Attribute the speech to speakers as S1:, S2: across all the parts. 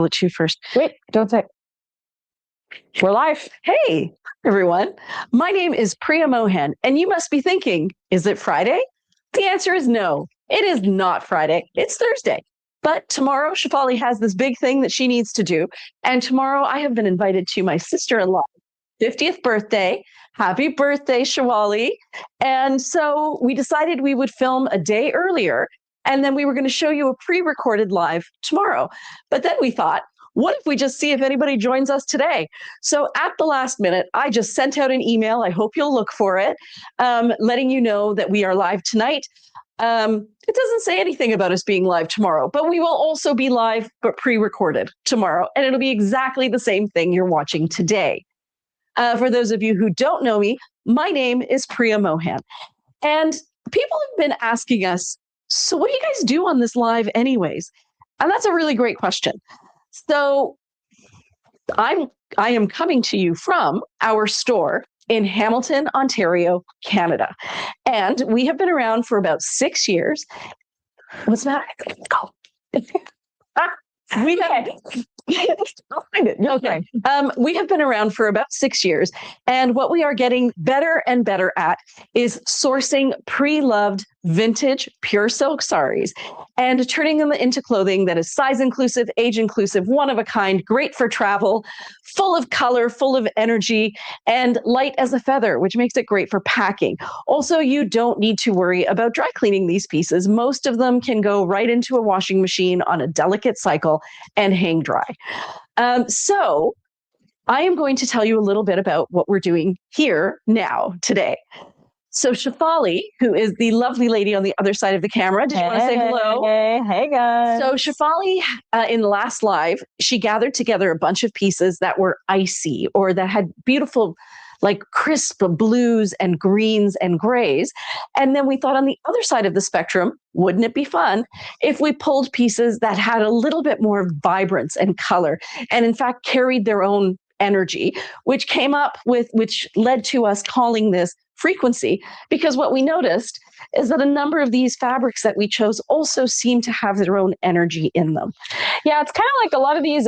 S1: Let you first.
S2: Wait, don't say. We're live.
S1: Hey, everyone. My name is Priya Mohan, and you must be thinking, is it Friday? The answer is no. It is not Friday. It's Thursday. But tomorrow, Shefali has this big thing that she needs to do. And tomorrow, I have been invited to my sister-in-law's 50th birthday. Happy birthday, Shefali. And so we decided we would film a day earlier, and then we were going to show you a pre-recorded live tomorrow. But then we thought, what if we just see if anybody joins us today? So at the last minute, I just sent out an email. I hope you'll look for it, letting you know that we are live tonight. It doesn't say anything about us being live tomorrow, but we will also be live, but pre-recorded tomorrow. And it'll be exactly the same thing you're watching today. For those of you who don't know me, my name is Priya Mohan. And people have been asking us, so what do you guys do on this live anyways? And that's a really great question. So I am coming to you from our store in Hamilton, Ontario, Canada. And we have been around for about 6 years. What's that? Go. We have been around for about 6 years. And what we are getting better and better at is sourcing pre-loved vintage pure silk saris and turning them into clothing that is size inclusive, age inclusive, one of a kind, great for travel, full of color, full of energy, and light as a feather, which makes it great for packing. Also, you don't need to worry about dry cleaning these pieces. Most of them can go right into a washing machine on a delicate cycle and hang dry. So I am going to tell you a little bit about what we're doing here now today. So Shefali, who is the lovely lady on the other side of the camera, did you want to say hello?
S2: Hey guys.
S1: So Shefali, in the last live, she gathered together a bunch of pieces that were icy or that had beautiful, like crisp blues and greens and grays. And then we thought on the other side of the spectrum, wouldn't it be fun if we pulled pieces that had a little bit more vibrance and color and in fact carried their own energy, which led to us calling this frequency, because what we noticed is that a number of these fabrics that we chose also seem to have their own energy in them.
S2: Yeah, it's kind of like a lot of these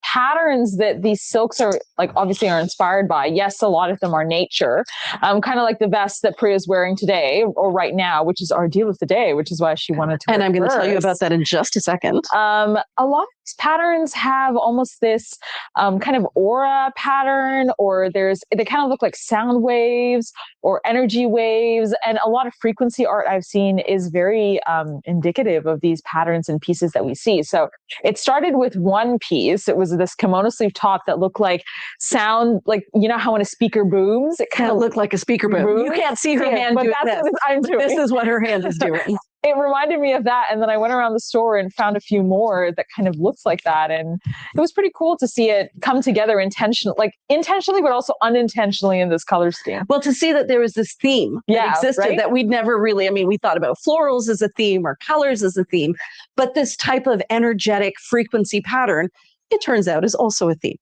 S2: patterns that these silks are like obviously are inspired by. Yes, a lot of them are nature, kind of like the vest that Priya's wearing today or right now, which is our deal of the day, which is why she wanted to.
S1: And I'm going to tell you about that in just a second.
S2: A lot of these patterns have almost this kind of aura pattern, or they kind of look like sound waves or energy waves, and a lot of frequency art I've seen is very indicative of these patterns and pieces that we see. So it started with one piece. It was this kimono sleeve top that looked like sound, like, you know how when a speaker booms, it kind of
S1: looked like a speaker boom. You can't see her hand doing this.
S2: I'm doing.
S1: This is what her hand is doing.
S2: It reminded me of that. And then I went around the store and found a few more that kind of looks like that. And it was pretty cool to see it come together intentionally, but also unintentionally in this color scheme.
S1: Well, to see that there was this theme that existed that we'd never really, we thought about florals as a theme or colors as a theme, but this type of energetic frequency pattern, it turns out, is also a theme.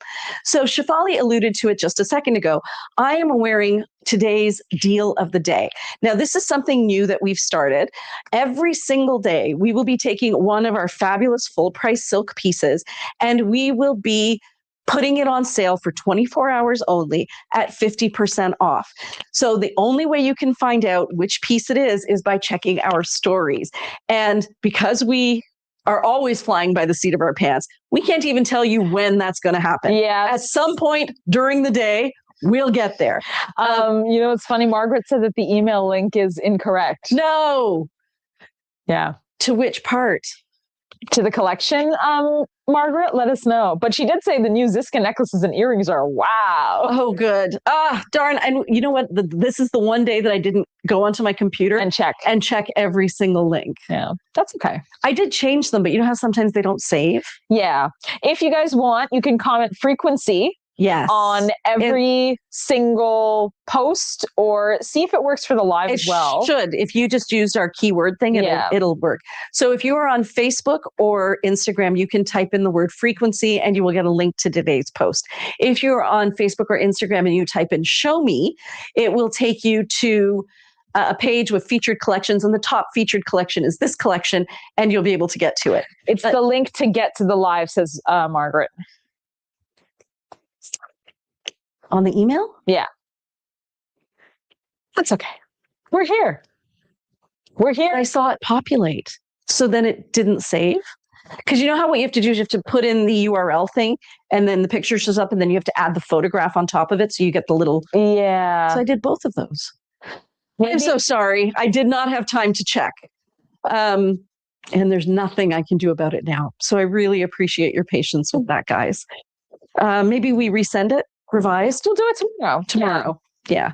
S1: So Shefali alluded to it just a second ago. I am wearing today's deal of the day. Now, this is something new that we've started. Every single day, we will be taking one of our fabulous full price silk pieces, and we will be putting it on sale for 24 hours only at 50% off. So the only way you can find out which piece it is by checking our stories. And because we are always flying by the seat of our pants, we can't even tell you when that's going to happen.
S2: Yeah.
S1: At some point during the day, we'll get there.
S2: You know, it's funny. Margaret said that the email link is incorrect.
S1: No.
S2: Yeah.
S1: To which part?
S2: To the collection, Margaret, let us know. But she did say the new Zsiska necklaces and earrings are wow.
S1: Oh, good. Darn. And you know what? This is the one day that I didn't go onto my computer
S2: and check
S1: every single link.
S2: Yeah, that's okay.
S1: I did change them, but you know how sometimes they don't save?
S2: Yeah. If you guys want, you can comment frequency on every single post, or see if it works for the live as well.
S1: It should. If you just used our keyword thing, it'll work. So if you are on Facebook or Instagram, you can type in the word frequency and you will get a link to today's post. If you're on Facebook or Instagram and you type in show me, it will take you to a page with featured collections, and the top featured collection is this collection, and you'll be able to get to it.
S2: It's the link to get to the live, says Margaret.
S1: On the email?
S2: Yeah. That's okay. We're here. We're here.
S1: I saw it populate. So then it didn't save. Because you know how what you have to do is you have to put in the URL thing, and then the picture shows up, and then you have to add the photograph on top of it, so you get the little...
S2: Yeah.
S1: So I did both of those. I'm so sorry. I did not have time to check. And there's nothing I can do about it now. So I really appreciate your patience with that, guys. Maybe we resend it, revised.
S2: We'll do it tomorrow.
S1: Yeah.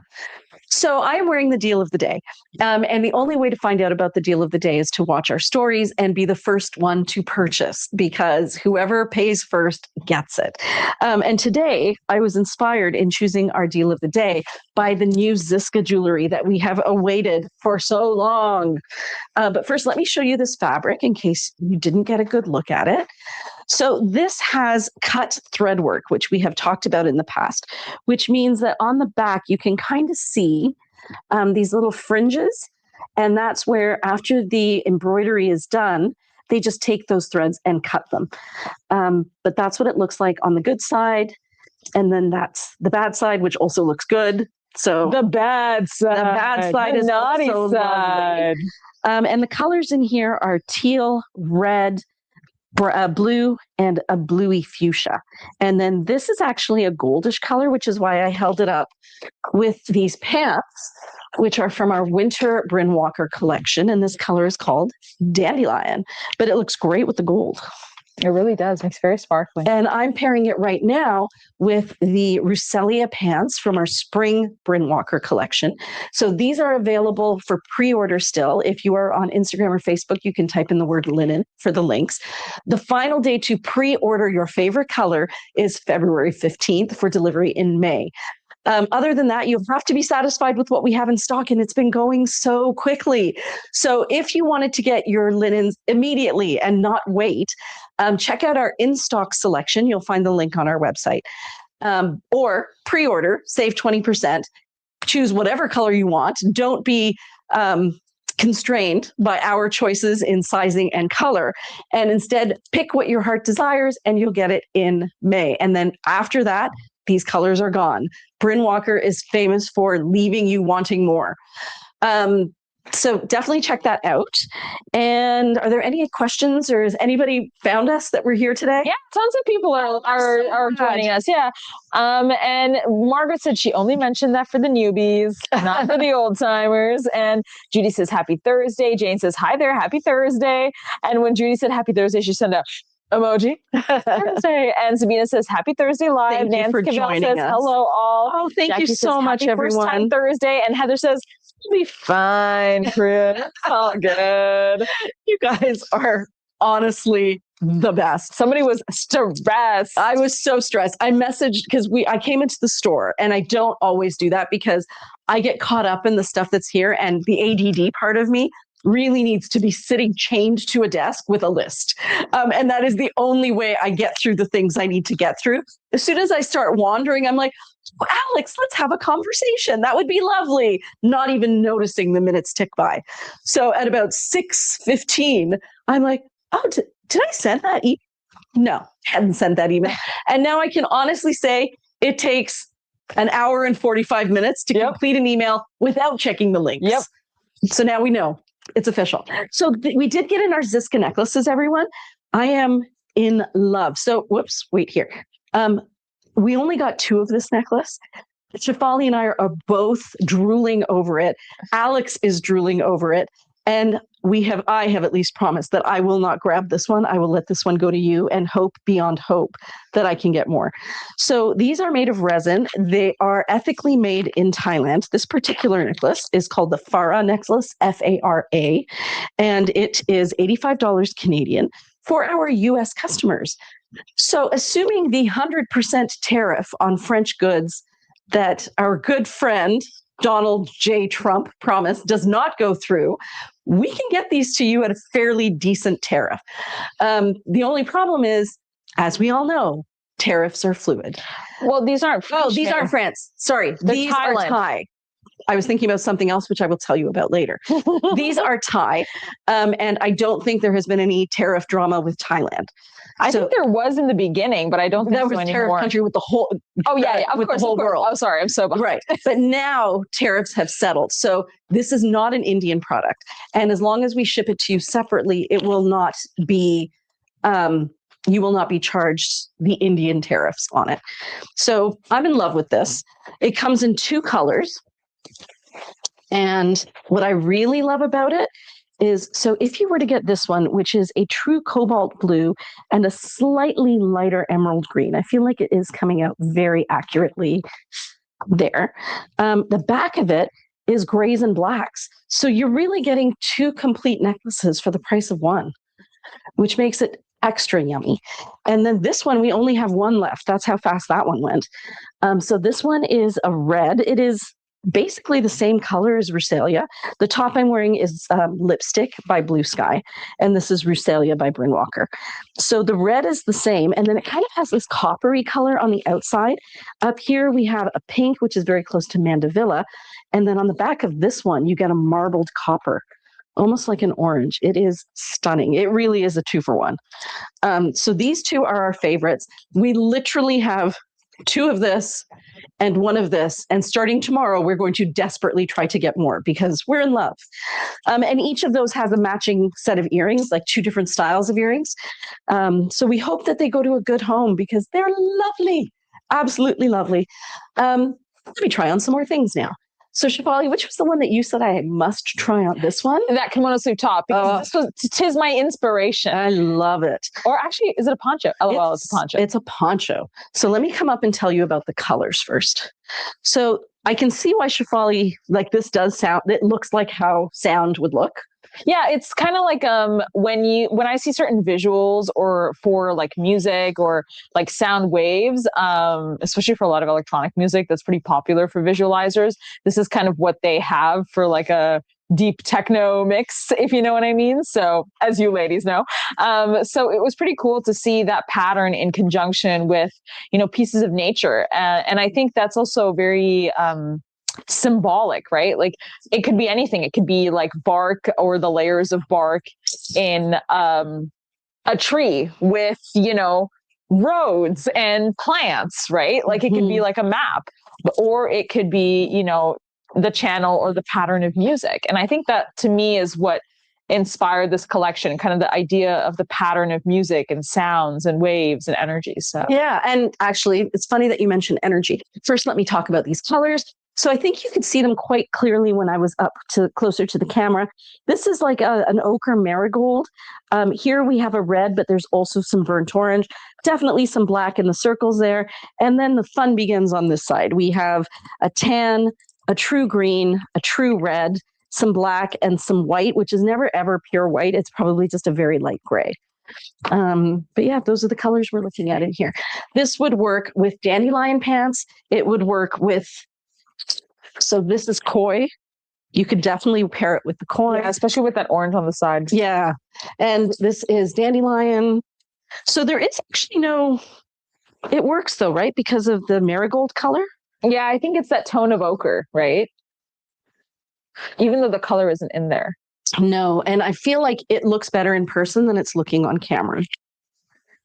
S1: So I am wearing the deal of the day. And the only way to find out about the deal of the day is to watch our stories and be the first one to purchase, because whoever pays first gets it. And today I was inspired in choosing our deal of the day by the new Zsiska jewelry that we have awaited for so long. But first, let me show you this fabric in case you didn't get a good look at it. So this has cut thread work, which we have talked about in the past, which means that on the back, you can kind of see these little fringes. And that's where after the embroidery is done, they just take those threads and cut them. But that's what it looks like on the good side. And then that's the bad side, which also looks good. So
S2: the bad side
S1: is
S2: naughty
S1: also
S2: side.
S1: And the colors in here are teal, red, blue, and a bluey fuchsia. And then this is actually a goldish color, which is why I held it up with these pants, which are from our winter Bryn Walker collection. And this color is called Dandelion, but it looks great with the gold.
S2: It really does. Makes very sparkly.
S1: And I'm pairing it right now with the Ruselia pants from our spring Bryn Walker collection. So these are available for pre-order still. If you are on Instagram or Facebook, you can type in the word linen for the links. The final day to pre-order your favorite color is February 15th for delivery in May. Other than that, you have to be satisfied with what we have in stock, and it's been going so quickly. So if you wanted to get your linens immediately and not wait, check out our in-stock selection. You'll find the link on our website. Or pre-order, save 20%, choose whatever color you want. Don't be constrained by our choices in sizing and color, and instead pick what your heart desires, and you'll get it in May. And then after that, these colors are gone. Bryn Walker is famous for leaving you wanting more. So definitely check that out. And are there any questions, or has anybody found us that we're here today?
S2: Yeah, tons of people are joining us. Yeah. And Margaret said she only mentioned that for the newbies, not for the old timers. And Judy says, happy Thursday. Jane says, hi there, happy Thursday. And when Judy said happy Thursday, she sent a emoji. Thursday. And Sabina says, happy Thursday live.
S1: Thank
S2: Nancy
S1: you for
S2: Cavell
S1: joining
S2: says,
S1: us.
S2: hello all.
S1: Oh, thank
S2: Jackie
S1: you so
S2: says,
S1: much,
S2: happy first time
S1: everyone.
S2: Thursday. And Heather says, it'll be fine, Chris. It's all good.
S1: You guys are honestly the best.
S2: Somebody was stressed.
S1: I was so stressed. I messaged because I came into the store, and I don't always do that because I get caught up in the stuff that's here, and the ADD part of me really needs to be sitting chained to a desk with a list. And that is the only way I get through the things I need to get through. As soon as I start wandering, I'm like, well, Alex, let's have a conversation. That would be lovely. Not even noticing the minutes tick by. So at about 6:15, I'm like, oh, did I send that email? No, hadn't sent that email. And now I can honestly say it takes an hour and 45 minutes to complete an email without checking the links.
S2: Yep.
S1: So now we know. It's official. So we did get in our Zsiska necklaces, everyone. I am in love. So, wait here. We only got 2 of this necklace. Shefali and I are both drooling over it. Alex is drooling over it. And I have at least promised that I will not grab this one. I will let this one go to you and hope beyond hope that I can get more. So these are made of resin. They are ethically made in Thailand. This particular necklace is called the Farah necklace, F-A-R-A, and it is $85 Canadian for our US customers. So assuming the 100% tariff on French goods that our good friend Donald J. Trump promised does not go through, we can get these to you at a fairly decent tariff. The only problem is, as we all know, tariffs are fluid.
S2: Well, these aren't French.
S1: Oh, these aren't France. Sorry, these
S2: Thailand.
S1: are Thai. I was thinking about something else, which I will tell you about later. These are Thai, and I don't think there has been any tariff drama with Thailand.
S2: I think there was in the beginning, but I don't think
S1: that
S2: so
S1: was
S2: anymore.
S1: tariff country with the whole.
S2: Oh yeah, of
S1: with
S2: course,
S1: the whole world.
S2: Oh, sorry, I'm so behind.
S1: Right, but now tariffs have settled, so this is not an Indian product, and as long as we ship it to you separately, it will not be. You will not be charged the Indian tariffs on it. So I'm in love with this. It comes in 2 colors. And what I really love about it is, so if you were to get this one, which is a true cobalt blue and a slightly lighter emerald green, I feel like it is coming out very accurately there. The back of it is grays and blacks. So you're really getting 2 complete necklaces for the price of one, which makes it extra yummy. And then this one, we only have 1 left. That's how fast that one went. So this one is a red. It is basically the same color as Rusalia. The top I'm wearing is Lipstick by Blue Sky, and this is Rusalia by Bryn Walker. So the red is the same, and then it kind of has this coppery color on the outside. Up here we have a pink, which is very close to Mandevilla, and then on the back of this one, you get a marbled copper, almost like an orange. It is stunning. It really is a 2-for-1. So these 2 are our favorites. We literally have 2 of this and 1 of this. And starting tomorrow, we're going to desperately try to get more because we're in love. And each of those has a matching set of earrings, like 2 different styles of earrings. So we hope that they go to a good home because they're lovely, absolutely lovely. Let me try on some more things now. So Shefali, which was the one that you said I must try on? This one?
S2: That kimono sleeve top, because tis my inspiration.
S1: I love it.
S2: Or actually, is it a poncho? Oh, well, it's a poncho.
S1: It's a poncho. So let me come up and tell you about the colors first. So I can see why Shefali, like this does sound, it looks like how sound would look.
S2: Yeah, it's kind of like when I see certain visuals or for like music or like sound waves, especially for a lot of electronic music that's pretty popular for visualizers, this is kind of what they have for like a deep techno mix, if you know what I mean. So as you ladies know, so it was pretty cool to see that pattern in conjunction with, pieces of nature. And I think that's also very, symbolic, right? Like it could be anything. It could be like bark or the layers of bark in a tree with, roads and plants, right? Like it could be like a map, or it could be, the channel or the pattern of music. And I think that to me is what inspired this collection, kind of the idea of the pattern of music and sounds and waves and energy. So
S1: yeah, and actually it's funny that you mentioned energy. First, let me talk about these colors. So I think you could see them quite clearly when I was up to closer to the camera. This is like an ochre marigold. Here we have a red, but there's also some burnt orange, definitely some black in the circles there. And then the fun begins on this side. We have a tan, a true green, a true red, some black, and some white, which is never ever pure white. It's probably just a very light gray. But yeah, those are the colors we're looking at in here. This would work with dandelion pants. It would work with, so this is koi. You could definitely pair it with the koi.
S2: Yeah, especially with that orange on the side.
S1: Yeah. And this is dandelion. So there is actually it works though, right? Because of the marigold color.
S2: Yeah, I think it's that tone of ochre, right? Even though the color isn't in there.
S1: No, and I feel like it looks better in person than it's looking on camera.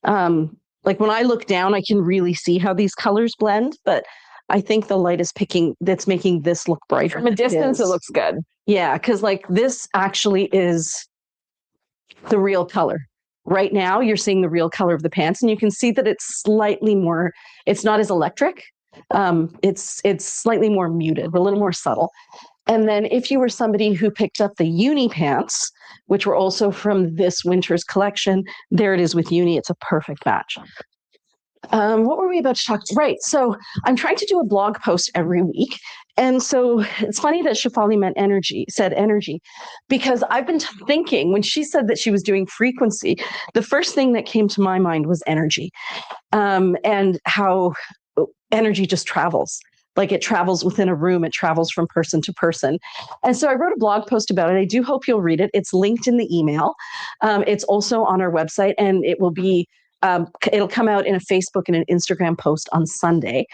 S1: Like when I look down, I can really see how these colors blend, but I think the light is that's making this look brighter.
S2: From a distance, it looks good.
S1: Yeah, because like this actually is the real color. Right now, you're seeing the real color of the pants, and you can see that it's slightly more, it's not as electric. It's slightly more muted, a little more subtle. And then if you were somebody who picked up the uni pants, which were also from this winter's collection, there it is with uni. It's a perfect match. What were we about to talk? Right. So I'm trying to do a blog post every week. And so it's funny that Shefali said energy, because I've been thinking when she said that she was doing frequency, the first thing that came to my mind was energy, and how energy just travels. Like it travels within a room, it travels from person to person. And so I wrote a blog post about it. I do hope you'll read it. It's linked in the email. It's also on our website, and it will be It'll come out in a Facebook and an Instagram post on Sunday.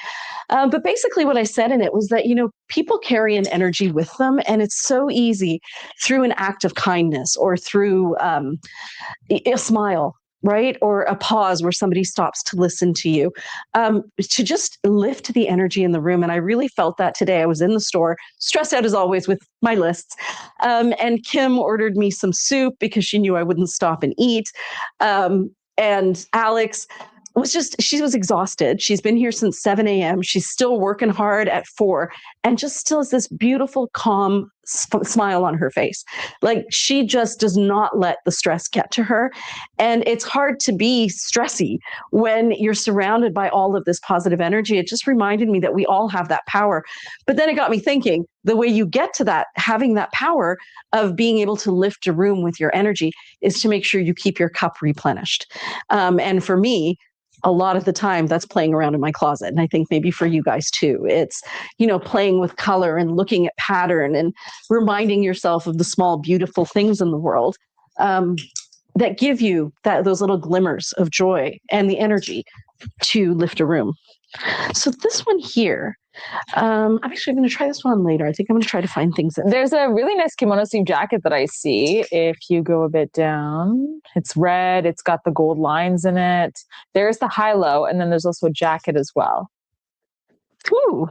S1: But basically, what I said in it was that, people carry an energy with them, and it's so easy through an act of kindness or through a smile, right? Or a pause where somebody stops to listen to you, to just lift the energy in the room. And I really felt that today. I was in the store, stressed out as always with my lists. And Kim ordered me some soup because she knew I wouldn't stop and eat. And Alex she was exhausted. She's been here since 7 a.m. She's still working hard at 4 and just still has this beautiful, calm smile on her face. Like, she just does not let the stress get to her. And it's hard to be stressy when you're surrounded by all of this positive energy. It just reminded me that we all have that power. But then it got me thinking, the way you get to that, having that power of being able to lift a room with your energy, is to make sure you keep your cup replenished. And for me, a lot of the time that's playing around in my closet. And I think maybe for you guys too, it's, playing with color and looking at pattern and reminding yourself of the small, beautiful things in the world that give you those little glimmers of joy and the energy to lift a room. So this one here, I'm actually going to try this one later. I think I'm going to try to find things.
S2: There's a really nice kimono sleeve jacket that I see. If you go a bit down, it's red. It's got the gold lines in it. There's the high-low, and then there's also a jacket as well.
S1: Ooh,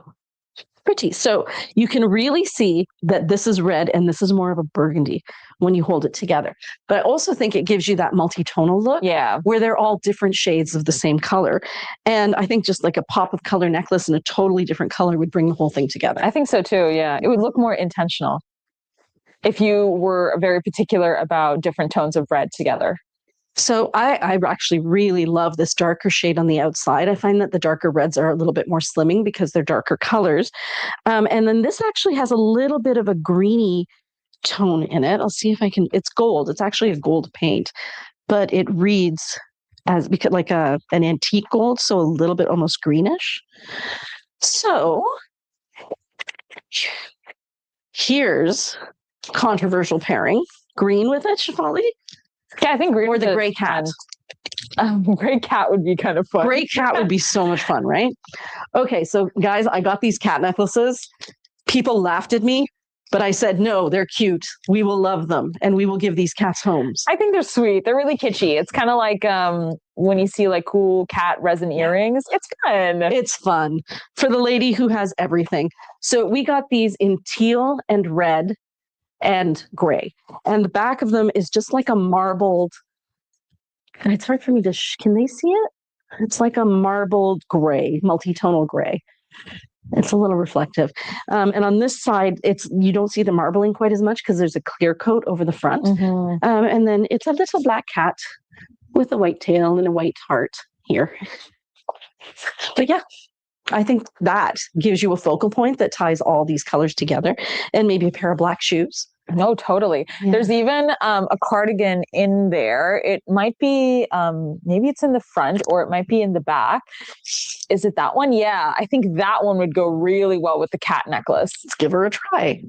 S1: pretty. So you can really see that this is red and this is more of a burgundy when you hold it together. But I also think it gives you that multi-tonal look, where they're all different shades of the same color. And I think just like a pop of color necklace in a totally different color would bring the whole thing together.
S2: I think so too, yeah. It would look more intentional if you were very particular about different tones of red together.
S1: So I actually really love this darker shade on the outside. I find that the darker reds are a little bit more slimming because they're darker colors. And then this actually has a little bit of a greeny tone in it. I'll see if I can, it's gold. It's actually a gold paint, but it reads as like an antique gold. So a little bit almost greenish. So here's controversial pairing. Green with it, Shefali.
S2: Yeah, I think green
S1: or the gray cat.
S2: Gray cat would be kind of fun.
S1: Gray cat would be so much fun, right? Okay, so guys, I got these cat necklaces. People laughed at me, but I said, no, they're cute. We will love them, and we will give these cats homes.
S2: I think they're sweet. They're really kitschy. It's kind of like when you see like cool cat resin earrings. It's fun.
S1: It's fun for the lady who has everything. So we got these in teal and red and gray. And the back of them is just like a marbled, and it's hard for me to, can they see it? It's like a marbled gray, multi-tonal gray. It's a little reflective. And on this side, you don't see the marbling quite as much because there's a clear coat over the front.
S2: Mm-hmm.
S1: And then it's a little black cat with a white tail and a white heart here. But yeah, I think that gives you a focal point that ties all these colors together, and maybe a pair of black shoes.
S2: No, totally. Yeah. There's even a cardigan in there. It might be, maybe it's in the front or it might be in the back. Is it that one? Yeah, I think that one would go really well with the cat necklace.
S1: Let's give her a try.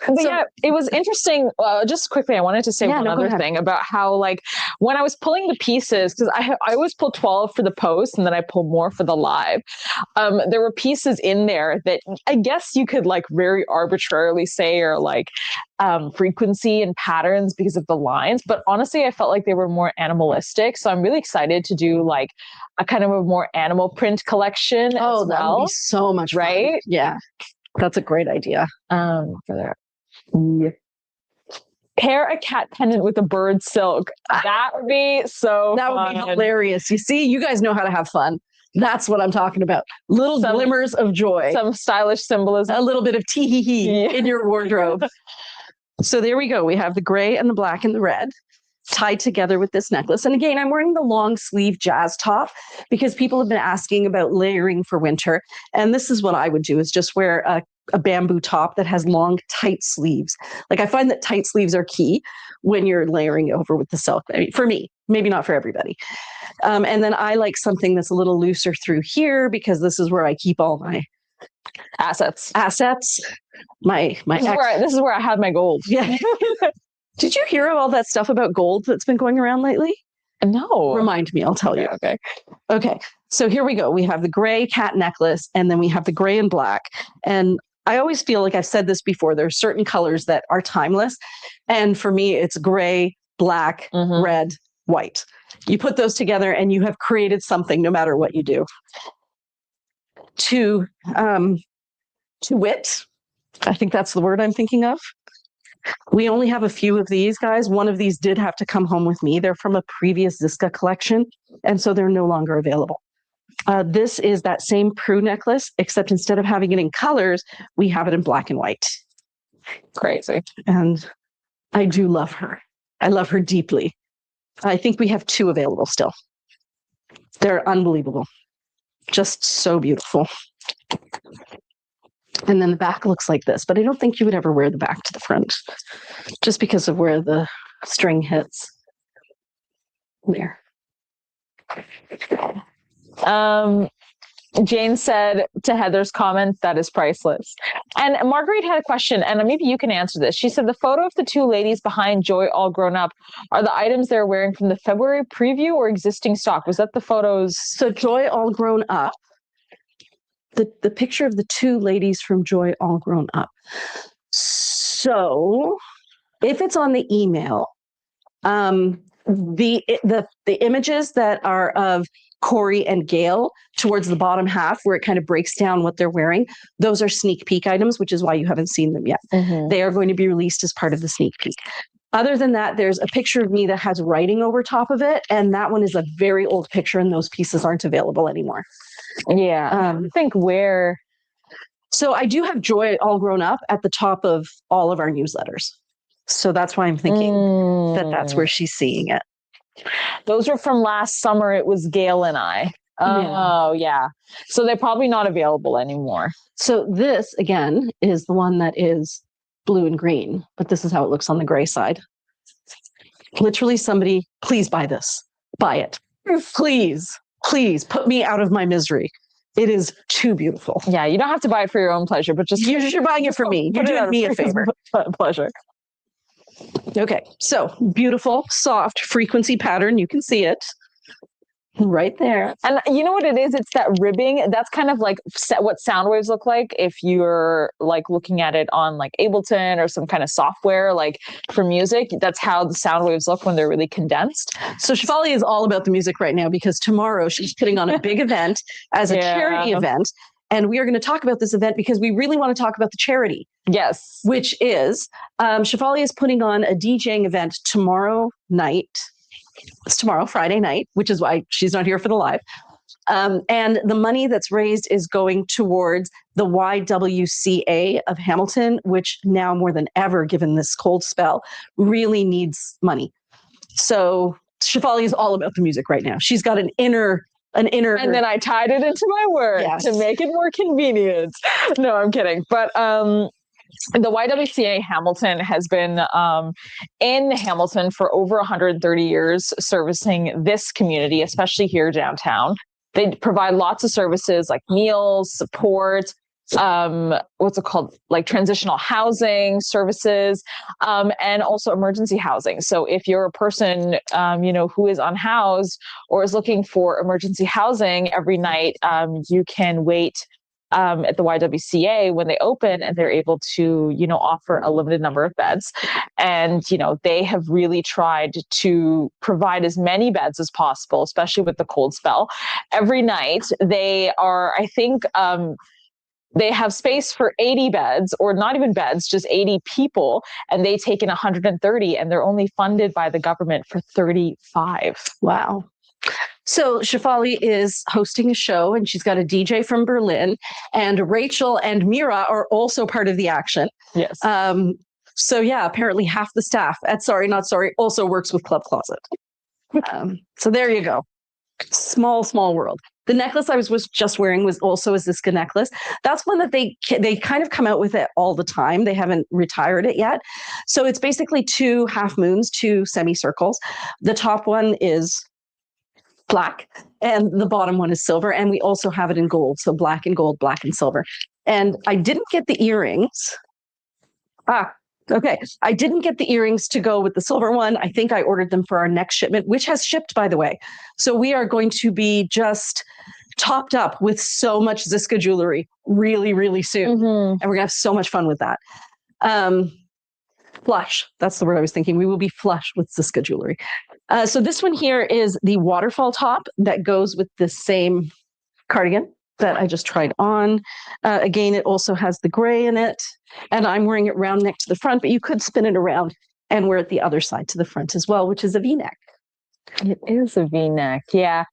S2: But yeah, it was interesting. Just quickly, I wanted to say one other thing about how, like, when I was pulling the pieces, because I always pull 12 for the post and then I pull more for the live. There were pieces in there that I guess you could like very arbitrarily say are like frequency and patterns because of the lines. But honestly, I felt like they were more animalistic. So I'm really excited to do like a kind of a more animal print collection.
S1: Oh, that would be so much fun.
S2: Right?
S1: Yeah. That's a great idea.
S2: For that. Yeah. Pair a cat pendant with a bird silk. That would be so
S1: That
S2: fun.
S1: would be hilarious. You see, you guys know how to have fun. That's what I'm talking about. Little glimmers of joy.
S2: Some stylish symbolism.
S1: A little bit of tee-hee-hee in your wardrobe. So there we go. We have the gray and the black and the red tied together with this necklace. And again, I'm wearing the long sleeve jazz top because people have been asking about layering for winter. And this is what I would do, is just wear a bamboo top that has long, tight sleeves. Like, I find that tight sleeves are key when you're layering over with the silk. I mean, for me, maybe not for everybody. And then I like something that's a little looser through here because this is where I keep all my assets. My
S2: this is where I have my gold.
S1: Yeah. Did you hear all that stuff about gold that's been going around lately?
S2: No.
S1: Remind me, I'll tell you.
S2: Okay.
S1: Okay. So here we go. We have the gray cat necklace, and then we have the gray and black. And I always feel like I've said this before, there's certain colors that are timeless. And for me, it's gray, black, red, white. You put those together and you have created something no matter what you do. To wit, I think that's the word I'm thinking of. We only have a few of these, guys. One of these did have to come home with me. They're from a previous Zsiska collection, and so they're no longer available. This is that same Prue necklace, except instead of having it in colors, we have it in black and white.
S2: Crazy.
S1: And I do love her. I love her deeply. I think we have 2 available still. They're unbelievable. Just so beautiful. And then the back looks like this, but I don't think you would ever wear the back to the front just because of where the string hits. There.
S2: Jane said to Heather's comment, that is priceless. And Marguerite had a question, and maybe you can answer this. She said the photo of the 2 ladies behind Joy all grown up are the items they're wearing from the February preview or existing stock? Was that the photos?
S1: So Joy all grown up. The picture of the 2 ladies from Joy all grown up. So if it's on the email, the images that are of Corey and Gail towards the bottom half where it kind of breaks down what they're wearing, those are sneak peek items, which is why you haven't seen them yet. They are going to be released as part of the sneak peek. Other than that, there's a picture of me that has writing over top of it, and that one is a very old picture, and those pieces aren't available anymore.
S2: Yeah. I think where.
S1: So I do have Joy all grown up at the top of all of our newsletters. So that's why I'm thinking that that's where she's seeing it.
S2: Those were from last summer. It was Gail and I. Oh, yeah. So they're probably not available anymore.
S1: So this, again, is the one that is blue and green, but this is how it looks on the gray side. Literally somebody, please buy this. Buy it. Please, please put me out of my misery. It is too beautiful.
S2: Yeah, you don't have to buy it for your own pleasure, but just
S1: you're buying it for me. You're doing me a favor.
S2: Pleasure.
S1: Okay, so beautiful, soft frequency pattern. You can see it right there.
S2: And you know what it is? It's that ribbing. That's kind of like what sound waves look like if you're like looking at it on like Ableton or some kind of software like for music. That's how the sound waves look when they're really condensed.
S1: So Shefali is all about the music right now because tomorrow she's putting on a big event as a charity event. And we are going to talk about this event because we really want to talk about the charity.
S2: Yes.
S1: Which is, Shefali is putting on a DJing event tomorrow night. It's tomorrow, Friday night, which is why she's not here for the live. And the money that's raised is going towards the YWCA of Hamilton, which now more than ever, given this cold spell, really needs money. So Shefali is all about the music right now. She's got an inner. And
S2: then I tied it into my word to make it more convenient. No, I'm kidding. But the YWCA Hamilton has been in Hamilton for over 130 years, servicing this community, especially here downtown. They provide lots of services like meals, support, what's it called? Like transitional housing services, and also emergency housing. So if you're a person, who is unhoused or is looking for emergency housing every night, you can wait at the YWCA when they open, and they're able to, offer a limited number of beds. And, they have really tried to provide as many beds as possible, especially with the cold spell. Every night they are, I think, they have space for 80 beds, or not even beds, just 80 people, and they take in 130, and they're only funded by the government for 35.
S1: Wow. So Shefali is hosting a show, and she's got a DJ from Berlin, and Rachel and Mira are also part of the action.
S2: Yes.
S1: So yeah, apparently half the staff at Sorry Not Sorry also works with Club Closet. So there you go. Small world. The necklace I was just wearing was also a Zsiska necklace. That's one that they kind of come out with it all the time. They haven't retired it yet. So it's basically 2 half moons, 2 semicircles. The top one is black and the bottom one is silver. And we also have it in gold. So black and gold, black and silver. And I didn't get the earrings. Okay. I didn't get the earrings to go with the silver one. I think I ordered them for our next shipment, which has shipped, by the way. So we are going to be just topped up with so much Zsiska jewelry really, really soon. And we're going to have so much fun with that. Flush. That's the word I was thinking. We will be flush with Zsiska jewelry. So this one here is the waterfall top that goes with the same cardigan that I just tried on. Again, it also has the gray in it, and I'm wearing it round neck to the front, but you could spin it around and wear it the other side to the front as well, which is a V-neck.
S2: It is a V-neck, yeah.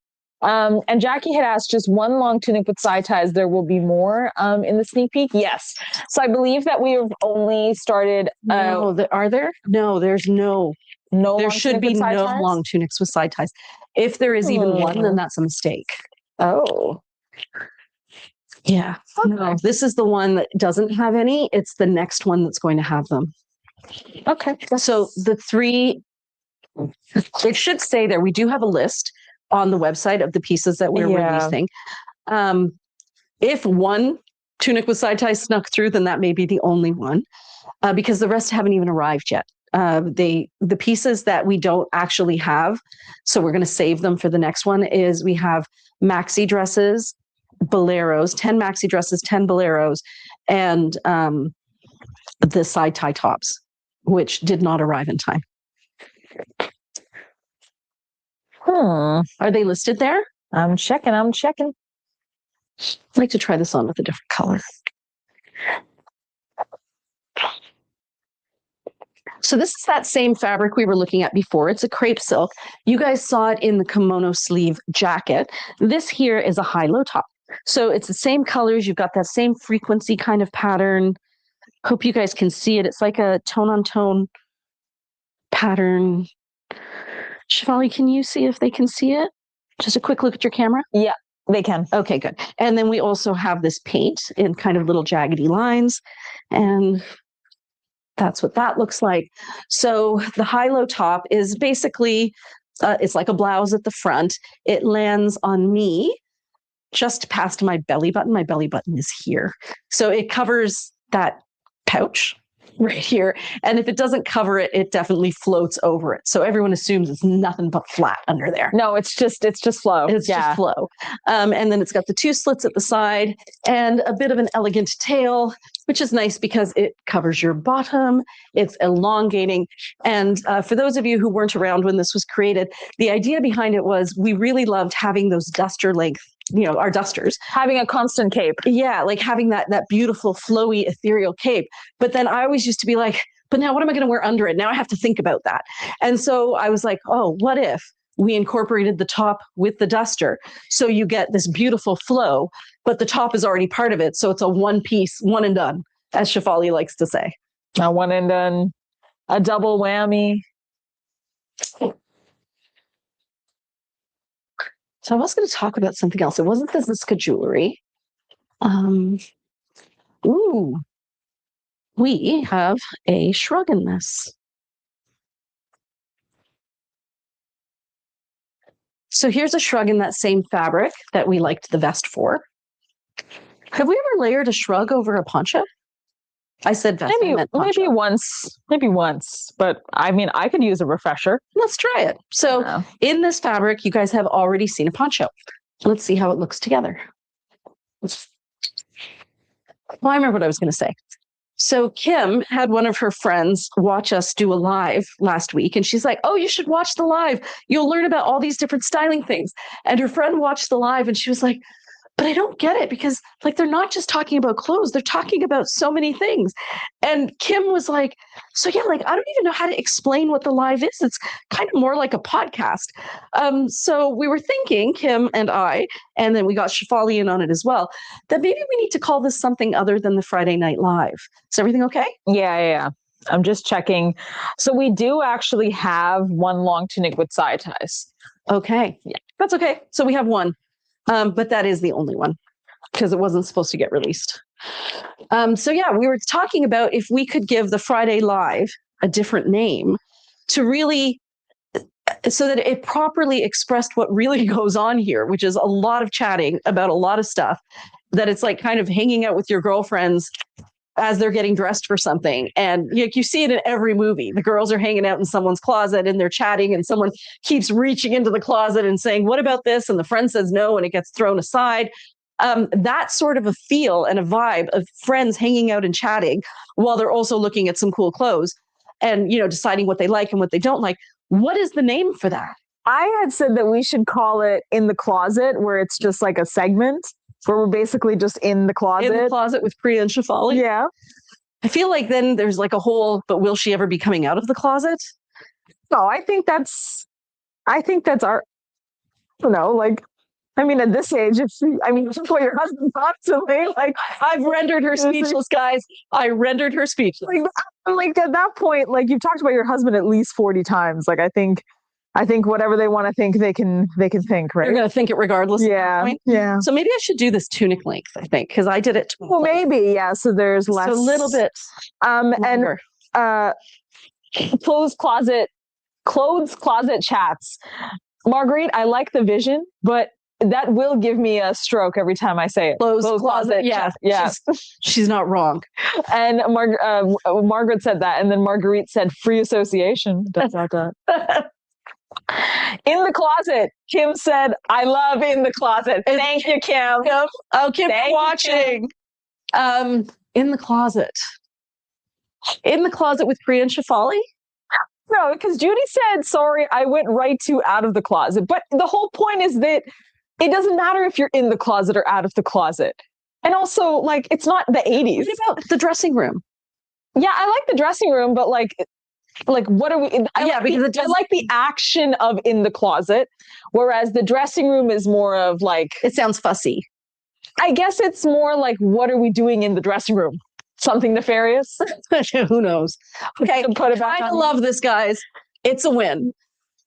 S2: And Jackie had asked just one long tunic with side ties. There will be more in the sneak peek. Yes. So I believe that we have only started.
S1: Are there? No, there's no. There should be no long tunics with side ties. If there is even one, then that's a mistake.
S2: Oh.
S1: Yeah. Okay. No, this is the one that doesn't have any. It's the next one that's going to have them.
S2: Okay.
S1: So the three, it should say there, we do have a list on the website of the pieces that we're releasing. If one tunic with side ties snuck through, then that may be the only one, because the rest haven't even arrived yet. The pieces that we don't actually have, so we're going to save them for the next one, is we have maxi dresses, boleros, 10 maxi dresses, 10 boleros, and the side tie tops, which did not arrive in time. Are they listed there?
S2: I'm checking.
S1: I'd like to try this on with a different color. So this is that same fabric we were looking at before. It's a crepe silk. You guys saw it in the kimono sleeve jacket. This here is a high-low top. So it's the same colors. You've got that same frequency kind of pattern. Hope you guys can see it. It's like a tone-on-tone pattern. Shivali, can you see if they can see it? Just a quick look at your camera.
S2: Yeah, they can.
S1: Okay, good. And then we also have this paint in kind of little jaggedy lines. And that's what that looks like. So the high-low top is basically, it's like a blouse at the front. It lands on me just past my belly button. My belly button is here. So it covers that pouch right here. And if it doesn't cover it, it definitely floats over it. So everyone assumes it's nothing but flat under there.
S2: No, it's just flow.
S1: It's just flow. And then it's got the two slits at the side and a bit of an elegant tail, which is nice because it covers your bottom. It's elongating. And for those of you who weren't around when this was created, the idea behind it was we really loved having those duster length, our dusters.
S2: Having a constant cape.
S1: Yeah, like having that beautiful, flowy, ethereal cape. But then I always used to be like, but now what am I going to wear under it? Now I have to think about that. And so I was like, oh, what if we incorporated the top with the duster? So you get this beautiful flow, but the top is already part of it. So it's a one piece, one and done, as Shefali likes to say.
S2: A one and done, a double whammy.
S1: So I was going to talk about something else. It wasn't the Zsiska jewelry. We have a shrug in this. So here's a shrug in that same fabric that we liked the vest for. Have we ever layered a shrug over a poncho? I said vest.
S2: Maybe once, but I mean, I could use a refresher.
S1: Let's try it. So in this fabric, you guys have already seen a poncho. Let's see how it looks together. Well, I remember what I was going to say. So Kim had one of her friends watch us do a live last week, and she's like, oh, you should watch the live. You'll learn about all these different styling things. And her friend watched the live, and she was like, but I don't get it, because they're not just talking about clothes, they're talking about so many things. And Kim was like, so yeah, I don't even know how to explain what the live is. It's kind of more like a podcast. So we were thinking, Kim and I, and then we got Shefali in on it as well, that maybe we need to call this something other than the Friday Night Live. Is everything okay?
S2: Yeah. I'm just checking. So we do actually have one long tunic with side ties.
S1: Okay. Yeah, that's okay. So we have one. But that is the only one because it wasn't supposed to get released. So yeah, we were talking about if we could give the Friday Live a different name to really, so that it properly expressed what really goes on here, which is a lot of chatting about a lot of stuff, that it's like kind of hanging out with your girlfriends as they're getting dressed for something. And you see it in every movie. The girls are hanging out in someone's closet and they're chatting, and someone keeps reaching into the closet and saying, what about this? And the friend says no, and it gets thrown aside. That sort of a feel and a vibe of friends hanging out and chatting while they're also looking at some cool clothes and, deciding what they like and what they don't like. What is the name for that?
S2: I had said that we should call it In the Closet, where it's just like a segment where we're basically just in the closet.
S1: In the closet with Priya and Shefali?
S2: Yeah.
S1: I feel like then there's like a whole, but will she ever be coming out of the closet?
S2: No, I think that's our, at this age, that's what your husband constantly,
S1: I've rendered her speechless, guys. I rendered her speechless.
S2: Like at that point, like you've talked about your husband at least 40 times. Like I think whatever they want to think, they can think, right?
S1: They're going to think it regardless.
S2: Yeah. Yeah.
S1: So maybe I should do this tunic length, I think, because I did it.
S2: Well, maybe. Yeah. So there's less.
S1: So a little bit.
S2: And clothes closet chats. Marguerite, I like the vision, but that will give me a stroke every time I say it.
S1: Clothes closet. Yeah. Yeah. She's not wrong.
S2: And Margaret said that. And then Marguerite said free association. In the closet. Kim said, I love In the Closet. Thank you, Kim.
S1: Oh, Kim, for watching. In the closet. In the closet with Priya and Shefali?
S2: No, because Judy said, sorry, I went right to out of the closet. But the whole point is that it doesn't matter if you're in the closet or out of the closet. And also, like, it's not the 80s.
S1: What about the dressing room?
S2: Yeah, I like the dressing room, but like what are we? I like the action of in the closet, whereas the dressing room is more of like,
S1: it sounds fussy.
S2: I guess it's more like, what are we doing in the dressing room? Something nefarious?
S1: Who knows? Okay, I love this, guys. It's a win.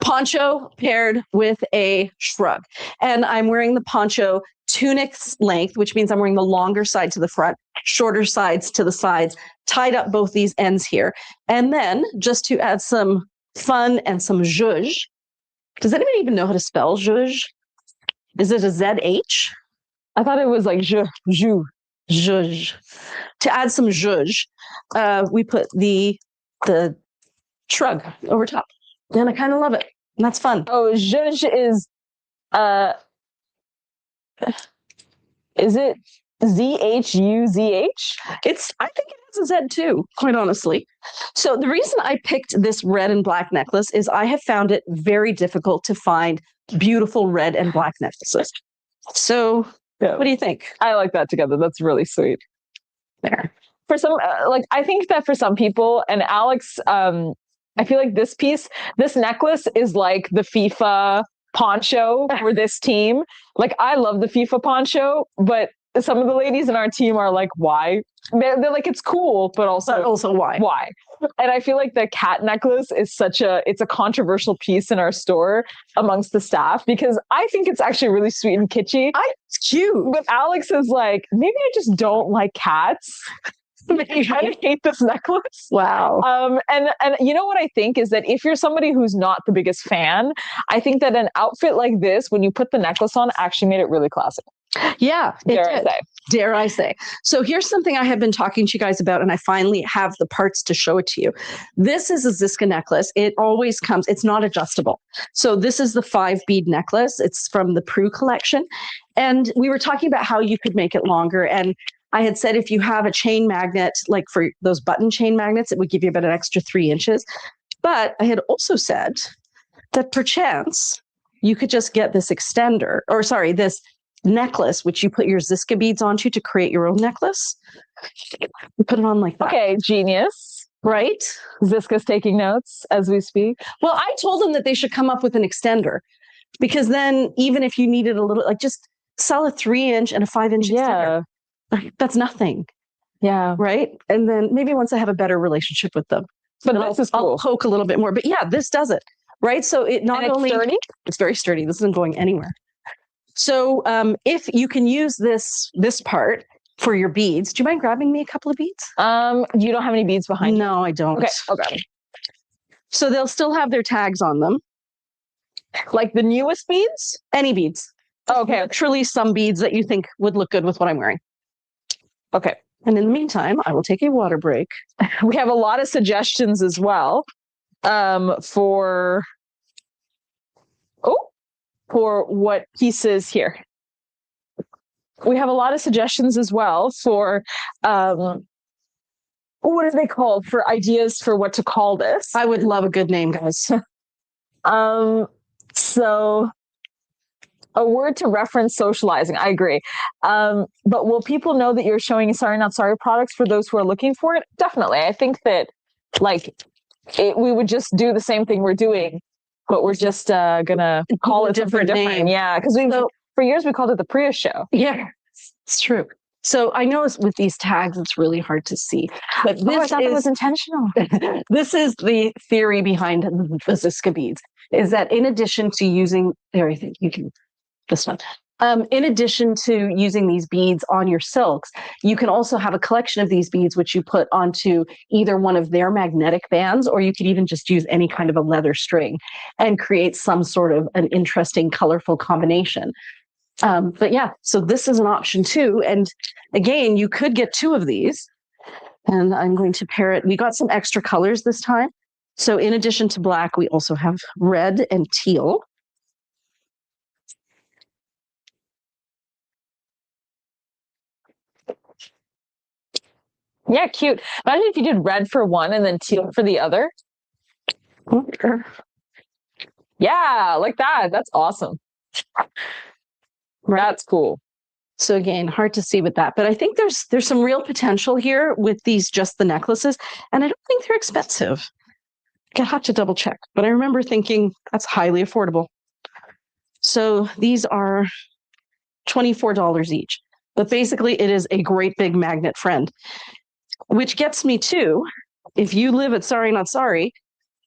S1: Poncho paired with a shrug, and I'm wearing the poncho tunic length, which means I'm wearing the longer side to the front, shorter sides to the sides, tied up both these ends here. And then just to add some fun and some zhuzh. Does anybody even know how to spell zhuzh? Is it a ZH?
S2: I thought it was like zhuzh.
S1: To add some zhuzh, we put the shrug over top. And I kind of love it. And that's fun.
S2: Oh, zhuzh is it ZHUZH?
S1: I think it has a Z too, quite honestly. So the reason I picked this red and black necklace is I have found it very difficult to find beautiful red and black necklaces. So what do you think?
S2: I like that together. That's really sweet.
S1: There.
S2: For some, I think that for some people, and Alex, I feel like this necklace is like the FIFA poncho for this team. Like, I love the FIFA poncho, but some of the ladies in our team are like, why? They're like, it's cool, but also
S1: why?
S2: Why? And I feel like the cat necklace is it's a controversial piece in our store amongst the staff, because I think it's actually really sweet and kitschy.
S1: It's cute.
S2: But Alex is like, maybe I just don't like cats. I hate this necklace.
S1: Wow.
S2: And you know what I think is that if you're somebody who's not the biggest fan, I think that an outfit like this, when you put the necklace on, actually made it really classic.
S1: Yeah, Dare I say. So here's something I have been talking to you guys about, and I finally have the parts to show it to you. This is a Zsiska necklace. It always comes, it's not adjustable. So this is the 5-bead necklace. It's from the Prue collection. And we were talking about how you could make it longer. And I had said if you have a chain magnet, like for those button chain magnets, it would give you about an extra 3 inches. But I had also said that perchance you could just get this this necklace, which you put your Zsiska beads onto to create your own necklace. You put it on like that.
S2: Okay, genius.
S1: Right?
S2: Zsiska's taking notes as we speak.
S1: Well, I told them that they should come up with an extender, because then even if you needed a little, like, just sell a 3-inch and a 5-inch extender. That's nothing.
S2: Yeah.
S1: Right? And then maybe once I have a better relationship with them. But
S2: this is cool.
S1: I'll poke a little bit more. But yeah, this does it. Right? So it not only...
S2: sturdy?
S1: It's very sturdy. This isn't going anywhere. So if you can use this part for your beads, do you mind grabbing me a couple of beads?
S2: You don't have any beads behind you?
S1: No, I don't.
S2: Okay.
S1: So they'll still have their tags on them.
S2: Like the newest beads?
S1: Any beads.
S2: Okay.
S1: Actually, some beads that you think would look good with what I'm wearing.
S2: Okay.
S1: And in the meantime, I will take a water break.
S2: We have a lot of suggestions as well for what pieces here. We have a lot of suggestions as well for what are they called? For ideas for what to call this.
S1: I would love a good name, guys.
S2: So a word to reference socializing. I agree. But will people know that you're showing Sorry Not Sorry products for those who are looking for it? Definitely. I think that we would just do the same thing we're doing, but we're just gonna call it something different name. Yeah, because for years we called it the Priya Show.
S1: Yeah, it's true. So I know with these tags, it's really hard to see, but this
S2: I thought it was intentional.
S1: This is the theory behind the Zsiska beads, is that in addition to using, I think you can, this one, in addition to using these beads on your silks, you can also have a collection of these beads, which you put onto either one of their magnetic bands, or you could even just use any kind of a leather string and create some sort of an interesting, colorful combination. But yeah, so this is an option too. And again, you could get 2 of these, and I'm going to pair it. We got some extra colors this time. So in addition to black, we also have red and teal.
S2: Yeah, cute. Imagine if you did red for one and then teal for the other. Yeah, like that. That's awesome. That's cool.
S1: So again, hard to see with that, but I think there's some real potential here with these, just the necklaces, and I don't think they're expensive. I have to double check, but I remember thinking that's highly affordable. So these are $24 each, but basically it is a great big magnet friend, which gets me to, if you live at Sorry Not Sorry,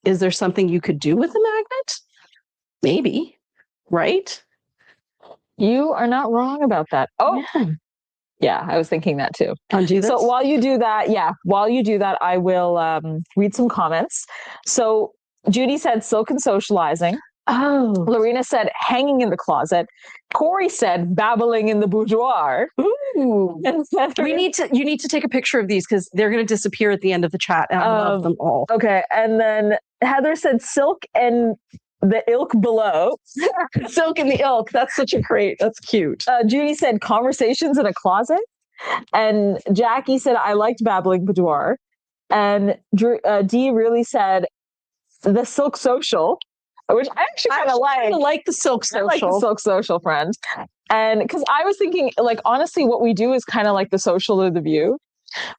S1: is there something you could do with a magnet? Maybe, right?
S2: You are not wrong about that. Oh, yeah, I was thinking that too.
S1: Undo this.
S2: So while you do that, I will read some comments. So Judy said silk and socializing.
S1: Oh.
S2: Lorena said hanging in the closet. Corey said babbling in the boudoir.
S1: Ooh. You need to take a picture of these because they're going to disappear at the end of the chat, and I love them all.
S2: Okay. And then Heather said silk and the ilk below.
S1: Silk and the ilk. That's that's cute.
S2: Judy said conversations in a closet. And Jackie said, I liked babbling boudoir. And Dee really said the silk social, which I actually kind of like.
S1: I like the silk social.
S2: I like the silk social, friend. And because I was thinking, like, honestly, what we do is kind of like the social or the view.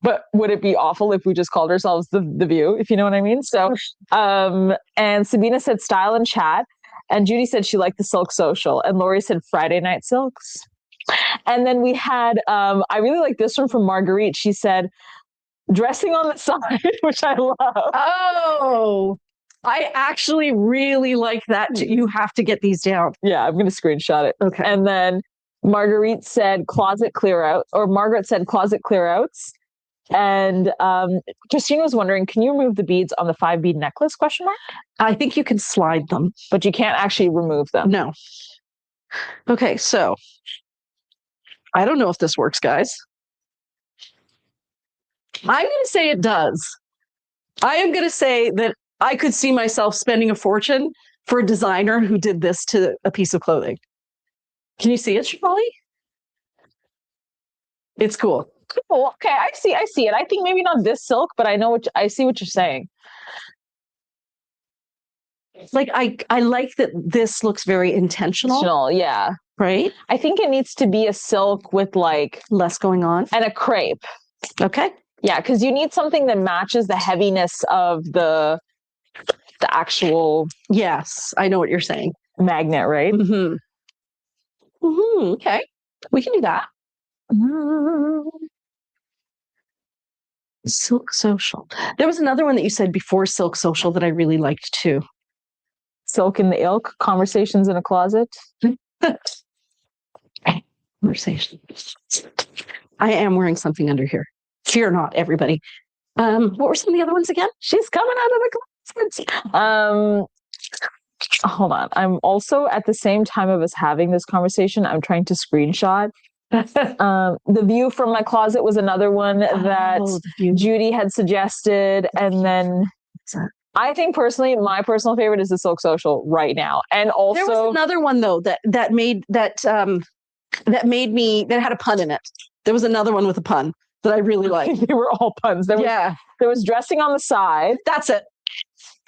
S2: But would it be awful if we just called ourselves the view, if you know what I mean? So, and Sabina said style and chat. And Judy said she liked the silk social. And Lori said Friday night silks. And then we had, I really like this one from Marguerite. She said, dressing on the side, which I love.
S1: Oh, I actually really like that. You have to get these down.
S2: Yeah, I'm going to screenshot it.
S1: Okay.
S2: And then Marguerite said closet clear out, or Margaret said closet clear outs. And Christine was wondering, can you remove the beads on the 5-bead necklace, question mark?
S1: I think you can slide them.
S2: But you can't actually remove them.
S1: No. Okay, so I don't know if this works, guys. I'm going to say it does. I am going to say that I could see myself spending a fortune for a designer who did this to a piece of clothing. Can you see it, Shivali? It's cool.
S2: Cool. Okay, I see it. I think maybe not this silk, but I see what you're saying.
S1: Like I like that this looks very intentional.
S2: Yeah.
S1: Right?
S2: I think it needs to be a silk with like
S1: less going on.
S2: And a crepe.
S1: Okay.
S2: Yeah, because you need something that matches the heaviness of the actual.
S1: Yes, I know what you're saying.
S2: Magnet, right?
S1: Mm-hmm. Mm-hmm. Okay. We can do that. Silk social. There was another one that you said before silk social that I really liked too.
S2: Silk in the ilk, conversations in a closet.
S1: Conversation. I am wearing something under here. Fear not, everybody. What were some of the other ones again?
S2: She's coming out of the closet. Hold on. I'm also at the same time of us having this conversation, I'm trying to screenshot The view from my closet was another one that Judy had suggested. And then I think personally, my personal favorite is the Silk Social right now. And also
S1: there was another one though that had a pun in it. There was another one with a pun that I really liked.
S2: They were all puns. There was dressing on the side.
S1: That's it.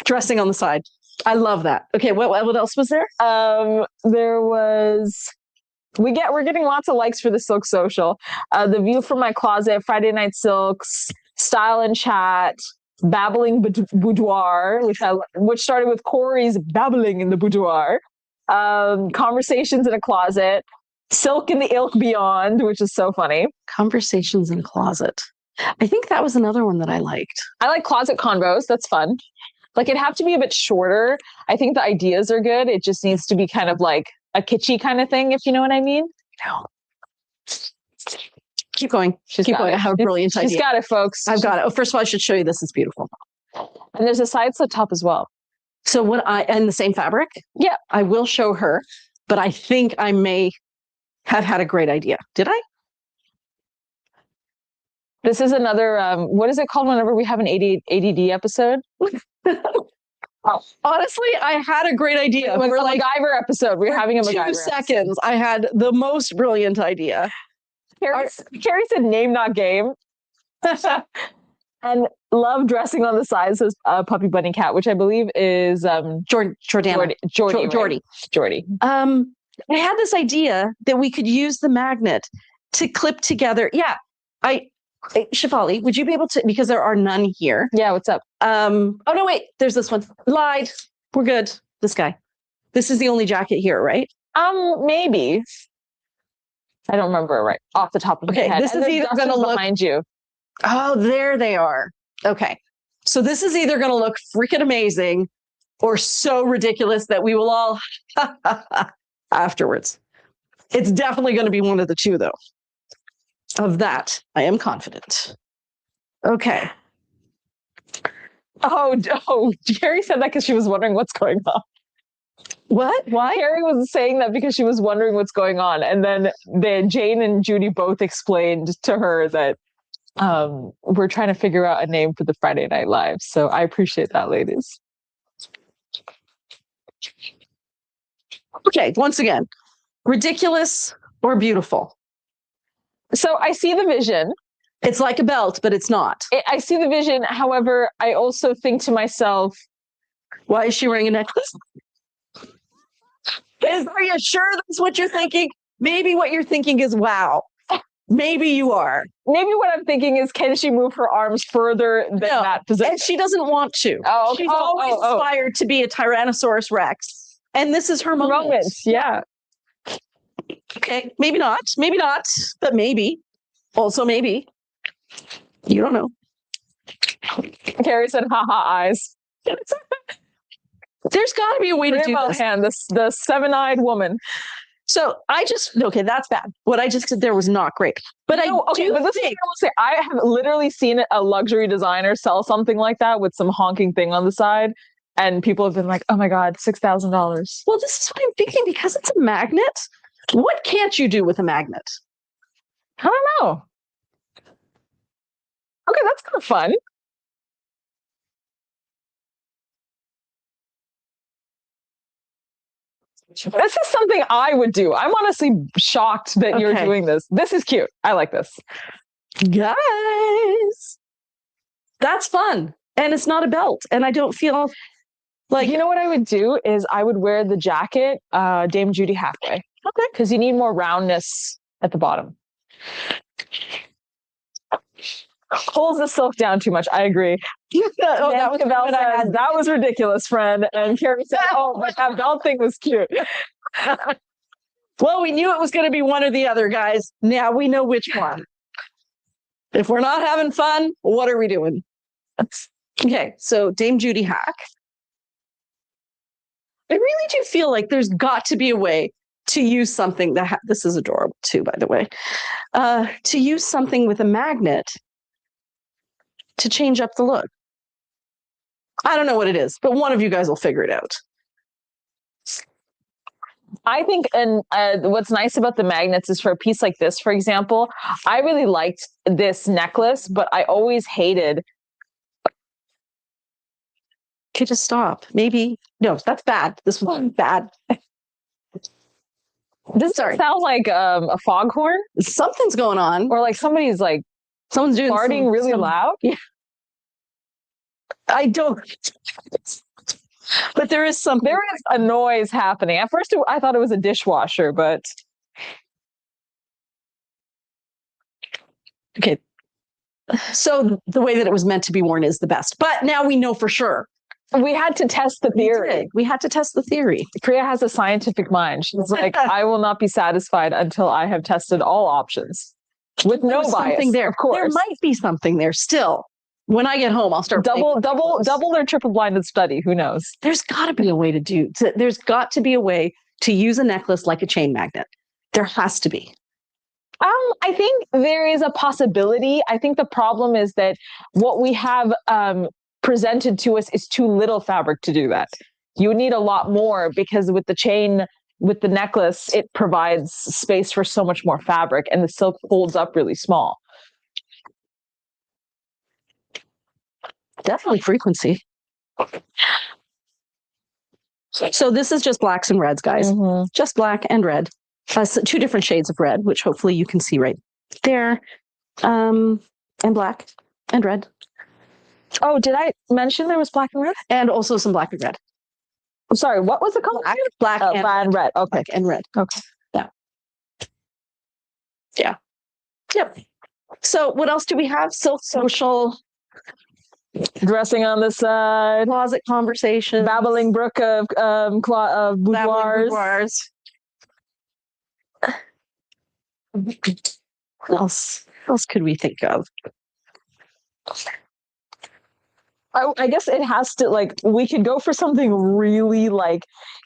S1: Dressing on the side. I love that. Okay, what else was there?
S2: There was we're getting lots of likes for the Silk Social. The view from my closet, Friday Night Silks, Style and Chat, Babbling Boudoir, which started with Corey's babbling in the boudoir. Conversations in a Closet, Silk in the Ilk Beyond, which is so funny.
S1: Conversations in a Closet. I think that was another one that I liked.
S2: I like Closet Convos. That's fun. Like, it'd have to be a bit shorter. I think the ideas are good. It just needs to be kind of like a kitschy kind of thing, if you know what I mean.
S1: No. Keep going. Keep going. I have a brilliant idea.
S2: She's got it, folks.
S1: I've got it. Oh, first of all, I should show you this. It's beautiful.
S2: And there's a side slit top as well.
S1: So and the same fabric?
S2: Yeah.
S1: I will show her, but I think I may have had a great idea. Did I?
S2: This is another, what is it called whenever we have an ADD episode?
S1: Honestly, I had a great idea.
S2: We're like MacGyver episode. We're having a MacGyver
S1: 2 seconds. I had the most brilliant idea.
S2: Carrie said name, not game. And love dressing on the side says Puppy Bunny Cat, which I believe is
S1: Jordy. I had this idea that we could use the magnet to clip together. Yeah. Shefali, would you be able to, because there are none here.
S2: Yeah, what's up?
S1: Oh no, wait, there's this one. Lied. We're good. This guy. This is the only jacket here, right?
S2: Maybe. I don't remember right off the top of my head.
S1: This is either going to look
S2: behind you.
S1: Oh, there they are. Okay. So this is either going to look freaking amazing or so ridiculous that we will all afterwards. It's definitely going to be one of the two, though. Of that, I am confident. Okay.
S2: Oh, Carrie said that because she was wondering what's going on.
S1: What? Why?
S2: Carrie was saying that because she was wondering what's going on. And then Jane and Judy both explained to her that we're trying to figure out a name for the Friday Night Live. So I appreciate that, ladies.
S1: Okay, once again, ridiculous or beautiful?
S2: So I see the vision.
S1: It's like a belt, but it's not.
S2: I see the vision. However, I also think to myself,
S1: why is she wearing a necklace? Are you sure that's what you're thinking? Maybe what you're thinking is, wow. Maybe you are.
S2: Maybe what I'm thinking is, can she move her arms further than that position?
S1: And she doesn't want to.
S2: Oh,
S1: she's always aspired to be a Tyrannosaurus Rex. And this is her moment.
S2: Yeah.
S1: Okay, maybe not, but maybe. Also, maybe. You don't know.
S2: Carrie said, haha, eyes.
S1: There's got to be a way to do this.
S2: Hand, the seven-eyed woman.
S1: So okay, that's bad. What I just did there was not great. But this is what I will
S2: say. I have literally seen a luxury designer sell something like that with some honking thing on the side. And people have been like, oh my God, $6,000.
S1: Well, this is what I'm thinking, because it's a magnet. What can't you do with a magnet?
S2: I don't know. Okay, that's kind of fun. This is something I would do. I'm honestly shocked that you're doing this. This is cute. I like this.
S1: Guys, that's fun. And it's not a belt. And I don't feel like...
S2: You know what I would do is I would wear the jacket Dame Judy halfway.
S1: Okay.
S2: Because you need more roundness at the bottom. Pulls the silk down too much. I agree. That was ridiculous, friend. And Carrie said, oh, but that belt thing was cute.
S1: Well, we knew it was going to be one or the other, guys. Now we know which one. If we're not having fun, what are we doing? Okay, so Dame Judy hack. I really do feel like there's got to be a way to use something that this is adorable too, by the way. To use something with a magnet to change up the look. I don't know what it is, but one of you guys will figure it out.
S2: I think, and what's nice about the magnets is for a piece like this, for example, I really liked this necklace, but I always hated.
S1: Okay, just stop. Maybe no, that's bad. This one's bad.
S2: This sounds like a foghorn.
S1: Something's going on,
S2: or like someone's doing farting really loud.
S1: Yeah, I don't. But there is
S2: a noise happening. At first, I thought it was a dishwasher, but
S1: okay. So the way that it was meant to be worn is the best. But now we know for sure.
S2: We had to test the theory.
S1: We had to test the theory.
S2: Priya has a scientific mind. She's like, I will not be satisfied until I have tested all options with no bias.
S1: Something there,
S2: of course.
S1: There might be something there still. When I get home, I'll start
S2: double or triple blinded study. Who knows?
S1: There's got to be a way there's got to be a way to use a necklace like a chain magnet. There has to be.
S2: I think there is a possibility. I think the problem is that what we have presented to us is too little fabric to do that. You need a lot more, because with the chain, with the necklace, it provides space for so much more fabric, and the silk folds up really small.
S1: Definitely frequency. So this is just blacks and reds, guys. Mm-hmm. Just black and red. So 2 different shades of red, which hopefully you can see right there. And black and red.
S2: Oh, did I mention there was black and red?
S1: And also some black and red.
S2: I'm sorry, what was it called?
S1: Black and red.
S2: Okay.
S1: Black and red.
S2: Okay.
S1: Yeah. Yeah. Yep. So what else do we have? Silk social.
S2: Dressing on the side.
S1: Closet conversation.
S2: Babbling brook of boudoirs.
S1: What else could we think of?
S2: I guess it has to, we could go for something really you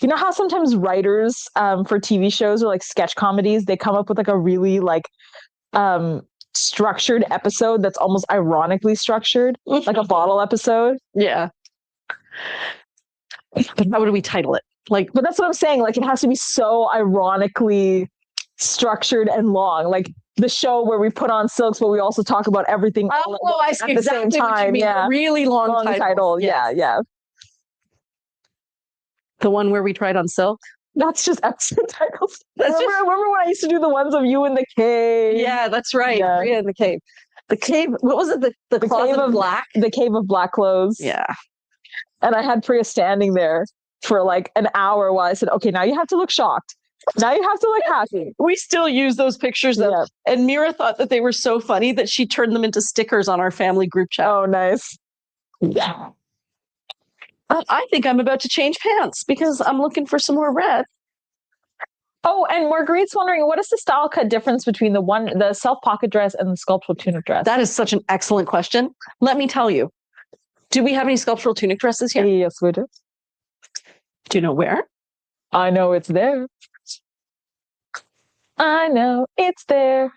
S2: know how sometimes writers for TV shows or sketch comedies, they come up with a really structured episode that's almost ironically structured, like a bottle episode.
S1: Yeah. But how would we title it?
S2: But that's what I'm saying. It has to be so ironically structured and long. The show where we put on silks, but we also talk about everything
S1: I see at the same time. Yeah. Really long title.
S2: Yes. Yeah.
S1: The one where we tried on silk?
S2: That's just episode titles. Remember when I used to do the ones of you in the cave?
S1: Yeah, that's right. Yeah. Priya in the cave. The cave, what was it? The cave of black?
S2: The cave of black clothes.
S1: Yeah.
S2: And I had Priya standing there for an hour while I said, okay, now you have to look shocked. Now you have to look happy.
S1: We still use those pictures though. Yeah. And Mira thought that they were so funny that she turned them into stickers on our family group chat.
S2: Oh, nice.
S1: Yeah. I think I'm about to change pants because I'm looking for some more red.
S2: Oh, and Marguerite's wondering, what is the style cut difference between the self pocket dress and the sculptural tunic dress?
S1: That is such an excellent question. Let me tell you. Do we have any sculptural tunic dresses here?
S2: Yes, we do.
S1: Do you know where?
S2: I know it's there. I know it's there.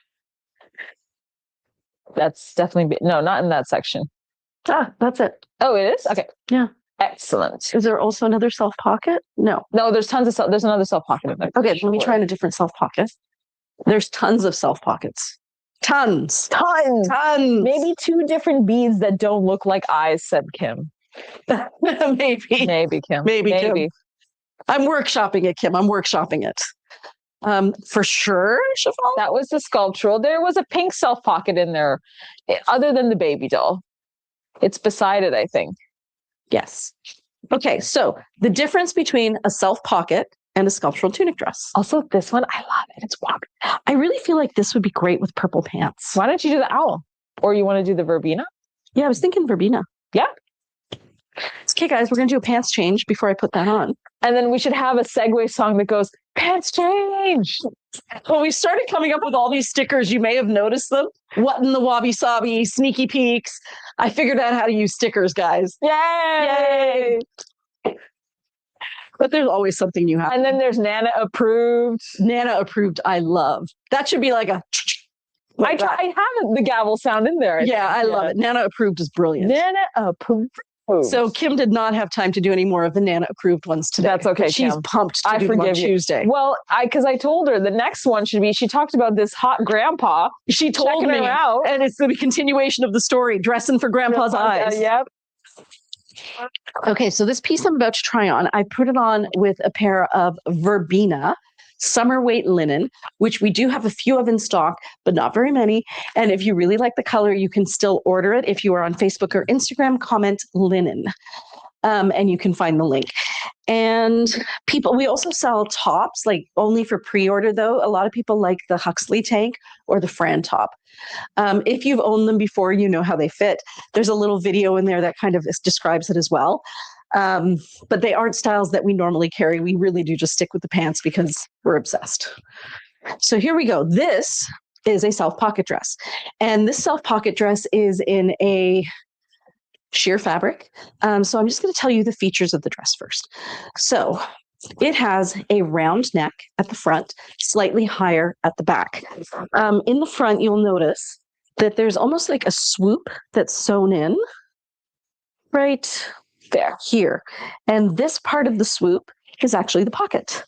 S2: That's definitely no, not in that section.
S1: That's it.
S2: Oh, it is? Okay.
S1: Yeah.
S2: Excellent.
S1: Is there also another self pocket? No,
S2: there's tons of there's another self pocket in there.
S1: Okay, let me try in a different self pocket. There's tons of self pockets. Tons.
S2: Maybe 2 different beads that don't look like eyes, said Kim.
S1: Maybe
S2: Kim.
S1: Maybe. Kim. I'm workshopping it, Kim. I'm workshopping it. For sure, chiffon.
S2: That was the sculptural. There was a pink self pocket in there, other than the baby doll. It's beside it, I think.
S1: Yes. Okay, so the difference between a self pocket and a sculptural tunic dress.
S2: Also, this one, I love it. It's wobbly.
S1: I really feel like this would be great with purple pants.
S2: Why don't you do the owl? Or you want to do the verbena?
S1: Yeah, I was thinking verbena.
S2: Yeah.
S1: Okay, guys, we're going to do a pants change before I put that on.
S2: And then we should have a segue song that goes, pants change.
S1: Well, we started coming up with all these stickers. You may have noticed them. What in the wabi sabi, sneaky peeks. I figured out how to use stickers, guys.
S2: Yay!
S1: But there's always something new happening.
S2: And then there's Nana approved.
S1: Nana approved, I love. That should be like a...
S2: I have the gavel sound in there.
S1: I love it. Nana approved is brilliant.
S2: Nana approved.
S1: So Kim did not have time to do any more of the Nana approved ones today.
S2: That's okay,
S1: She's
S2: Kim.
S1: pumped to
S2: I
S1: do them on
S2: forgive you.
S1: Tuesday.
S2: Well, because I told her the next one should be, she talked about this hot grandpa.
S1: She told
S2: checking
S1: me,
S2: her out.
S1: and it's the continuation of the story, dressing for Grandpa's eyes.
S2: Yep.
S1: Okay, so this piece I'm about to try on, I put it on with a pair of Verbena summer weight linen, which we do have a few of in stock, but not very many. And if you really like the color, you can still order it. If you are on Facebook or Instagram, comment linen. And you can find the link. And we also sell tops, like only for pre-order though. A lot of people like the Huxley tank or the Fran top. If you've owned them before, you know how they fit. There's a little video in there that kind of describes it as well. But they aren't styles that we normally carry. We really do just stick with the pants because we're obsessed. So here we go. This is a self-pocket dress. And this self-pocket dress is in a sheer fabric. So I'm just going to tell you the features of the dress first. So it has a round neck at the front, slightly higher at the back. In the front, you'll notice that there's almost like a swoop that's sewn in right there, here. And this part of the swoop is actually the pocket.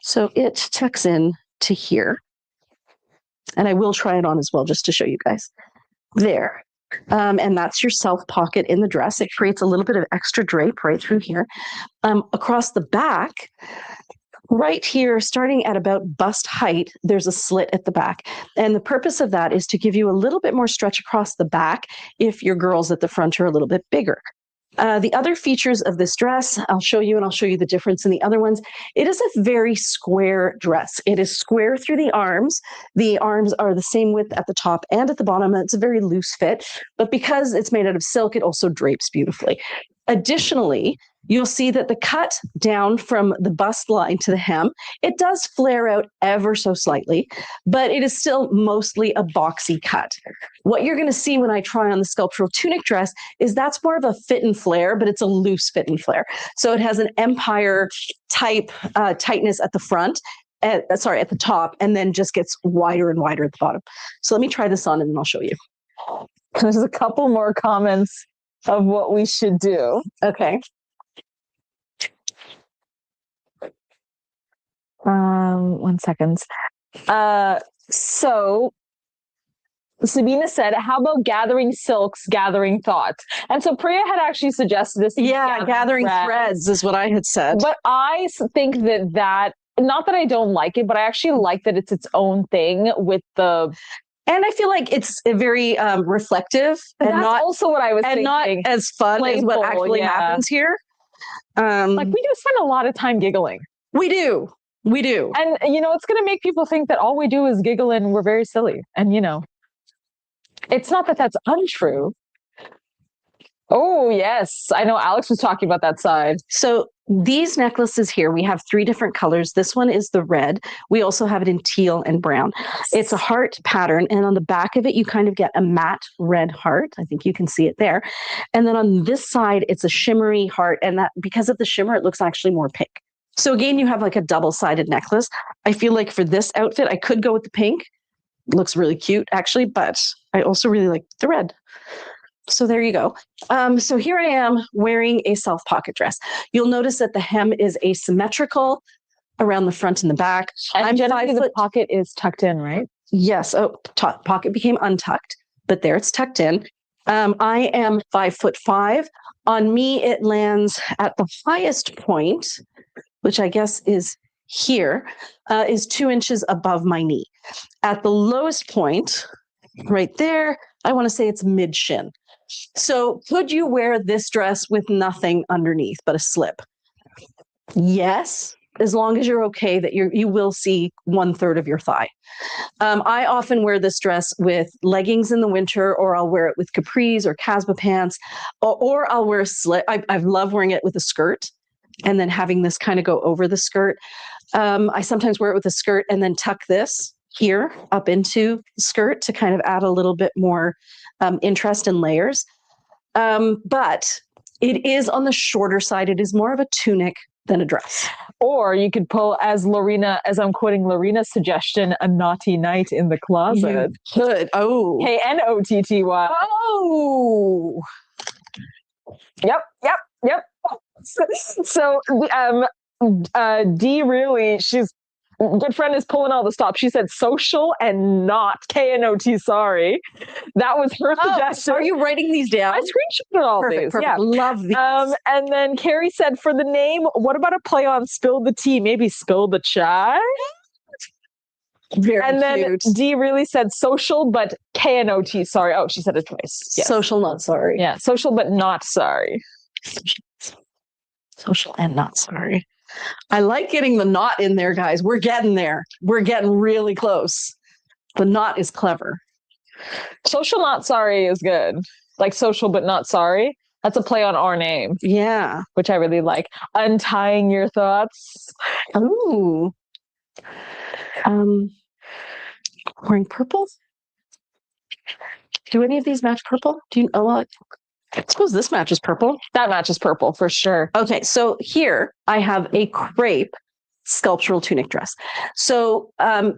S1: So it tucks in to here. And I will try it on as well, just to show you guys. There. And that's your self pocket in the dress. It creates a little bit of extra drape right through here. Across the back, right here, starting at about bust height, there's a slit at the back. And the purpose of that is to give you a little bit more stretch across the back if your girls at the front are a little bit bigger. The other features of this dress, I'll show you, and I'll show you the difference in the other ones. It is a very square dress. It is square through the arms. The arms are the same width at the top and at the bottom. It's a very loose fit, but because it's made out of silk, it also drapes beautifully. Additionally, you'll see that the cut down from the bust line to the hem, it does flare out ever so slightly, but it is still mostly a boxy cut. What you're going to see when I try on the sculptural tunic dress is that's more of a fit and flare, but it's a loose fit and flare. So it has an empire type tightness at the front, at the top, and then just gets wider and wider at the bottom. So let me try this on and then I'll show you.
S2: There's a couple more comments of what we should do.
S1: Okay.
S2: 1 second. So Sabina said, how about gathering silks, gathering thoughts? And so Priya had actually suggested this.
S1: Yeah, gathering threads is what I had said.
S2: But I think that, not that I don't like it, but I actually like that it's its own thing with the...
S1: And I feel like it's very reflective. And
S2: that's
S1: not,
S2: also what I was thinking.
S1: And not as fun
S2: Playful,
S1: as what actually happens here.
S2: Like we do spend a lot of time giggling.
S1: We do. We do.
S2: And, it's going to make people think that all we do is giggle and we're very silly. And, it's not that that's untrue. Oh, yes. I know Alex was talking about that side.
S1: So these necklaces here, we have 3 different colors. This one is the red. We also have it in teal and brown. It's a heart pattern. And on the back of it, you kind of get a matte red heart. I think you can see it there. And then on this side, it's a shimmery heart. And that because of the shimmer, it looks actually more pink. So again, you have like a double-sided necklace. I feel like for this outfit, I could go with the pink. It looks really cute, actually, but I also really like the red. So there you go. So here I am wearing a self-pocket dress. You'll notice that the hem is asymmetrical around the front and the back.
S2: And generally the pocket is tucked in, right?
S1: Yes. Oh, pocket became untucked, but there it's tucked in. I am 5'5". On me, it lands at the highest point, which I guess is here, is 2 inches above my knee. At the lowest point, right there, I want to say it's mid-shin. So could you wear this dress with nothing underneath but a slip? Yes, as long as you're okay that you will see 1/3 of your thigh. I often wear this dress with leggings in the winter, or I'll wear it with capris or Casba pants, or I'll wear a slip. I love wearing it with a skirt and then having this kind of go over the skirt. I sometimes wear it with a skirt and then tuck this here up into the skirt to kind of add a little bit more interest and layers. But it is on the shorter side. It is more of a tunic than a dress.
S2: Or you could pull, as I'm quoting Lorena's suggestion, a naughty night in the closet.
S1: You could. Oh.
S2: K-N-O-T-T-Y.
S1: Oh.
S2: Yep. So, D really, she's good friend is pulling all the stops. She said social and not KNOT. Sorry, that was her suggestion.
S1: Are you writing these down?
S2: I screenshotted all these.
S1: Perfect.
S2: Yeah,
S1: Love these.
S2: And then Carrie said for the name, what about a play on spill the tea? Maybe spill the chai.
S1: Very
S2: and then
S1: cute.
S2: D really said social, but KNOT. Sorry. Oh, she said it twice. Yes.
S1: Social, not sorry.
S2: Yeah, social, but not sorry.
S1: Social and not sorry. I like getting the not in there, guys. We're getting there. We're getting really close. The not is clever.
S2: Social, not sorry is good. Like social, but not sorry. That's a play on our name.
S1: Yeah.
S2: Which I really like. Untying your thoughts.
S1: Ooh. Wearing purple? Do any of these match purple? Do you know what? I suppose this matches purple.
S2: That matches purple for sure.
S1: Okay, so here I have a crepe sculptural tunic dress. So the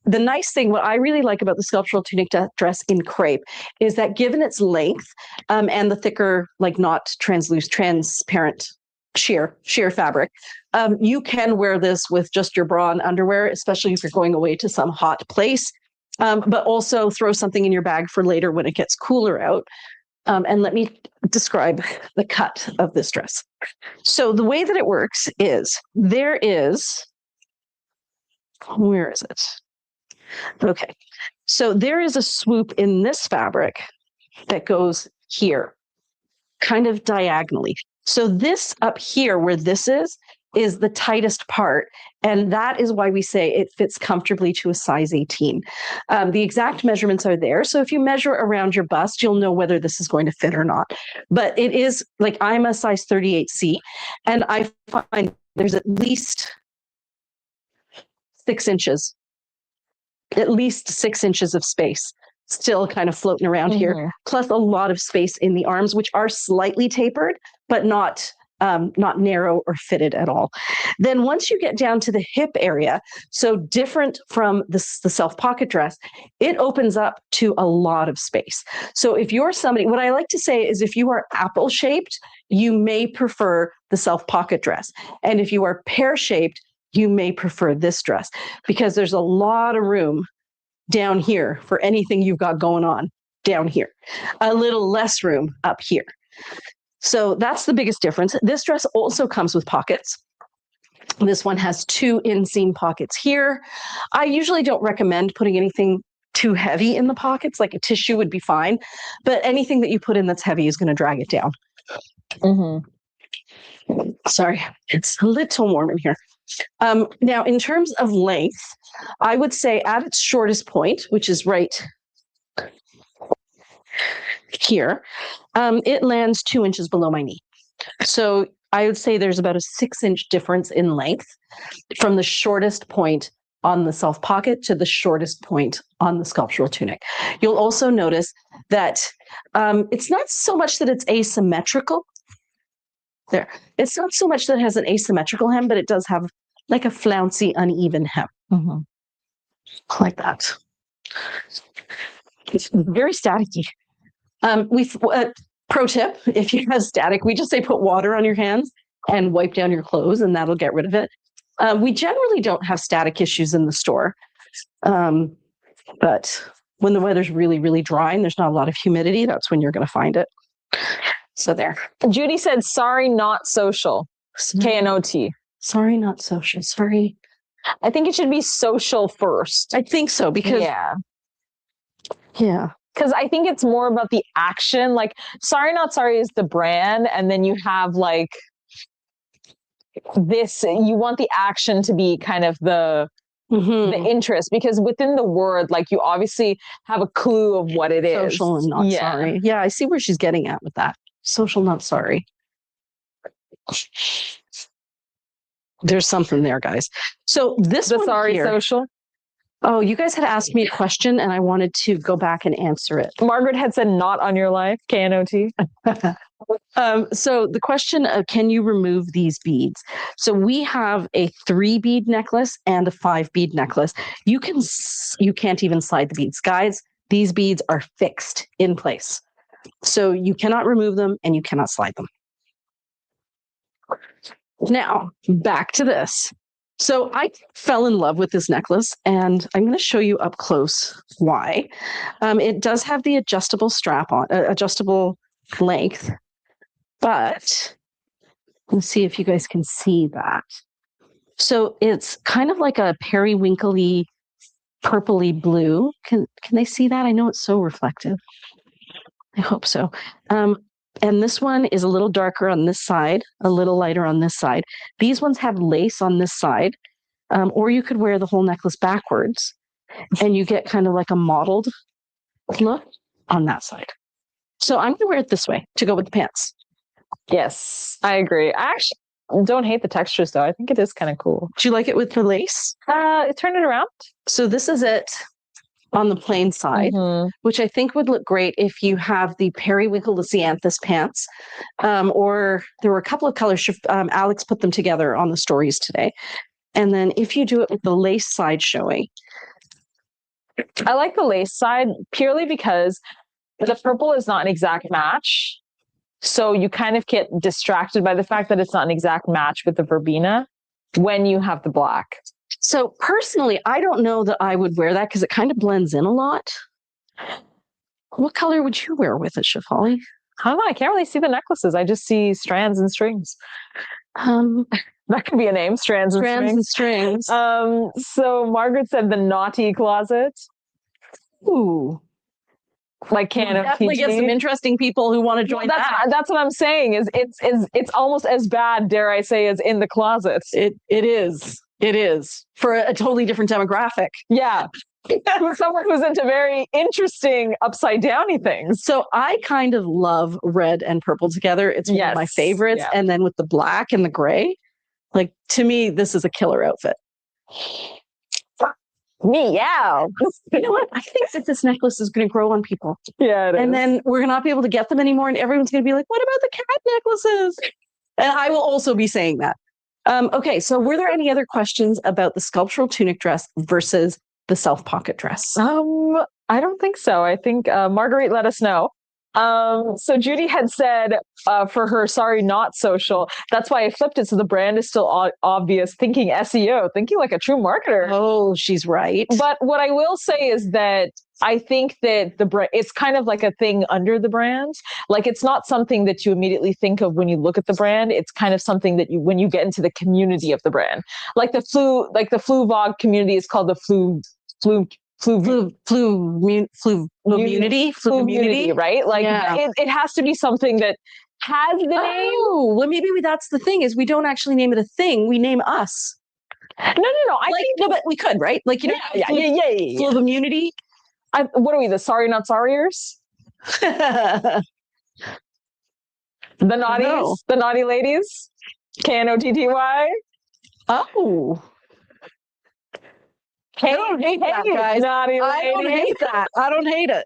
S1: nice thing, what I really like about the sculptural tunic dress in crepe is that given its length and the thicker, like not transparent sheer fabric, you can wear this with just your bra and underwear, especially if you're going away to some hot place, but also throw something in your bag for later when it gets cooler out. And let me describe the cut of this dress. So the way that it works is where is it? Okay. So there is a swoop in this fabric that goes here, kind of diagonally. So this up here where this is the tightest part. And that is why we say it fits comfortably to a size 18. The exact measurements are there. So if you measure around your bust, you'll know whether this is going to fit or not. But it is like I'm a size 38C, and I find there's at least 6 inches, of space still kind of floating around here, plus a lot of space in the arms, which are slightly tapered, but not narrow or fitted at all. Then once you get down to the hip area, so different from the self-pocket dress, it opens up to a lot of space. So if you're somebody, what I like to say is if you are apple-shaped, you may prefer the self-pocket dress. And if you are pear-shaped, you may prefer this dress because there's a lot of room down here for anything you've got going on down here. A little less room up here. So that's the biggest difference. This dress also comes with pockets. This one has 2 inseam pockets here. I usually don't recommend putting anything too heavy in the pockets, like a tissue would be fine, but anything that you put in that's heavy is going to drag it down. Sorry, it's a little warm in here. Now, in terms of length, I would say at its shortest point, which is right here, it lands 2 inches below my knee. So I would say there's about a 6-inch difference in length from the shortest point on the self pocket to the shortest point on the sculptural tunic. You'll also notice that it's not so much that it's asymmetrical. There, it's not so much that it has an asymmetrical hem, but it does have like a flouncy, uneven hem. Like that. It's very staticky. Pro tip, if you have static, we just say put water on your hands and wipe down your clothes and that'll get rid of it. We generally don't have static issues in the store. But when the weather's really, really dry and there's not a lot of humidity, that's when you're going to find it. So there.
S2: Judy said, sorry, not social. KNOT.
S1: Sorry, not social. Sorry.
S2: I think it should be social first.
S1: I think so because yeah.
S2: Because I think it's more about the action. Like, sorry, not sorry is the brand. And then you have like this, you want the action to be kind of the interest, because within the word, like you obviously have a clue of what it is.
S1: Social and not sorry. Yeah, I see where she's getting at with that. Social, not sorry. There's something there, guys. So this
S2: the
S1: one
S2: sorry
S1: here, social. Oh, you guys had asked me a question and I wanted to go back and answer it.
S2: Margaret had said not on your life, KNOT.
S1: So the question of can you remove these beads? So we have a 3-bead necklace and a 5-bead necklace. You can't even slide the beads. Guys, these beads are fixed in place. So you cannot remove them and you cannot slide them. Now, back to this. So I fell in love with this necklace, and I'm going to show you up close why. It does have the adjustable strap on, adjustable length, but let's see if you guys can see that. So it's kind of like a periwinkly, purpley blue. Can they see that? I know it's so reflective. I hope so. And this one is a little darker on this side, a little lighter on this side. These ones have lace on this side, or you could wear the whole necklace backwards, and you get kind of like a mottled look on that side. So I'm going to wear it this way to go with the pants.
S2: Yes, I agree. I actually don't hate the textures, though. I think it is kind of cool.
S1: Do you like it with the lace?
S2: Turn it around.
S1: So this is it on the plain side, which I think would look great if you have the periwinkle lisianthus pants, or there were a couple of colors. Alex put them together on the stories today. And then if you do it with the lace side showing.
S2: I like the lace side purely because the purple is not an exact match. So you kind of get distracted by the fact that it's not an exact match with the verbena when you have the black.
S1: So personally, I don't know that I would wear that because it kind of blends in a lot. What color would you wear with it, Shefali?
S2: I don't know. I can't really see the necklaces. I just see strands and strings. That could be a name, strands and strings. So Margaret said the naughty closet.
S1: Ooh.
S2: Like can of
S1: definitely get some interesting people who want to join that.
S2: That's what I'm saying. Is it's almost as bad, dare I say, as in the closet.
S1: It is. It is for a totally different demographic.
S2: Yeah. Someone who's into very interesting upside downy things.
S1: So I kind of love red and purple together. It's one of my favorites. Yeah. And then with the black and the gray, like to me, this is a killer outfit.
S2: Meow.
S1: You know what? I think that this necklace is going to grow on people.
S2: Yeah.
S1: And then we're not be able to get them anymore. And everyone's going to be like, what about the cat necklaces? And I will also be saying that. Okay. So were there any other questions about the sculptural tunic dress versus the self pocket dress?
S2: I don't think so. I think Marguerite let us know. So Judy had said for her, sorry, not social. That's why I flipped it. So the brand is still obvious, thinking SEO, thinking like a true marketer.
S1: Oh, she's right.
S2: But what I will say is that I think that the brand, it's kind of like a thing under the brand. Like it's not something that you immediately think of when you look at the brand. It's kind of something that you, when you get into the community of the brand, like the flu Vog community is called the flu community, right? Like it has to be something that has the name.
S1: Oh, well, maybe that's the thing is we don't actually name it a thing. We name us.
S2: No.
S1: No, but we could, right? Like, you know,
S2: Flu
S1: of immunity.
S2: What are we? The sorry, not sorriers? The naughties? The naughty ladies? KNOTTY?
S1: Oh.
S2: I don't hate that, guys.
S1: I don't hate that. I don't hate it.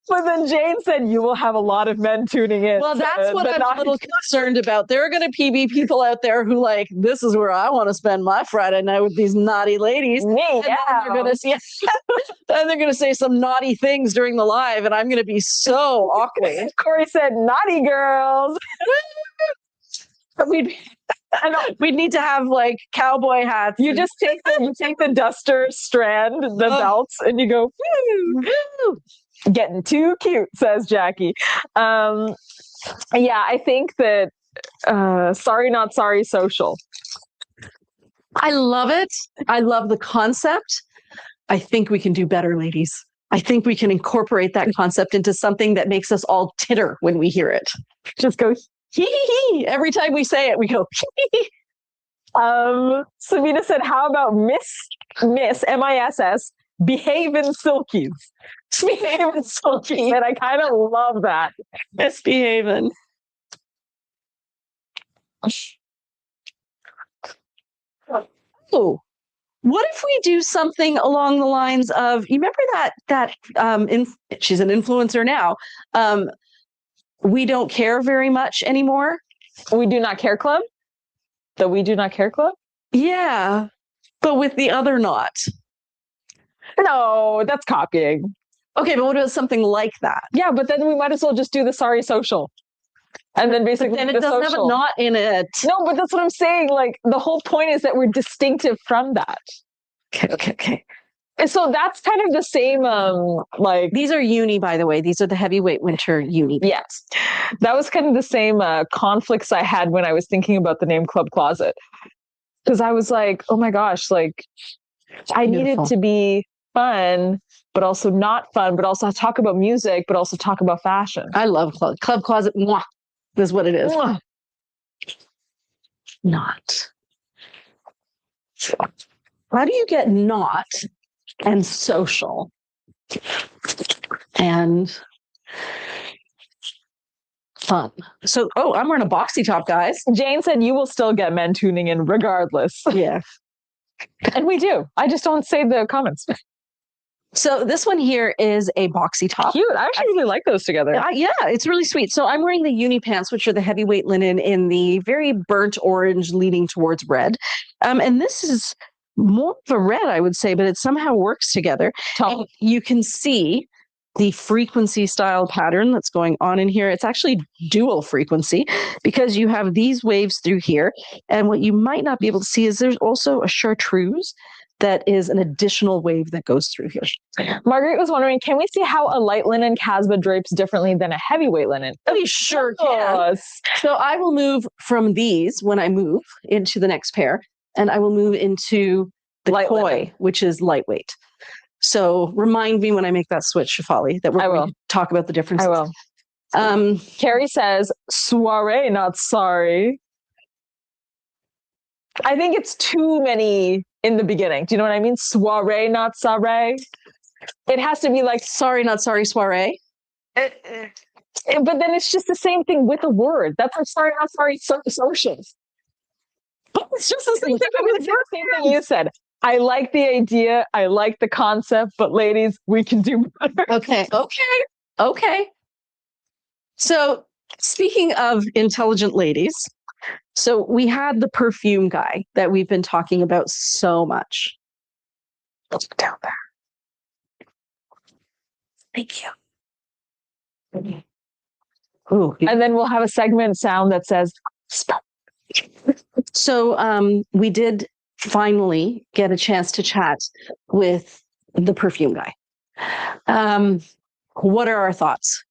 S2: But then Jane said, you will have a lot of men tuning in.
S1: Well, that's what I'm a little concerned about. There are going to be people out there who like, this is where I want to spend my Friday night with these naughty ladies.
S2: Me,
S1: and then they're going to see, then they're going to say some naughty things during the live, and I'm going to be so awkward.
S2: Corey said, naughty girls.
S1: We'd need to have like cowboy hats.
S2: You just take the duster strand, the belts, and you go, woo, woo. Getting too cute, says Jackie. Yeah, I think that sorry, not sorry social.
S1: I love it. I love the concept. I think we can do better, ladies. I think we can incorporate that concept into something that makes us all titter when we hear it. Just go hee hee hee. Every time we say it, we go hee hee.
S2: Sabina said, how about Miss M-I-S-S behaving silkies? Behaving silkies. And I kind of love that.
S1: Misbehaving. Oh, what if we do something along the lines of, you remember that she's an influencer now. We don't care very much anymore.
S2: We do not care club? The We Do Not Care Club?
S1: Yeah, but with the other not.
S2: No, that's copying.
S1: Okay, but what about something like that?
S2: Yeah, but then we might as well just do the sorry social. And then basically
S1: then it doesn't have a knot in it.
S2: No, but that's what I'm saying. Like the whole point is that we're distinctive from that.
S1: Okay.
S2: And so that's kind of the same, like
S1: these are uni, by the way. These are the heavyweight winter uni.
S2: Yes. That was kind of the same conflicts I had when I was thinking about the name Club Closet. Because I was like, oh my gosh, like I needed to be fun, but also not fun, but also talk about music, but also talk about fashion.
S1: I love Club Closet. Mwah, is what it is.
S2: Mwah.
S1: Not. How do you get not and social and fun? So, I'm wearing a boxy top, guys.
S2: Jane said you will still get men tuning in regardless.
S1: Yeah.
S2: And we do. I just don't say the comments.
S1: So this one here is a boxy top.
S2: Cute. I actually really like those together.
S1: Yeah, it's really sweet. So I'm wearing the uni pants, which are the heavyweight linen in the very burnt orange leaning towards red. And this is more of a red, I would say, but it somehow works together. And you can see the frequency style pattern that's going on in here. It's actually dual frequency because you have these waves through here. And what you might not be able to see is there's also a chartreuse that is an additional wave that goes through here.
S2: Margaret was wondering, can we see how a light linen Casbah drapes differently than a heavyweight linen?
S1: We sure can. So I will move from these when I move into the next pair, and I will move into the
S2: light
S1: koi,
S2: linen,
S1: which is lightweight. So remind me when I make that switch, Shefali, that we're going to talk about the differences.
S2: I will. Carrie says, soiree, not sorry. I think it's too many in the beginning. Do you know what I mean? Soiree, not soiree. It has to be like
S1: sorry, not sorry, soiree.
S2: But then it's just the same thing with a word. That's like sorry, not sorry, socials.
S1: It's just the same thing
S2: you said. I like the idea. I like the concept, but ladies, we can do better.
S1: Okay. So speaking of intelligent ladies, so we had the perfume guy that we've been talking about so much. Let's go down there. Thank you. Ooh.
S2: And then we'll have a segment sound that says, stop.
S1: So we did finally get a chance to chat with the perfume guy. What are our thoughts?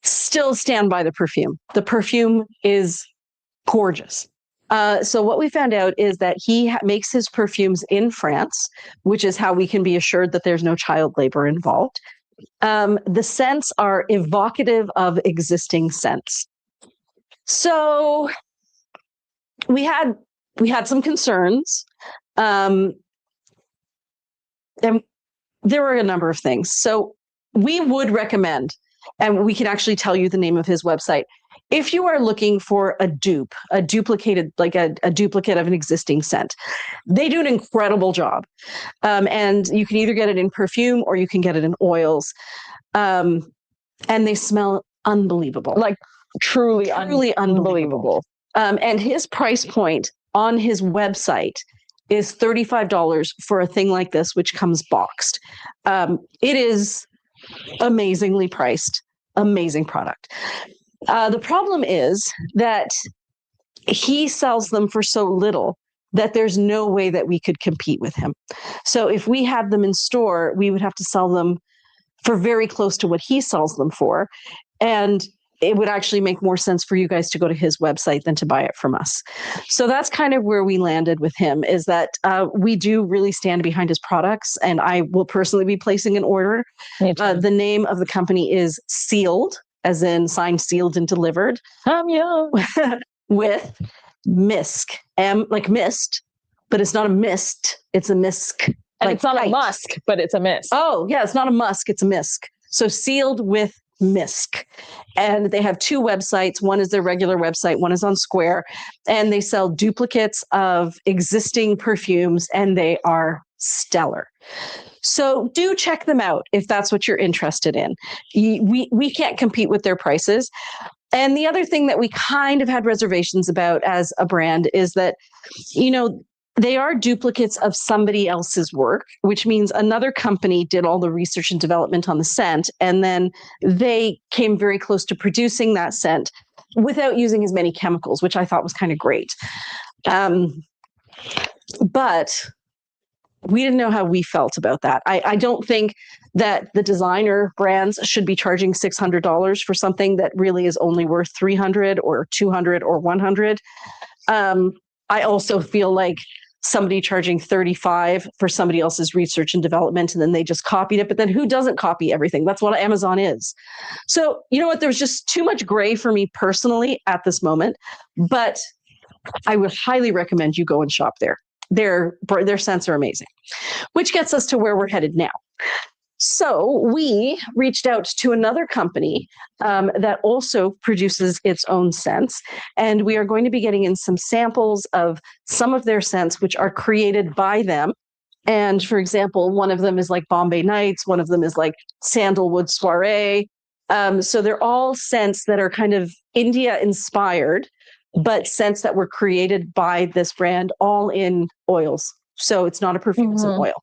S1: Still stand by the perfume. The perfume is gorgeous. So what we found out is that he makes his perfumes in France, which is how we can be assured that there's no child labor involved. The scents are evocative of existing scents. So we had some concerns. And there were a number of things. So we would recommend, and we can actually tell you the name of his website. If you are looking for a duplicate of an existing scent, they do an incredible job. And you can either get it in perfume or you can get it in oils. And they smell unbelievable.
S2: Like truly unbelievable.
S1: And his price point on his website is $35 for a thing like this, which comes boxed. It is amazingly priced, amazing product. The problem is that he sells them for so little that there's no way that we could compete with him. So if we had them in store, we would have to sell them for very close to what he sells them for. And it would actually make more sense for you guys to go to his website than to buy it from us. So that's kind of where we landed with him, is that we do really stand behind his products, and I will personally be placing an order. The name of the company is Sealed, as in signed, sealed, and delivered. With Misk, like mist, but it's not a mist, it's a misk.
S2: And like it's not a musk, but it's a mist.
S1: Oh, yeah, it's not a musk, it's a misk. So Sealed with Misk. And they have two websites. One is their regular website, one is on Square, and they sell duplicates of existing perfumes, and they are stellar. So do check them out if that's what you're interested in. We can't compete with their prices. And the other thing that we kind of had reservations about as a brand is that, They are duplicates of somebody else's work, which means another company did all the research and development on the scent, and then they came very close to producing that scent without using as many chemicals, which I thought was kind of great. But we didn't know how we felt about that. I don't think that the designer brands should be charging $600 for something that really is only worth $300 or $200 or $100. I also feel like somebody charging $35 for somebody else's research and development, and then they just copied it. But then who doesn't copy everything? That's what Amazon is. So you know what? There's just too much gray for me personally at this moment. But I would highly recommend you go and shop there. Their scents are amazing, which gets us to where we're headed now. So we reached out to another company that also produces its own scents, and we are going to be getting in some samples of some of their scents, which are created by them. And for example, one of them is like Bombay Nights, one of them is like Sandalwood Soiree. So they're all scents that are kind of India inspired, but scents that were created by this brand, all in oils. So it's not a perfume, it's an oil.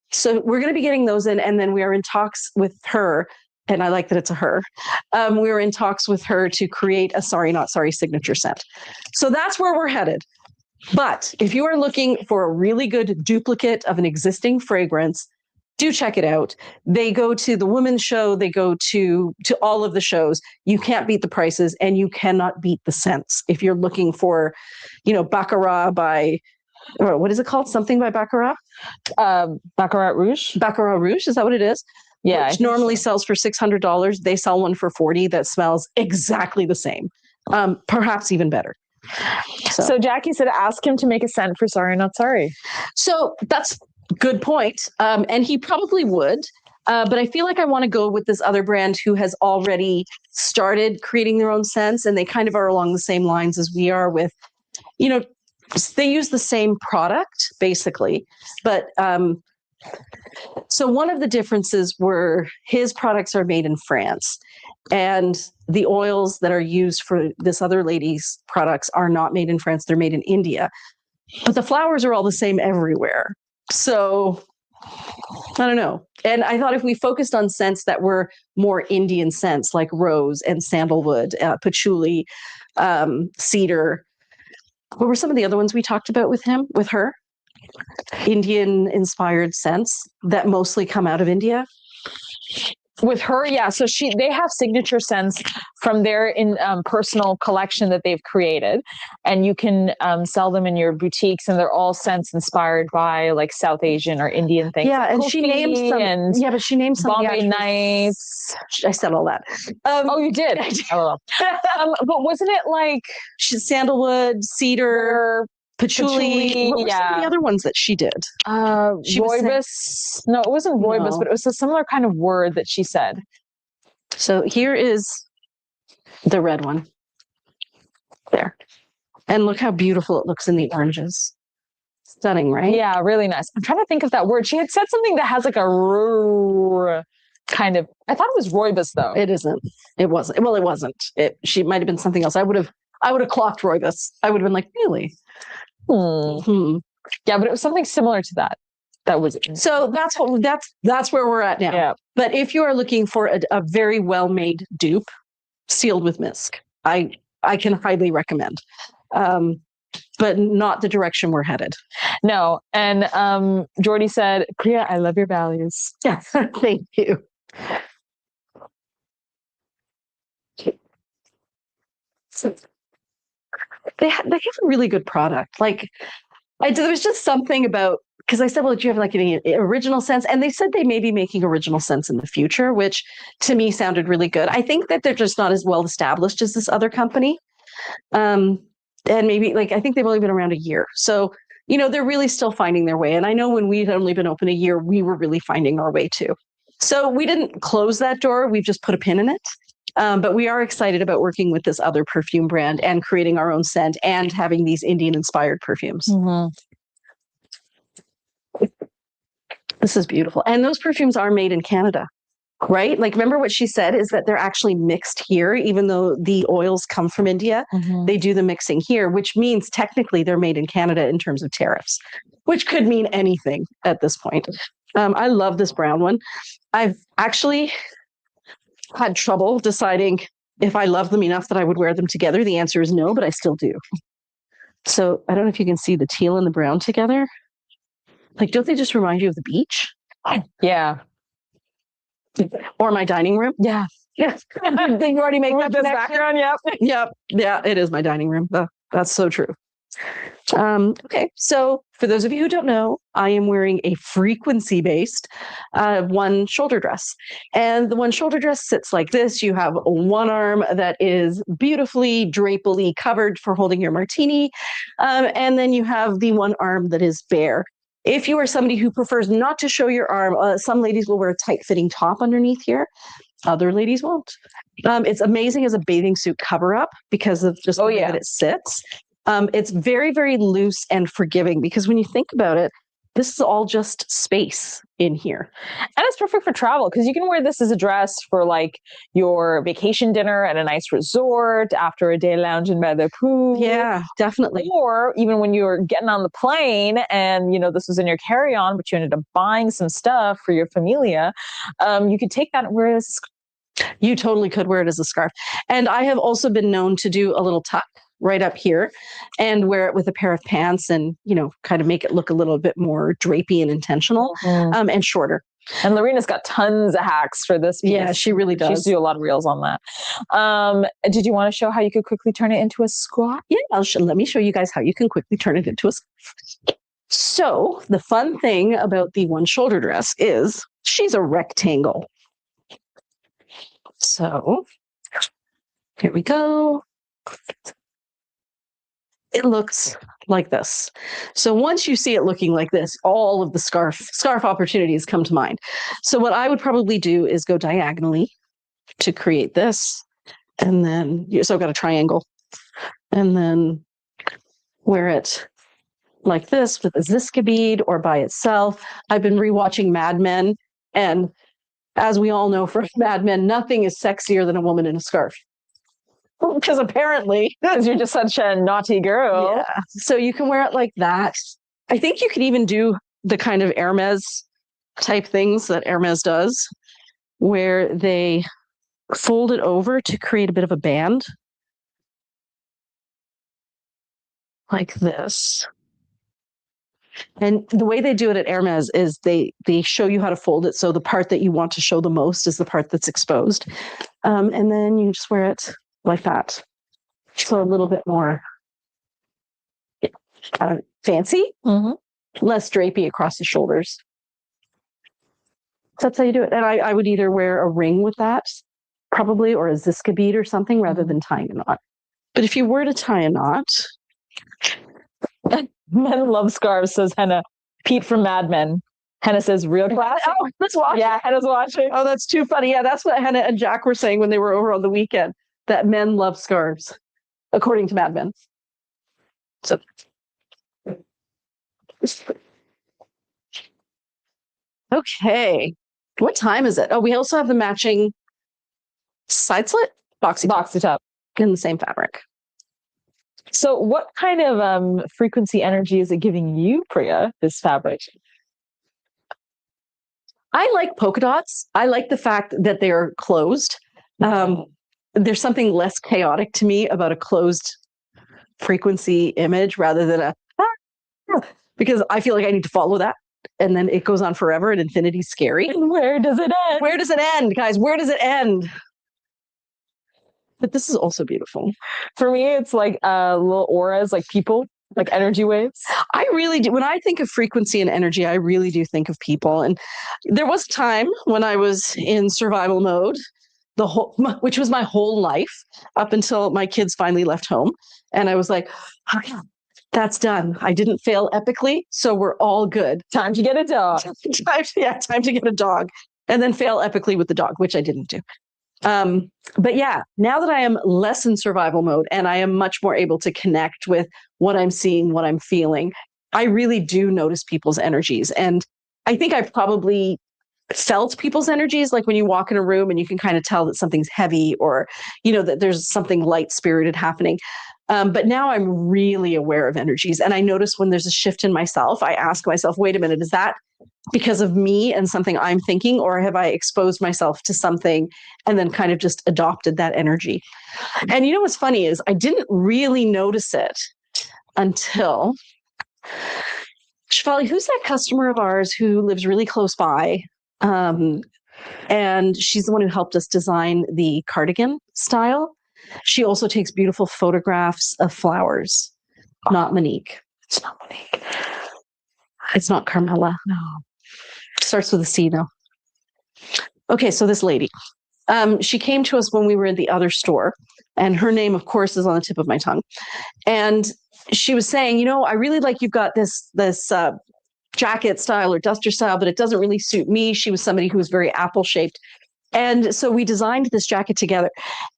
S1: So we're going to be getting those in, and then we are in talks with her, and I like that it's a her. We were in talks with her to create a Sorry Not Sorry signature scent. So that's where we're headed. But if you are looking for a really good duplicate of an existing fragrance, do check it out. They go to the women's show. They go to all of the shows. You can't beat the prices, and you cannot beat the scents. If you're looking for, Baccarat by, or what is it called? Something by Baccarat?
S2: Baccarat Rouge.
S1: Baccarat Rouge, is that what it is?
S2: Yeah.
S1: Which normally sells for $600. They sell one for $40 that smells exactly the same, perhaps even better.
S2: So Jackie said, ask him to make a scent for Sorry Not Sorry.
S1: So that's a good point. And he probably would. But I feel like I want to go with this other brand who has already started creating their own scents, and they kind of are along the same lines as we are with, they use the same product basically, but so one of the differences were his products are made in France, and the oils that are used for this other lady's products are not made in France, they're made in India, but the flowers are all the same everywhere. So I don't know. And I thought if we focused on scents that were more Indian scents, like rose and sandalwood, patchouli, cedar. What were some of the other ones we talked about with her? Indian inspired scents that mostly come out of India.
S2: With her, yeah. So they have signature scents from their personal collection that they've created, and you can sell them in your boutiques, and they're all scents inspired by like South Asian or Indian things.
S1: Yeah, and she named some. Yeah, but she named some
S2: Bombay Nights.
S1: I said all that.
S2: Oh, you did. But wasn't it like
S1: sandalwood, cedar? Patchouli. What were some of the other ones that she did?
S2: Rooibos. No, it wasn't rooibos, but it was a similar kind of word that she said.
S1: So here is the red one. There. And look how beautiful it looks in the oranges. Stunning, right?
S2: Yeah, really nice. I'm trying to think of that word. She had said something that has like a kind of, I thought it was rooibos though.
S1: It isn't. It wasn't. Well, it wasn't. She might have been something else. I would have clocked rooibos. I would have been like, really?
S2: Yeah, but it was something similar to that. That was it.
S1: So that's where we're at now.
S2: Yeah.
S1: But if you are looking for a very well-made dupe, sealed with Misk, I can highly recommend. But not the direction we're headed.
S2: No. And Jordy said, Priya, I love your values.
S1: Yeah, thank you. They have a really good product. Like, there was just something about, because I said, well, do you have like any original scents? And they said they may be making original scents in the future, which to me sounded really good. I think that they're just not as well established as this other company. And maybe I think they've only been around a year. So, they're really still finding their way. And I know when we'd only been open a year, we were really finding our way too. So we didn't close that door. We've just put a pin in it. But we are excited about working with this other perfume brand and creating our own scent and having these Indian-inspired perfumes. Mm-hmm. This is beautiful. And those perfumes are made in Canada. right? Like, remember what she said is that they're actually mixed here, even though the oils come from India. They do the mixing here, which means technically they're made in Canada in terms of tariffs, which could mean anything at this point. I love this brown one. I've actually had trouble deciding if I love them enough that I would wear them together. The answer is no, but I still do. So I don't know if you can see the teal and the brown together. Like, don't they just remind you of the beach?
S2: Yeah.
S1: Or my dining room?
S2: Yeah.
S1: Yes. They already make that
S2: This
S1: connection.
S2: background, yep.
S1: Yep. Yeah, it is my dining room. That's so true. Okay, so for those of you who don't know, I am wearing a frequency-based one shoulder dress. And the one shoulder dress sits like this. You have one arm that is beautifully drapily covered for holding your martini. And then you have the one arm that is bare. If you are somebody who prefers not to show your arm, some ladies will wear a tight-fitting top underneath here. Other ladies won't. It's amazing as a bathing suit cover-up because of just the way that it sits. It's very, very loose and forgiving because when you think about it, this is all just space in here.
S2: And it's perfect for travel because you can wear this as a dress for like your vacation dinner at a nice resort after a day lounging by the pool.
S1: Yeah, definitely.
S2: Or even when you're getting on the plane and, you know, this was in your carry-on, but you ended up buying some stuff for your familia, you could take that and wear it as a scarf.
S1: You totally could wear it as a scarf. And I have also been known to do a little tuck right up here and wear it with a pair of pants and, you know, kind of make it look a little bit more drapey and intentional and shorter.
S2: And Lorena's got tons of hacks for this piece.
S1: Yeah, she really does.
S2: She used to do a lot of reels on that. Did you want to show how you could quickly turn it into a scarf?
S1: Yeah, let me show you guys how you can quickly turn it into a scarf. So the fun thing about the one shoulder dress is she's a rectangle. So here we go. It looks like this. So once you see it looking like this, all of the scarf opportunities come to mind. So what I would probably do is go diagonally to create this. And then, so I've got a triangle. And then wear it like this with a Zsiska bead or by itself. I've been rewatching Mad Men. And as we all know from Mad Men, nothing is sexier than a woman in a scarf. Because apparently,
S2: because you're just such a naughty girl.
S1: Yeah. So you can wear it like that. I think you could even do the kind of Hermes type things that Hermes does, where they fold it over to create a bit of a band. Like this. And the way they do it at Hermes is they show you how to fold it. So the part that you want to show the most is the part that's exposed. And then you just wear it like that. So a little bit more fancy, less drapey across the shoulders. So that's how you do it. And I would either wear a ring with that, probably, or a Zsiska bead or something rather than tying a knot. But if you were to tie a knot...
S2: Men love scarves, says Henna. Pete from Mad Men. Henna says, real class.
S1: Oh, let's watch.
S2: Yeah, Henna's watching.
S1: Oh, that's too funny. Yeah, that's what Henna and Jack were saying when they were over on the weekend, that men love scarves, according to Mad Men. So, okay. What time is it? Oh, we also have the matching side slit
S2: boxy top
S1: in the same fabric.
S2: So what kind of frequency energy is it giving you, Priya, this fabric?
S1: I like polka dots. I like the fact that they are closed. There's something less chaotic to me about a closed frequency image rather than because I feel like I need to follow that. And then it goes on forever and infinity's scary.
S2: And where does it end?
S1: Where does it end, guys? Where does it end? But this is also beautiful.
S2: For me, it's like little auras, like people, like energy waves.
S1: I really do. When I think of frequency and energy, I really do think of people. And there was a time when I was in survival mode, which was my whole life up until my kids finally left home. And I was like, okay, that's done. I didn't fail epically, so we're all good.
S2: Time to get a dog.
S1: Time to get a dog. And then fail epically with the dog, which I didn't do. But yeah, now that I am less in survival mode and I am much more able to connect with what I'm seeing, what I'm feeling, I really do notice people's energies. And I think I probably felt people's energies, like when you walk in a room and you can kind of tell that something's heavy, or, that there's something light spirited happening. But now I'm really aware of energies. And I notice when there's a shift in myself, I ask myself, wait a minute, is that because of me and something I'm thinking, or have I exposed myself to something and then kind of just adopted that energy? And what's funny is I didn't really notice it until Shefali, who's that customer of ours who lives really close by? And she's the one who helped us design the cardigan style. She also takes beautiful photographs of flowers. Not Monique. It's not Monique. It's not Carmela. No. Starts with a C, though. Okay, so this lady. She came to us when we were in the other store, and her name, of course, is on the tip of my tongue. And she was saying, I really like you've got this jacket style or duster style, but it doesn't really suit me. She was somebody who was very apple shaped. And so we designed this jacket together,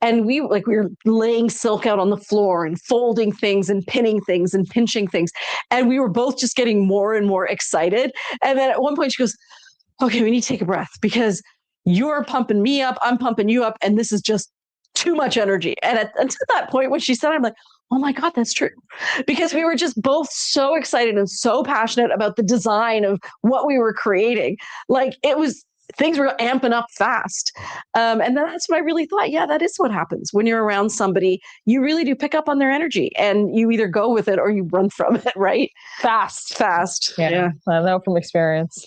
S1: and we were laying silk out on the floor and folding things and pinning things and pinching things. And we were both just getting more and more excited. And then at one point she goes, okay, we need to take a breath because you're pumping me up, I'm pumping you up, and this is just too much energy. And until that point, when she said, I'm like, oh my God, that's true. Because we were just both so excited and so passionate about the design of what we were creating. Like things were amping up fast. And then that's when I really thought, yeah, that is what happens. When you're around somebody, you really do pick up on their energy and you either go with it or you run from it, right?
S2: Fast.
S1: Yeah.
S2: I know from experience.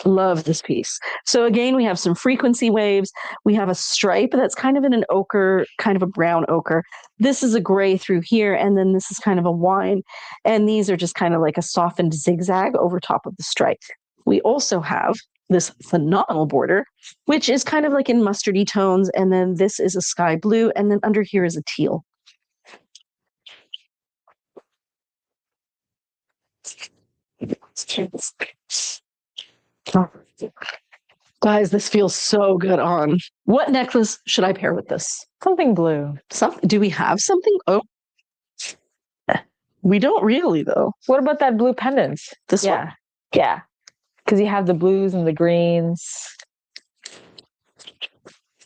S1: Love this piece. So again, we have some frequency waves. We have a stripe that's kind of in an ochre, kind of a brown ochre. This is a gray through here, and then this is kind of a wine. And these are just kind of like a softened zigzag over top of the stripe. We also have this phenomenal border, which is kind of like in mustardy tones. And then this is a sky blue. And then under here is a teal. Guys, this feels so good on. What necklace should I pair with this?
S2: Something blue.
S1: Do we have something? Oh, we don't really, though.
S2: What about that blue pendant?
S1: This one?
S2: Yeah. Because you have the blues and the greens.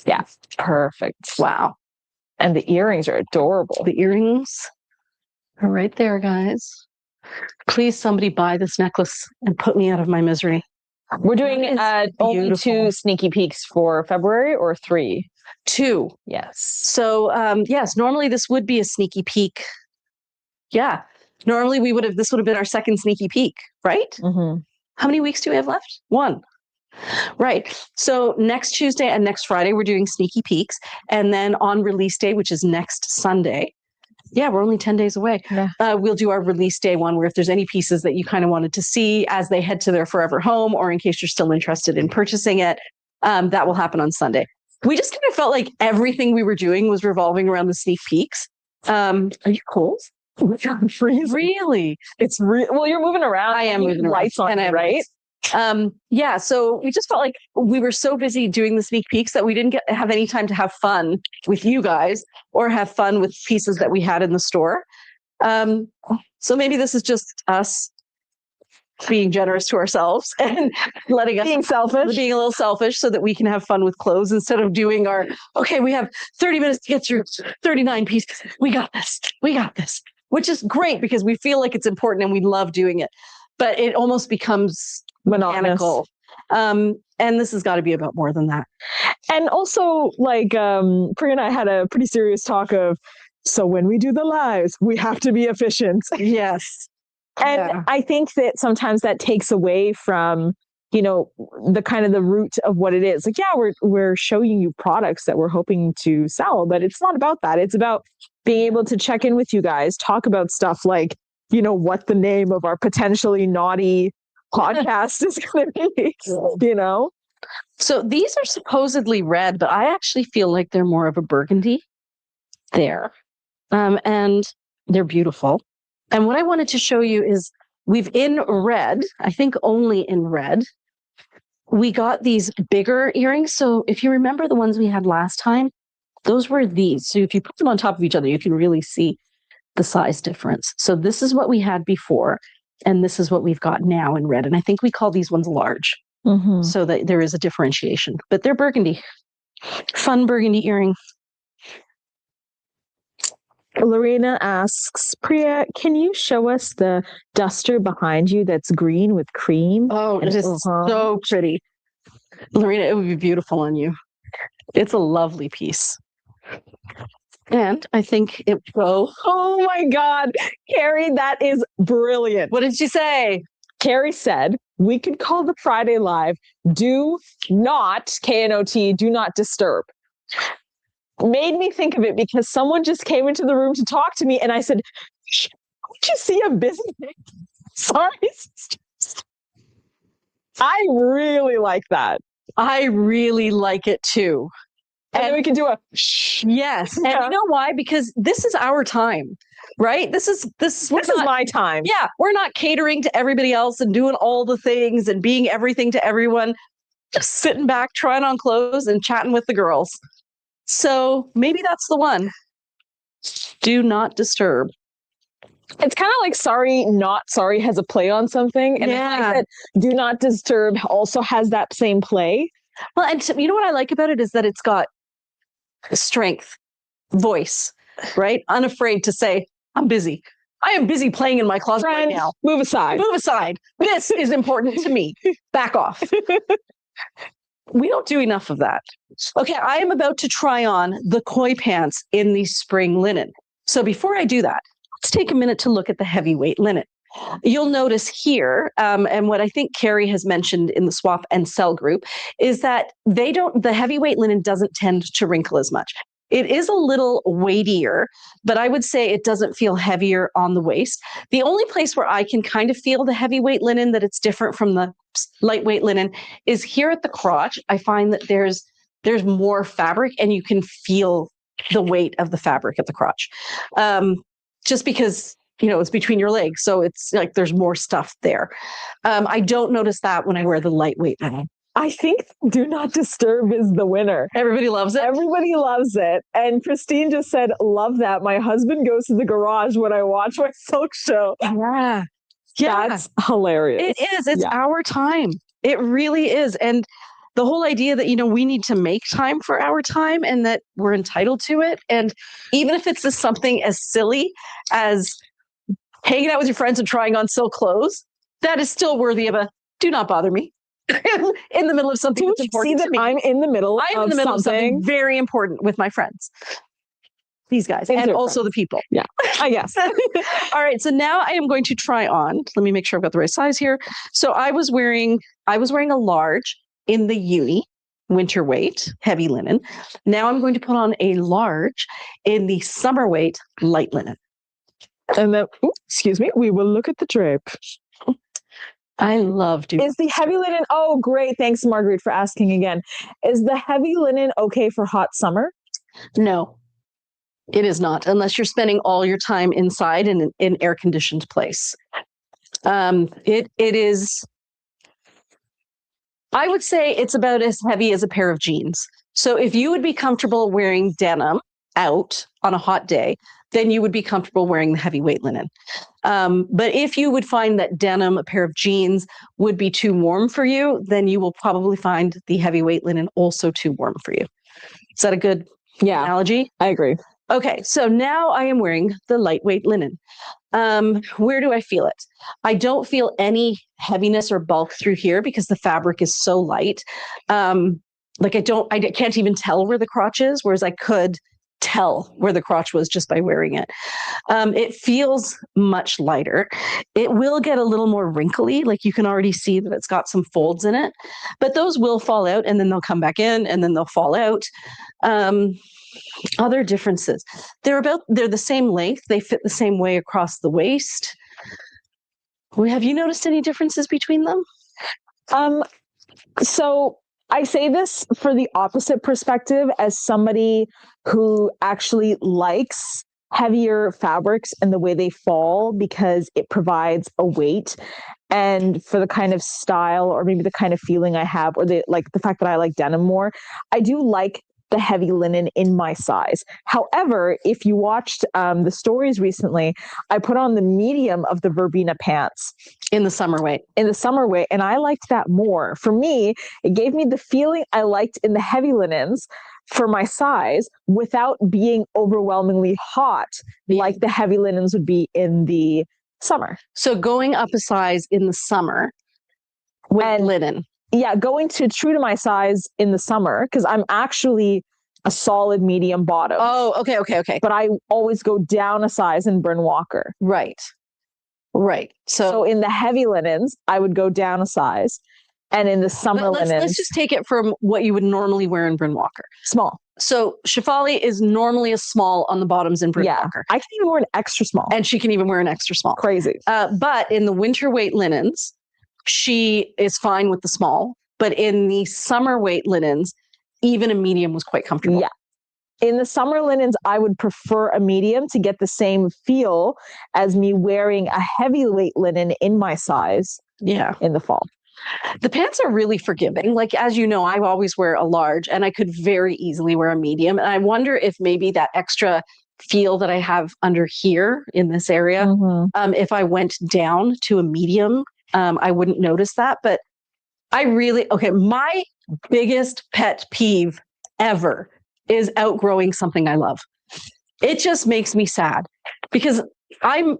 S2: Yeah, perfect.
S1: Wow.
S2: And the earrings are adorable.
S1: The earrings are right there, guys. Please, somebody buy this necklace and put me out of my misery.
S2: We're doing only 2 sneaky peeks for February, or 3?
S1: 2.
S2: Yes.
S1: So, yes, normally this would be a sneaky peek. Yeah. Normally this would have been our second sneaky peek, right?
S2: Mm-hmm.
S1: How many weeks do we have left? 1. Right. So next Tuesday and next Friday, we're doing sneaky peeks. And then on release day, which is next Sunday, yeah, we're only 10 days away.
S2: Yeah.
S1: We'll do our release day one, where if there's any pieces that you kind of wanted to see as they head to their forever home, or in case you're still interested in purchasing it, that will happen on Sunday. We just kind of felt like everything we were doing was revolving around the sneak peeks. Are you cold?
S2: I'm freezing.
S1: Really?
S2: It's well, you're moving around.
S1: I am moving around.
S2: Lights on, and right?
S1: Yeah, so we just felt like we were so busy doing the sneak peeks that we didn't have any time to have fun with you guys or have fun with pieces that we had in the store. So maybe this is just us being generous to ourselves and letting us being a little selfish so that we can have fun with clothes instead of doing okay, we have 30 minutes to get through 39 pieces. We got this, which is great because we feel like it's important and we love doing it, but it almost becomes mechanical. And this has got to be about more than that.
S2: And also, Priya and I had a pretty serious talk of, so when we do the lives, we have to be efficient.
S1: Yes.
S2: And I think that sometimes that takes away from, the kind of the root of what it is. Like, yeah, we're showing you products that we're hoping to sell, but it's not about that. It's about being able to check in with you guys, talk about stuff like, what the name of our potentially naughty podcast is going to be,
S1: So these are supposedly red, but I actually feel like they're more of a burgundy there. And they're beautiful. And what I wanted to show you is we've in red, I think only in red, we got these bigger earrings. So if you remember the ones we had last time, those were these. So if you put them on top of each other, you can really see the size difference. So this is what we had before, and this is what we've got now in red. And I think we call these ones large. so that there is a differentiation. But they're burgundy. Fun burgundy earring.
S2: Lorena asks, Priya, can you show us the duster behind you that's green with cream?
S1: Oh, it is so pretty. Lorena, it would be beautiful on you. It's a lovely piece. And I think it will go.
S2: Oh my God, Carrie, that is brilliant.
S1: What did she say?
S2: Carrie said, we could call the Friday Live, do not, K-N-O-T, do not disturb. Made me think of it because someone just came into the room to talk to me and I said, don't you see a busy day? Sorry, sisters. I really like that.
S1: I really like it too.
S2: And then we can do a
S1: shh. Yes. And you know why? Because this is our time, right? This is
S2: my time.
S1: Yeah. We're not catering to everybody else and doing all the things and being everything to everyone. Just sitting back, trying on clothes and chatting with the girls. So maybe that's the one. Do not disturb.
S2: It's kind of like sorry, not sorry has a play on something. And
S1: yeah.
S2: I like that do not disturb also has that same play.
S1: Well, and you know what I like about it is that it's got strength, voice, right? Unafraid to say, I'm busy. I am busy playing in my closet right now.
S2: Move aside.
S1: Move aside. This is important to me. Back off. We don't do enough of that. Okay, I am about to try on the koi pants in the spring linen. So before I do that, let's take a minute to look at the heavyweight linen. You'll notice here, and what I think Carrie has mentioned in the swap and sell group, is that the heavyweight linen doesn't tend to wrinkle as much. It is a little weightier, but I would say it doesn't feel heavier on the waist. The only place where I can kind of feel the heavyweight linen, that it's different from the lightweight linen, is here at the crotch. I find that there's more fabric and you can feel the weight of the fabric at the crotch. Just because, it's between your legs. So it's like there's more stuff there. I don't notice that when I wear the lightweight linen.
S2: I think do not disturb is the winner.
S1: Everybody loves it.
S2: Everybody loves it. And Christine just said, love that. My husband goes to the garage when I watch my silk show.
S1: Yeah.
S2: That's hilarious.
S1: It is. It's our time. It really is. And the whole idea that, we need to make time for our time and that we're entitled to it. And even if it's just something as silly as hanging out with your friends and trying on silk clothes, that is still worthy of a do not bother me. In the middle of something that's important to me.
S2: I'm in the middle of something
S1: very important with my friends. These guys and also the people.
S2: Yeah, I guess.
S1: All right. So now I am going to try on. Let me make sure I've got the right size here. So I was wearing a large in the uni winter weight heavy linen. Now I'm going to put on a large in the summer weight light linen.
S2: And then, excuse me, we will look at the drape.
S1: I love doing.
S2: Is the heavy linen? Oh, great. Thanks, Marguerite, for asking again. Is the heavy linen okay for hot summer?
S1: No, it is not, unless you're spending all your time inside in an air-conditioned place. It is, I would say it's about as heavy as a pair of jeans. So if you would be comfortable wearing denim out on a hot day, then you would be comfortable wearing the heavyweight linen. But if you would find that denim, a pair of jeans, would be too warm for you, then you will probably find the heavyweight linen also too warm for you. Is that a good analogy?
S2: I agree.
S1: Okay, so now I am wearing the lightweight linen. Where do I feel it? I don't feel any heaviness or bulk through here because the fabric is so light. I can't even tell where the crotch is, whereas I could tell where the crotch was just by wearing it. It feels much lighter. It will get a little more wrinkly. Like you can already see that it's got some folds in it, but those will fall out and then they'll come back in and then they'll fall out. Other differences. They're the same length. They fit the same way across the waist. Have you noticed any differences between them?
S2: So I say this for the opposite perspective as somebody who actually likes heavier fabrics and the way they fall because it provides a weight. And for the kind of style or maybe the kind of feeling I have, or the fact that I like denim more, I do like the heavy linen in my size. However, if you watched the stories recently, I put on the medium of the verbena pants
S1: in the summer weight.
S2: And I liked that more. For me, it gave me the feeling I liked in the heavy linens for my size without being overwhelmingly hot like the heavy linens would be in the summer.
S1: So going up a size in the summer with linen.
S2: Yeah, going true to my size in the summer, because I'm actually a solid medium bottom.
S1: Oh, okay.
S2: But I always go down a size in Bryn Walker.
S1: Right.
S2: So in the heavy linens, I would go down a size. And in the summer linens...
S1: Let's just take it from what you would normally wear in Bryn Walker.
S2: Small.
S1: So Shefali is normally a small on the bottoms in Bryn Walker.
S2: I can even wear an extra small.
S1: And she can even wear an extra small.
S2: Crazy.
S1: But in the winter weight linens, she is fine with the small. But in the summer weight linens, even a medium was quite comfortable.
S2: Yeah. In the summer linens, I would prefer a medium to get the same feel as me wearing a heavyweight linen in my size in the fall.
S1: The pants are really forgiving. Like, as you know, I always wear a large and I could very easily wear a medium. And I wonder if maybe that extra feel that I have under here in this area, if I went down to a medium, I wouldn't notice that. But my biggest pet peeve ever is outgrowing something I love. It just makes me sad because I don't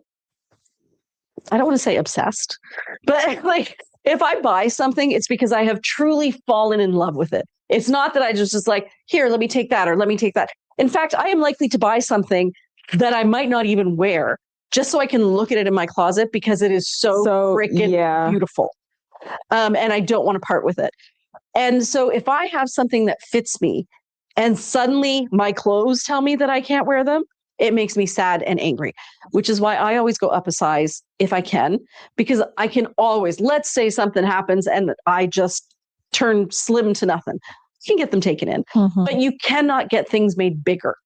S1: want to say obsessed, but like, if I buy something, it's because I have truly fallen in love with it. It's not that I just like, here, let me take that, or let me take that. In fact, I am likely to buy something that I might not even wear just so I can look at it in my closet because it is so freaking beautiful. And I don't want to part with it. And so if I have something that fits me and suddenly my clothes tell me that I can't wear them, it makes me sad and angry, which is why I always go up a size if I can, because I can always, let's say something happens and I just turn slim to nothing. You can get them taken in, but you cannot get things made bigger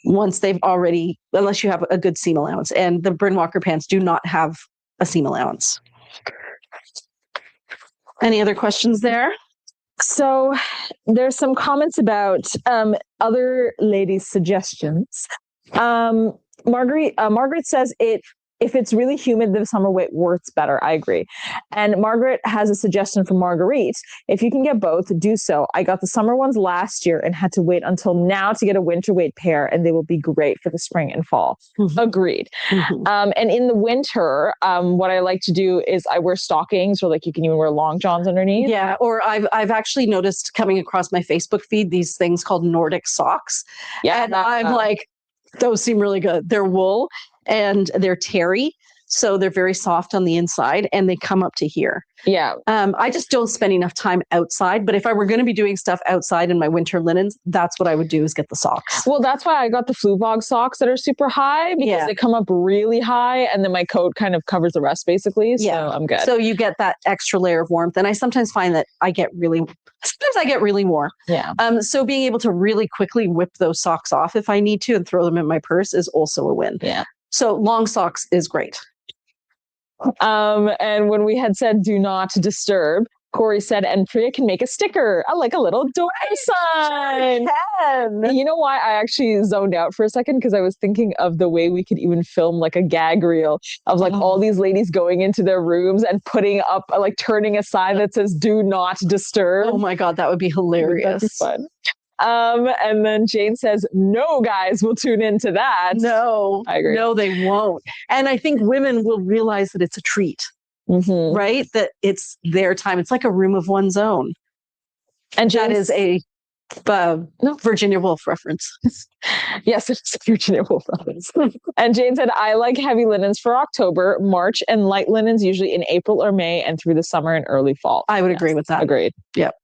S1: once they've already, unless you have a good seam allowance. And the Bryn Walker pants do not have a seam allowance. Any other questions there?
S2: So there's some comments about other ladies' suggestions. Margaret says if it's really humid, the summer weight works better. I agree. And Margaret has a suggestion from Marguerite. If you can get both, do so. I got the summer ones last year and had to wait until now to get a winter weight pair, and they will be great for the spring and fall. Agreed. And in the winter, what I like to do is I wear stockings, or like you can even wear long johns underneath.
S1: Yeah. Or I've actually noticed coming across my Facebook feed, these things called Nordic socks. Yeah. And I'm like, those seem really good. They're wool and they're terry. So they're very soft on the inside and they come up to here.
S2: Yeah.
S1: I just don't spend enough time outside. But if I were going to be doing stuff outside in my winter linens, that's what I would do, is get the socks.
S2: Well, that's why I got the Fluvog socks that are super high, because they come up really high and then my coat kind of covers the rest basically. So I'm good.
S1: So you get that extra layer of warmth. And I sometimes find that I get really warm.
S2: Yeah.
S1: So being able to really quickly whip those socks off if I need to and throw them in my purse is also a win.
S2: Yeah.
S1: So long socks is great.
S2: And when we had said do not disturb, Corey said, and Priya can make a sticker, like a little door sign. You know why I actually zoned out for a second? Because I was thinking of the way we could even film like a gag reel of like all these ladies going into their rooms and putting up, like turning a sign that says do not disturb.
S1: Oh my God, that would be hilarious.
S2: That'd be fun. And then Jane says, no guys will tune into that.
S1: No,
S2: I agree.
S1: No, they won't. And I think women will realize that it's a treat, right? That it's their time. It's like a room of one's own. And that is a Virginia Woolf reference.
S2: Yes, it's a Virginia Woolf reference. And Jane said, I like heavy linens for October, March, and light linens usually in April or May and through the summer and early fall.
S1: I would agree with that.
S2: Agreed.
S1: Yep.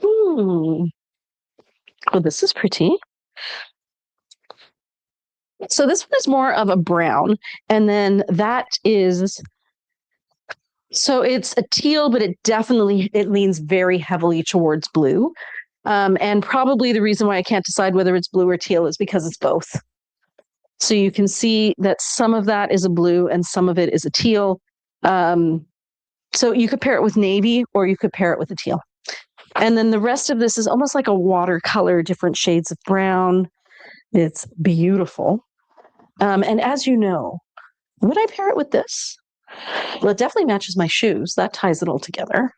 S1: Oh, this is pretty. So this one is more of a brown, and then that is, so it's a teal, but it leans very heavily towards blue. And probably the reason why I can't decide whether it's blue or teal is because it's both. So you can see that some of that is a blue and some of it is a teal. So you could pair it with navy or you could pair it with a teal. And then the rest of this is almost like a watercolor, different shades of brown. It's beautiful. And as you know, would I pair it with this? Well, it definitely matches my shoes. That ties it all together.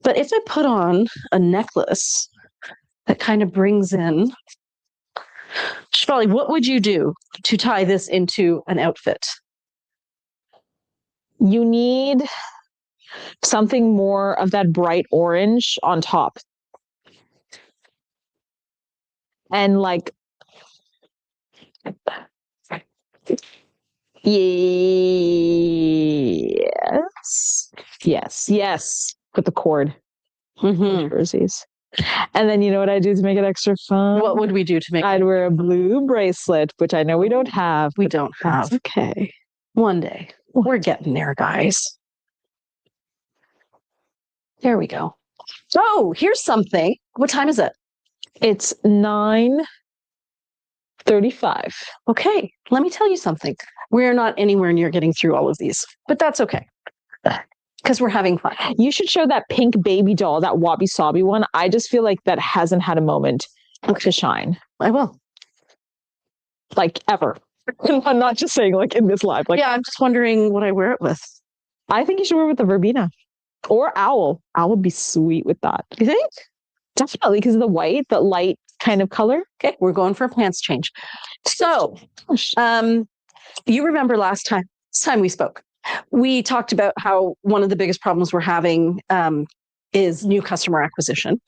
S1: But if I put on a necklace that kind of brings in, Shefali, what would you do to tie this into an outfit?
S2: You need something more of that bright orange on top. And like, yes, with the cord. Jerseys. And then you know what I do to make it extra fun?
S1: What would we do to make
S2: I'd wear a blue bracelet, which I know we don't have.
S1: We don't have.
S2: Okay.
S1: One day. We're getting there, guys. There we go. Oh, here's something. What time is it?
S2: It's 9:35.
S1: Okay, let me tell you something. We're not anywhere near getting through all of these, but that's okay. Because we're having fun.
S2: You should show that pink baby doll, that Wabi Sabi one. I just feel like that hasn't had a moment to shine.
S1: I will.
S2: Like ever. I'm not just saying like in this live. Like,
S1: yeah, I'm just wondering what I wear it with.
S2: I think you should wear it with the verbena. Or owl. Owl would be sweet with that.
S1: You think?
S2: Definitely, because of the white, the light kind of color.
S1: Okay, we're going for a pants change. So, you remember last time we spoke, we talked about how one of the biggest problems we're having is new customer acquisition.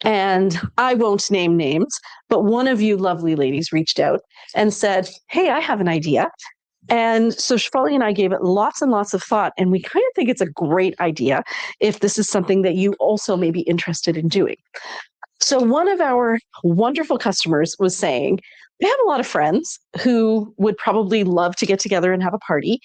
S1: And I won't name names, but one of you lovely ladies reached out and said, hey, I have an idea. And so Shefali and I gave it lots and lots of thought, and we kind of think it's a great idea if this is something that you also may be interested in doing. So one of our wonderful customers was saying, they have a lot of friends who would probably love to get together and have a party.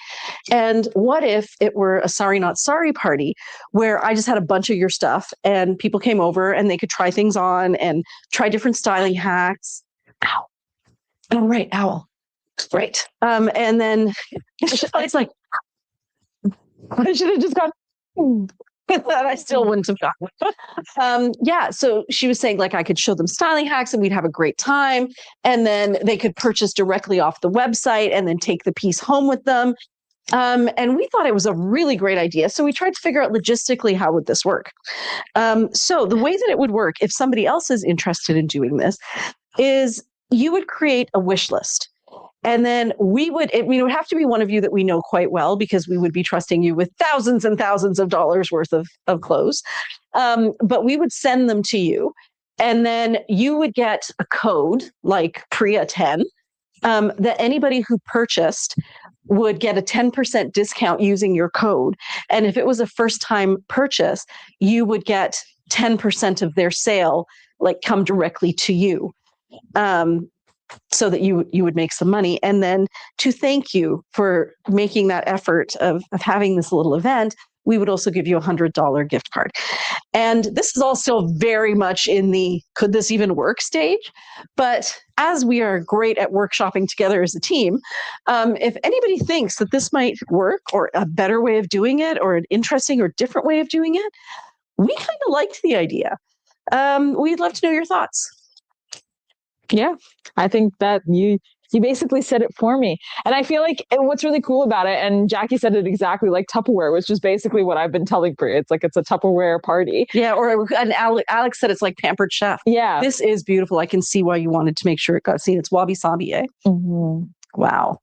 S1: And what if it were a sorry, not sorry party where I just had a bunch of your stuff and people came over and they could try things on and try different styling hacks. Ow. Oh, right. Owl. Right. And then it's like,
S2: I should have just gone.
S1: I still wouldn't have gotten. Yeah. So she was saying like I could show them styling hacks and we'd have a great time. And then they could purchase directly off the website and then take the piece home with them. And we thought it was a really great idea. So we tried to figure out logistically how would this work. So the way that it would work if somebody else is interested in doing this is you would create a wish list. And then it would have to be one of you that we know quite well because we would be trusting you with thousands and thousands of dollars worth of clothes. But we would send them to you. And then you would get a code like Priya 10 that anybody who purchased would get a 10% discount using your code. And if it was a first time purchase, you would get 10% of their sale, like come directly to you. So that you would make some money. And then to thank you for making that effort of having this little event, we would also give you $100 gift card. And this is all still very much in the could this even work stage. But as we are great at workshopping together as a team, if anybody thinks that this might work or a better way of doing it or an interesting or different way of doing it, we kind of liked the idea. We'd love to know your thoughts.
S2: Yeah, I think that you basically said it for me. And I feel like what's really cool about it, and Jackie said it exactly, like Tupperware, which is basically what I've been telling Priya. It's like it's a Tupperware party.
S1: Yeah, and Alex said it's like Pampered Chef.
S2: Yeah.
S1: This is beautiful. I can see why you wanted to make sure it got seen. It's Wabi Sabi, eh?
S2: Mm-hmm.
S1: Wow.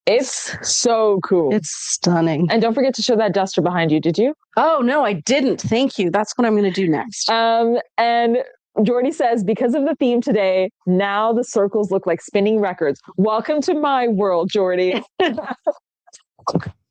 S2: It's so cool.
S1: It's stunning.
S2: And don't forget to show that duster behind you, did you?
S1: Oh, no, I didn't. Thank you. That's what I'm going to do next.
S2: And Jordy says, because of the theme today, now the circles look like spinning records. Welcome to my world, Jordy.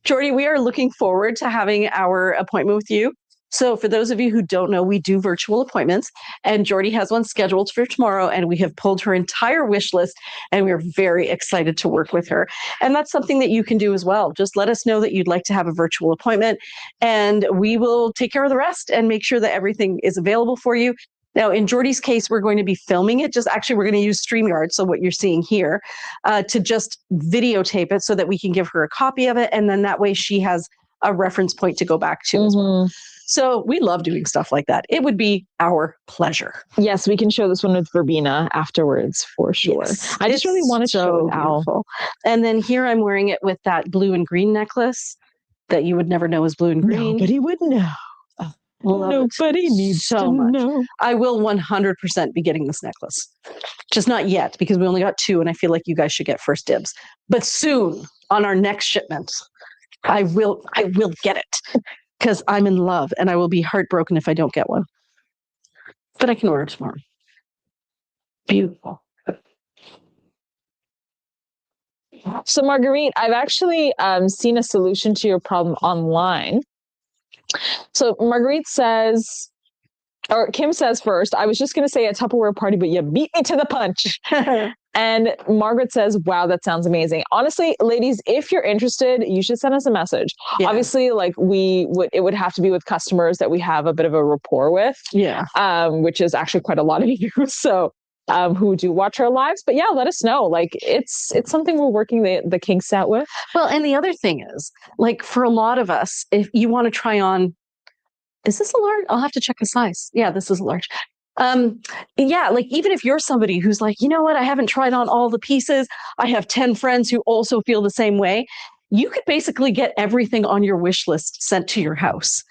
S1: Jordy, we are looking forward to having our appointment with you. So for those of you who don't know, we do virtual appointments, and Jordy has one scheduled for tomorrow, and we have pulled her entire wish list, and we're very excited to work with her. And that's something that you can do as well. Just let us know that you'd like to have a virtual appointment, and we will take care of the rest and make sure that everything is available for you. Now, in Jordy's case, we're going to be filming it. We're going to use StreamYard, so what you're seeing here, to just videotape it so that we can give her a copy of it. And then that way she has a reference point to go back to as well. So we love doing stuff like that. It would be our pleasure.
S2: Yes, we can show this one with verbena afterwards for sure.
S1: Yes,
S2: I just really want to show it with Al.
S1: beautiful. And then here I'm wearing it with that blue and green necklace that you would never know is blue and green.
S2: Nobody would know. Nobody needs
S1: so
S2: to
S1: much.
S2: know.
S1: I will 100% be getting this necklace. Just not yet, because we only got 2, and I feel like you guys should get first dibs. But soon, on our next shipment, I will get it, because I'm in love, and I will be heartbroken if I don't get one. But I can order tomorrow. Beautiful.
S2: So Marguerite, I've actually seen a solution to your problem online. So Marguerite says, or Kim says first, I was just going to say a Tupperware party, but you beat me to the punch. And Margaret says, wow, that sounds amazing. Honestly, ladies, if you're interested, you should send us a message. Yeah. Obviously, like it would have to be with customers that we have a bit of a rapport with.
S1: Yeah.
S2: Which is actually quite a lot of you. So who do watch our lives. But yeah, let us know. Like it's something we're working the kinks out with.
S1: Well, and the other thing is, like for a lot of us, if you want to try on, is this a large? I'll have to check the size. Yeah, this is a large. Yeah, like even if you're somebody who's like, you know what, I haven't tried on all the pieces. I have 10 friends who also feel the same way. You could basically get everything on your wish list sent to your house,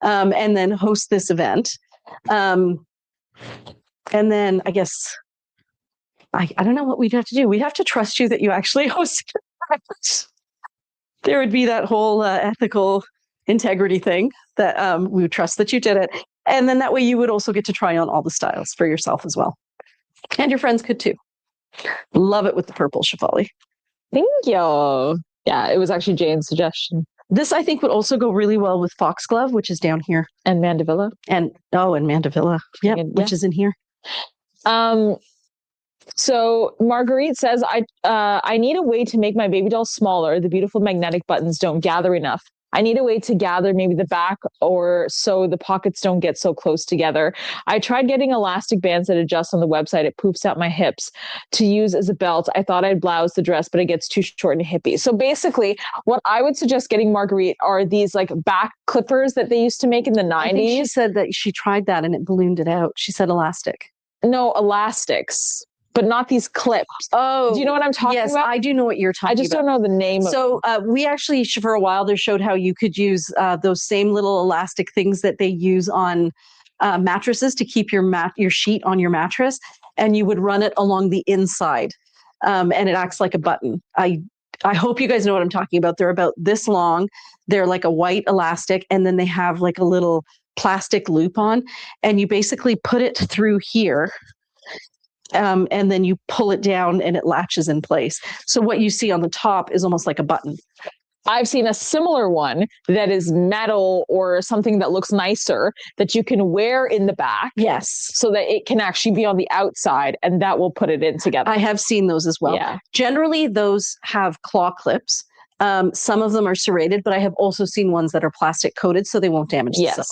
S1: and then host this event. And then I guess, I don't know what we'd have to do. We'd have to trust you that you actually host it. There would be that whole ethical integrity thing that we would trust that you did it. And then that way you would also get to try on all the styles for yourself as well. And your friends could too. Love it with the purple Shefali.
S2: Thank you. Yeah, it was actually Jane's suggestion.
S1: This, I think, would also go really well with foxglove, which is down here.
S2: And Mandevilla.
S1: And Mandevilla. Yeah, which is in here.
S2: So Marguerite says, I need a way to make my baby doll smaller. The beautiful magnetic buttons don't gather enough. I need a way to gather maybe the back or so the pockets don't get so close together. I tried getting elastic bands that adjust on the website. It poofs out my hips to use as a belt. I thought I'd blouse the dress, but it gets too short and hippie. So basically what I would suggest getting Marguerite are these like back clippers that they used to make in the 90s. I think
S1: she said that she tried that and it ballooned it out. She said elastic.
S2: No, elastics. But not these clips.
S1: Oh,
S2: do you know what I'm talking about?
S1: Yes, I do know what you're talking about.
S2: I just don't know the name.
S1: So we actually, for a while there, showed how you could use those same little elastic things that they use on mattresses to keep your sheet on your mattress, and you would run it along the inside, and it acts like a button. I hope you guys know what I'm talking about. They're about this long. They're like a white elastic, and then they have like a little plastic loop on, and you basically put it through here. And then you pull it down and it latches in place. So what you see on the top is almost like a button.
S2: I've seen a similar one that is metal or something that looks nicer that you can wear in the back.
S1: Yes.
S2: So that it can actually be on the outside and that will put it in together.
S1: I have seen those as well.
S2: Yeah.
S1: Generally, those have claw clips. Some of them are serrated, but I have also seen ones that are plastic coated so they won't damage the silk.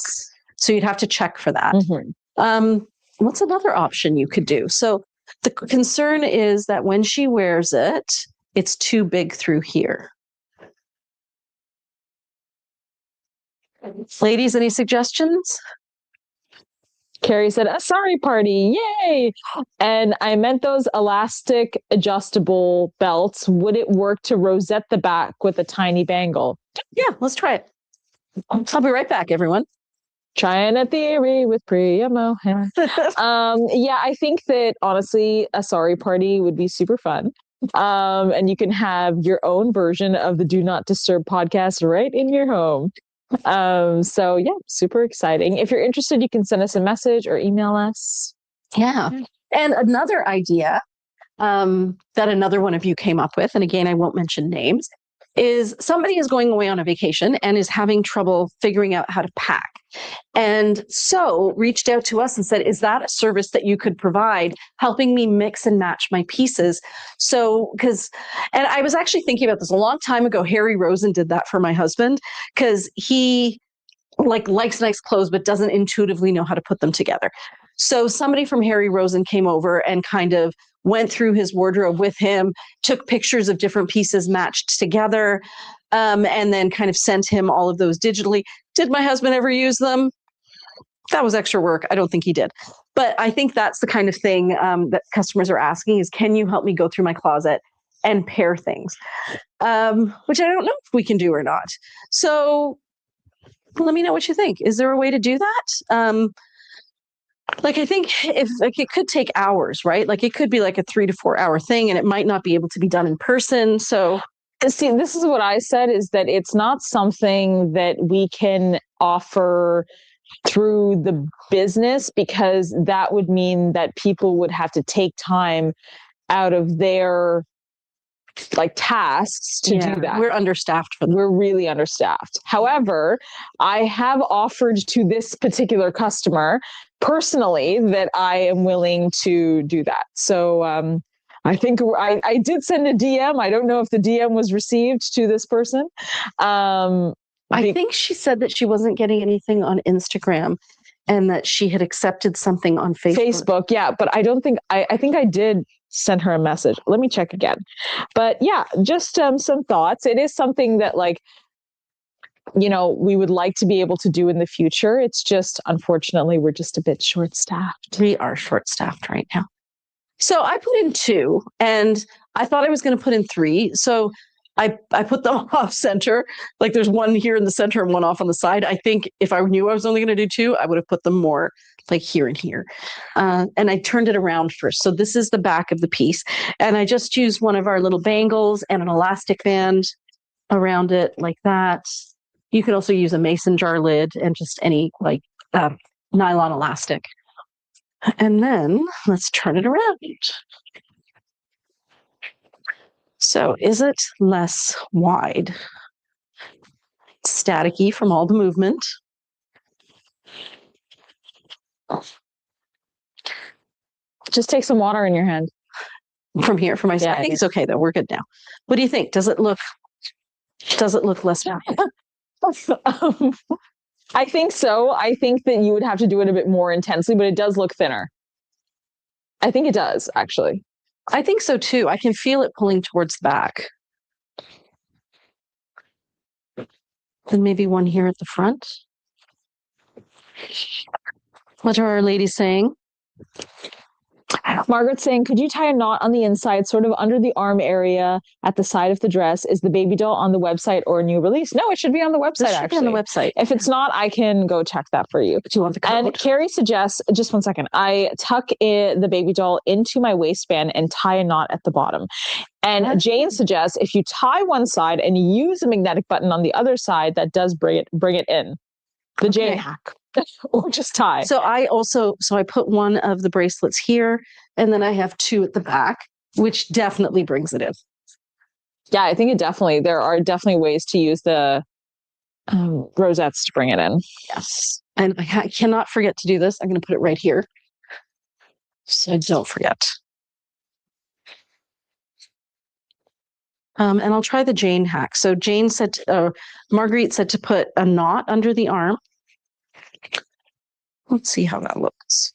S1: So you'd have to check for that. Mm-hmm. What's another option you could do? So the concern is that when she wears it, it's too big through here. Ladies, any suggestions?
S2: Carrie said, a sari party, yay! And I meant those elastic adjustable belts. Would it work to rosette the back with a tiny bangle?
S1: Yeah, let's try it. I'll be right back, everyone.
S2: Trying a theory with Priya Mohan. Yeah, I think that honestly, a sari party would be super fun. And you can have your own version of the Do Not Disturb podcast right in your home. So yeah, super exciting. If you're interested, you can send us a message or email us.
S1: Yeah. And another idea that another one of you came up with, and again, I won't mention names, is somebody is going away on a vacation and is having trouble figuring out how to pack. And so reached out to us and said, is that a service that you could provide, helping me mix and match my pieces? So, and I was actually thinking about this a long time ago. Harry Rosen did that for my husband because he likes nice clothes, but doesn't intuitively know how to put them together. So somebody from Harry Rosen came over and kind of went through his wardrobe with him, took pictures of different pieces matched together, and then kind of sent him all of those digitally, Did my husband ever use them? That was extra work. I don't think he did. But I think that's the kind of thing that customers are asking is, can you help me go through my closet and pair things? Which I don't know if we can do or not. So let me know what you think. Is there a way to do that? Like, I think if like it could take hours, right? Like it could be like a 3 to 4 hour thing, and it might not be able to be done in person. So
S2: see, this is what I said, is that it's not something that we can offer through the business, because that would mean that people would have to take time out of their like tasks to do that.
S1: We're understaffed for that.
S2: We're really understaffed. However, I have offered to this particular customer personally that I am willing to do that. So I think I did send a DM. I don't know if the DM was received to this person.
S1: I think she said that she wasn't getting anything on Instagram and that she had accepted something on Facebook.
S2: Yeah, but I don't think, I think I did send her a message. Let me check again. But yeah, just some thoughts. It is something that, like, you know, we would like to be able to do in the future. It's just, unfortunately, we're just a bit short-staffed.
S1: We are short-staffed right now. So I put in 2, and I thought I was going to put in 3. So I put them off center. Like there's one here in the center and one off on the side. I think if I knew I was only going to do 2, I would have put them more like here and here. And I turned it around first. So this is the back of the piece. And I just used one of our little bangles and an elastic band around it like that. You could also use a mason jar lid and just any like nylon elastic. And then let's turn it around. So is it less wide? Staticky from all the movement.
S2: Just take some water in your hand.
S1: From here, for myself.
S2: Yeah,
S1: I think it's okay though. We're good now. What do you think? Does it look less wide?
S2: I think so. I think that you would have to do it a bit more intensely, but it does look thinner. I think it does, actually.
S1: I think so too. I can feel it pulling towards the back. Then maybe one here at the front. What are our ladies saying?
S2: Margaret's saying, could you tie a knot on the inside, sort of under the arm area at the side of the dress? Is the baby doll on the website or a new release? No, it should be on the website, actually.
S1: On the website.
S2: If it's not, I can go check that for you.
S1: Do you want the code?
S2: And Carrie suggests, just one second, I tuck the baby doll into my waistband and tie a knot at the bottom. And Jane suggests, if you tie one side and use a magnetic button on the other side, that does bring it in. The Jane hack. Or just tie.
S1: So I put one of the bracelets here, and then I have 2 at the back, which definitely brings it in.
S2: Yeah, I think there are definitely ways to use the rosettes to bring it in.
S1: Yes. And I cannot forget to do this. I'm going to put it right here, so I don't forget. And I'll try the Jane hack. So Jane said, Marguerite said to put a knot under the arm. Let's see how that looks.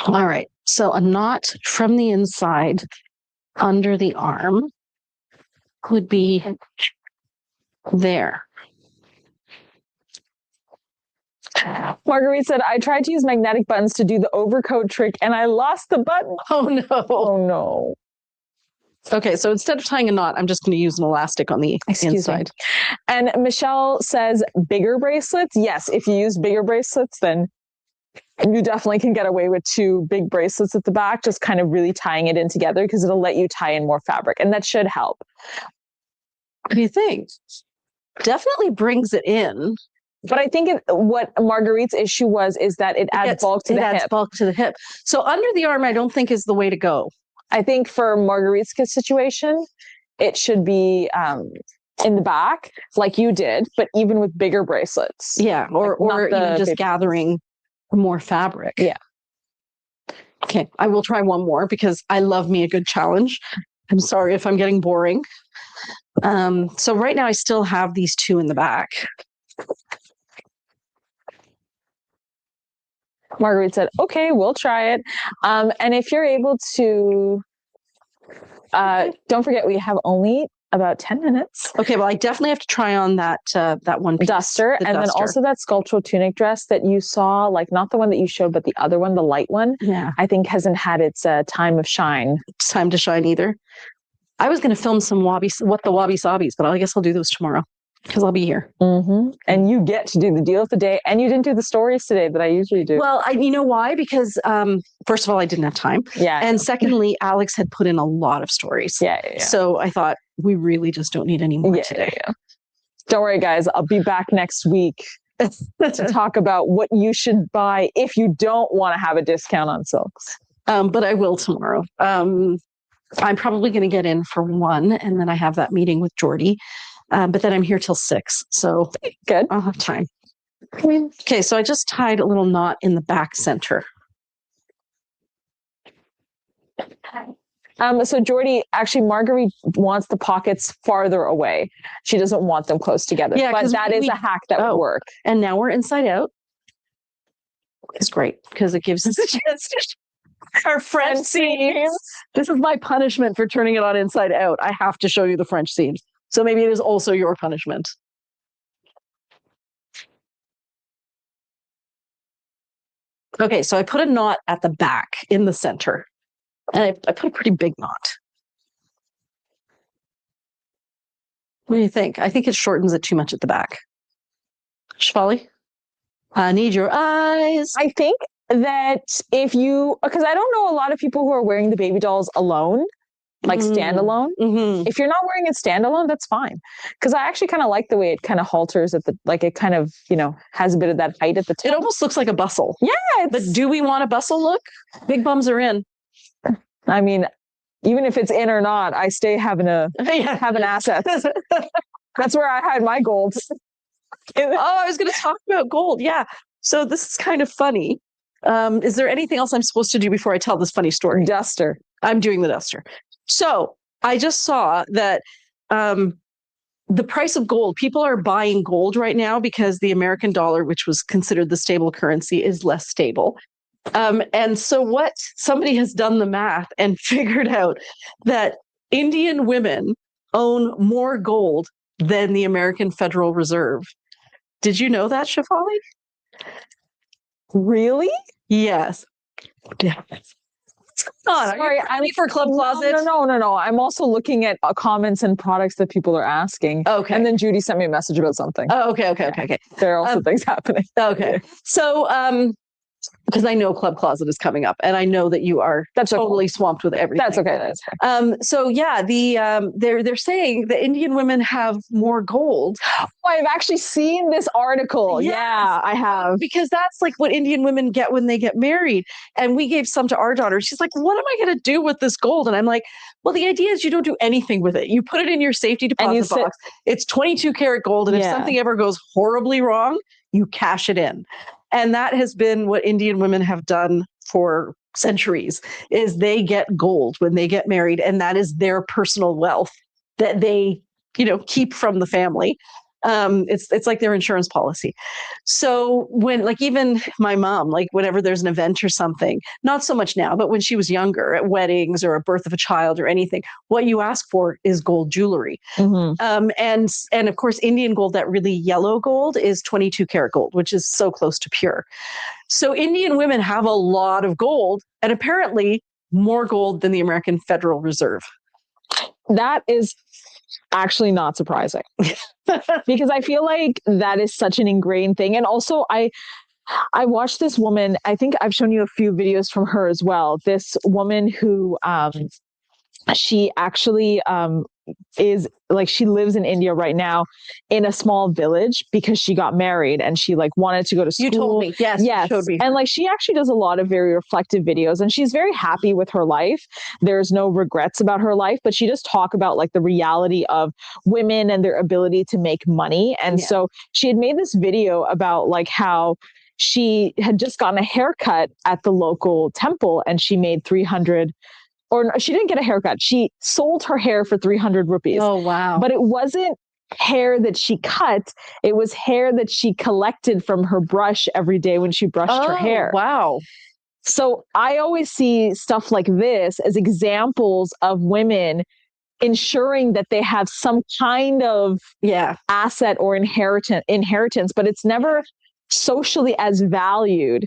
S1: All right. So a knot from the inside under the arm would be there.
S2: Marguerite said, I tried to use magnetic buttons to do the overcoat trick and I lost the button.
S1: Oh no.
S2: Oh no.
S1: Okay, so instead of tying a knot, I'm just going to use an elastic on the inside.
S2: And Michelle says bigger bracelets. Yes, if you use bigger bracelets, then you definitely can get away with 2 big bracelets at the back, just kind of really tying it in together, because it'll let you tie in more fabric, and that should help.
S1: What do you think? Definitely brings it in.
S2: But I think what Marguerite's issue is that it adds bulk to the hip. It adds
S1: bulk to the hip. So under the arm, I don't think is the way to go.
S2: I think for Marguerite's situation, it should be in the back, like you did, but even with bigger bracelets.
S1: Yeah, or even just gathering more fabric.
S2: Yeah.
S1: Okay, I will try one more because I love me a good challenge. I'm sorry if I'm getting boring. So right now I still have these 2 in the back.
S2: Marguerite said, okay, we'll try it. And if you're able to don't forget, we have only about 10 minutes.
S1: Okay, well, I definitely have to try on that one piece,
S2: duster, and
S1: duster.
S2: then also that sculptural tunic dress that you saw, like not the one that you showed, but the other one, the light one.
S1: Yeah,
S2: I think hasn't had its time of shine.
S1: It's time to shine either. I was going to film some wabi sabis, but I guess I'll do those tomorrow because I'll be here.
S2: Mm-hmm. And you get to do the deal of the day, and you didn't do the stories today that I usually do.
S1: Well, you know why? Because first of all, I didn't have time.
S2: Yeah.
S1: And secondly, Alex had put in a lot of stories.
S2: Yeah.
S1: So I thought we really just don't need any more today.
S2: Yeah. Don't worry, guys. I'll be back next week to talk about what you should buy if you don't want to have a discount on silks.
S1: But I will tomorrow. I'm probably going to get in for 1, and then I have that meeting with Jordy. But then I'm here till 6, so
S2: good.
S1: I'll have time. Okay, so I just tied a little knot in the back center.
S2: So Jordy, actually, Marguerite wants the pockets farther away. She doesn't want them close together.
S1: Yeah,
S2: but that is a hack that would work.
S1: And now we're inside out. It's great because it gives us a chance to our French seams. This is my punishment for turning it on inside out. I have to show you the French seams. So maybe it is also your punishment. Okay, so I put a knot at the back in the center. And I put a pretty big knot. What do you think? I think it shortens it too much at the back. Shefali? I need your eyes.
S2: I think that because I don't know a lot of people who are wearing the baby dolls alone, like standalone.
S1: Mm-hmm.
S2: If you're not wearing it standalone, that's fine. Because I actually kind of like the way it kind of halters at it kind of, has a bit of that height at the top.
S1: It almost looks like a bustle.
S2: Yeah.
S1: But do we want a bustle look? Big bums are in.
S2: I mean, even if it's in or not, I stay having an asset. That's where I hide my gold.
S1: I was going to talk about gold. Yeah. So this is kind of funny. Is there anything else I'm supposed to do before I tell this funny story?
S2: Duster.
S1: I'm doing the duster. So I just saw that the price of gold, people are buying gold right now because the American dollar, which was considered the stable currency, is less stable. And so what somebody has done the math and figured out that Indian women own more gold than the American Federal Reserve. Did you know that, Shefali?
S2: Really?
S1: Yes.
S2: Sorry, I'm
S1: for Club Closet.
S2: No. I'm also looking at comments and products that people are asking.
S1: Okay.
S2: And then Judy sent me a message about something.
S1: Oh, okay.
S2: There are also things happening.
S1: Okay. So, because I know Club Closet is coming up, and I know that you are totally swamped with everything.
S2: That's okay. That's okay.
S1: So yeah, they're saying the Indian women have more gold.
S2: Oh, I've actually seen this article.
S1: Yes.
S2: Yeah, I have.
S1: Because that's like what Indian women get when they get married. And we gave some to our daughter. She's like, what am I going to do with this gold? And I'm like, well, the idea is you don't do anything with it. You put it in your safety deposit box. It's 22 karat gold. And if something ever goes horribly wrong, you cash it in. And that has been what Indian women have done for centuries, is they get gold when they get married. And that is their personal wealth that they, keep from the family. It's like their insurance policy. So when, like, even my mom, like whenever there's an event or something, not so much now, but when she was younger, at weddings or a birth of a child or anything, what you ask for is gold jewelry.
S2: Mm-hmm.
S1: And of course, Indian gold, that really yellow gold, is 22 karat gold, which is so close to pure. So Indian women have a lot of gold, and apparently more gold than the American Federal Reserve.
S2: That is actually not surprising because I feel like that is such an ingrained thing. And also I watched this woman, I think I've shown you a few videos from her as well. This woman who, she actually, is like, she lives in India right now in a small village because she got married and she wanted to go to school.
S1: You told me. Yes. You showed me.
S2: And she actually does a lot of very reflective videos, and she's very happy with her life. There's no regrets about her life, but she does talk about the reality of women and their ability to make money. And so she had made this video about how she had just gotten a haircut at the local temple and she made 300. Or she didn't get a haircut. She sold her hair for 300 rupees.
S1: Oh, wow.
S2: But it wasn't hair that she cut. It was hair that she collected from her brush every day when she brushed her hair.
S1: Wow.
S2: So I always see stuff like this as examples of women ensuring that they have some kind of asset or inheritance, but it's never socially as valued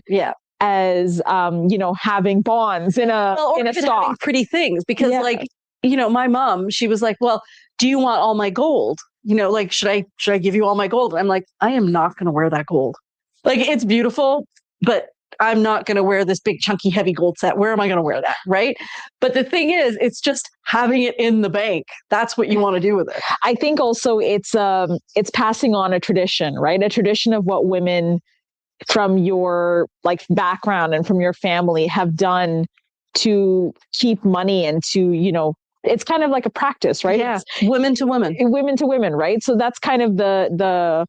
S2: as having bonds in a stock.
S1: Having pretty things, because like, my mom, she was like, well, do you want all my gold? Like, should I give you all my gold? I'm like, I am not going to wear that gold. Like, it's beautiful, but I'm not going to wear this big, chunky, heavy gold set. Where am I going to wear that? Right. But the thing is, it's just having it in the bank. That's what you want to do with it.
S2: I think also it's passing on a tradition, right? A tradition of what women from your like background and from your family have done to keep money and to, it's kind of like a practice, right?
S1: Yeah. Women to women,
S2: right? So that's kind of the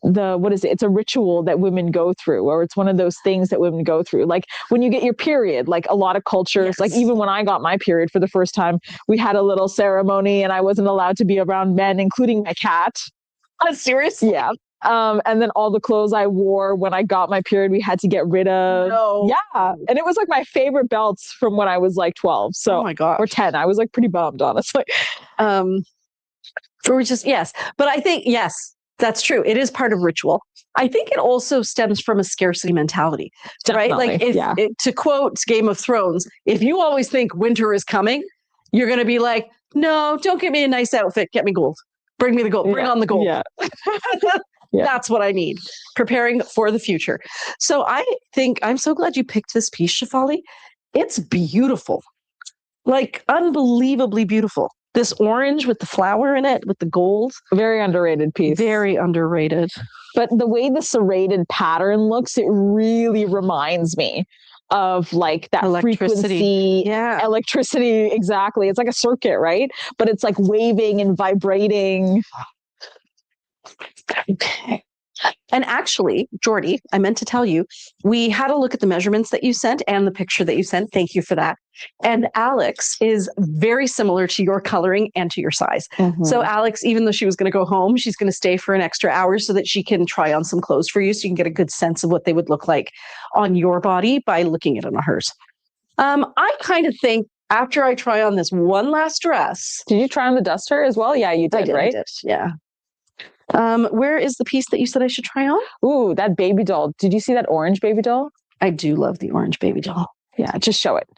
S2: what is it? It's a ritual that women go through, or it's one of those things that women go through. Like when you get your period, like a lot of cultures, like even when I got my period for the first time, we had a little ceremony and I wasn't allowed to be around men, including my cat.
S1: Seriously?
S2: Yeah. And then all the clothes I wore when I got my period, we had to get rid of.
S1: No.
S2: Yeah. And it was like my favorite belts from when I was like 12. So,
S1: oh my God.
S2: Or 10. I was like pretty bummed, honestly.
S1: Yes. But I think, yes, that's true. It is part of ritual. I think it also stems from a scarcity mentality,
S2: Definitely.
S1: right? Like to quote Game of Thrones, if you always think winter is coming, you're going to be like, no, don't get me a nice outfit. Get me gold. Bring me the gold. Bring on the gold.
S2: Yeah.
S1: That's what I need. Preparing for the future. So I think I'm so glad you picked this piece, Shefali. It's beautiful. Like unbelievably beautiful. This orange with the flower in it, with the gold.
S2: Very underrated piece.
S1: Very underrated.
S2: But the way the serrated pattern looks, it really reminds me of like that frequency.
S1: Yeah.
S2: Electricity, exactly. It's like a circuit, right? But it's like waving and vibrating.
S1: Okay. And actually, Jordy, I meant to tell you, we had a look at the measurements that you sent and the picture that you sent. Thank you for that. And Alex is very similar to your coloring and to your size. Mm-hmm. So Alex, even though she was going to go home, she's going to stay for an extra hour so that she can try on some clothes for you so you can get a good sense of what they would look like on your body by looking at it on hers. I kind of think after I try on this one last dress.
S2: Did you try on the duster as well? Yeah, you did, right?
S1: I did, yeah. Where is the piece that you said I should try on?
S2: Ooh, that baby doll. Did you see that orange baby doll?
S1: I do love the orange baby doll.
S2: Yeah, just show it.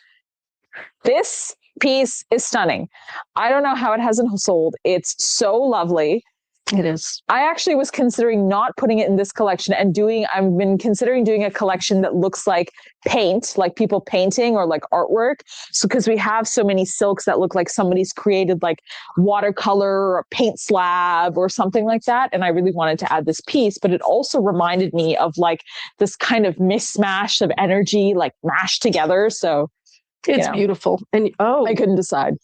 S2: This piece is stunning. I don't know how it hasn't sold. It's so lovely.
S1: It is.
S2: I actually was considering not putting it in this collection and I've been considering doing a collection that looks like paint, like people painting or like artwork. So, because we have so many silks that look like somebody's created like watercolor or a paint slab or something like that. And I really wanted to add this piece, but it also reminded me of like this kind of mishmash of energy, like mashed together. So
S1: it's beautiful. And
S2: I couldn't decide.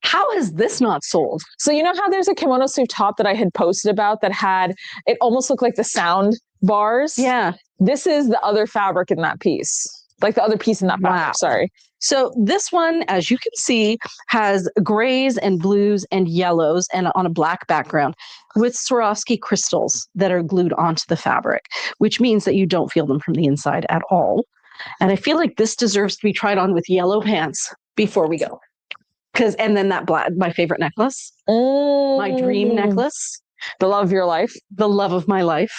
S1: How has this not sold?
S2: So you know how there's a kimono sleeve top that I had posted about that had, it almost looked like the sound bars?
S1: Yeah.
S2: This is the other fabric in that piece. Like the other piece in that fabric, sorry.
S1: So this one, as you can see, has grays and blues and yellows and on a black background with Swarovski crystals that are glued onto the fabric, which means that you don't feel them from the inside at all. And I feel like this deserves to be tried on with yellow pants before we go. And then that black, my favorite necklace, my dream necklace,
S2: the love of your life,
S1: the love of my life.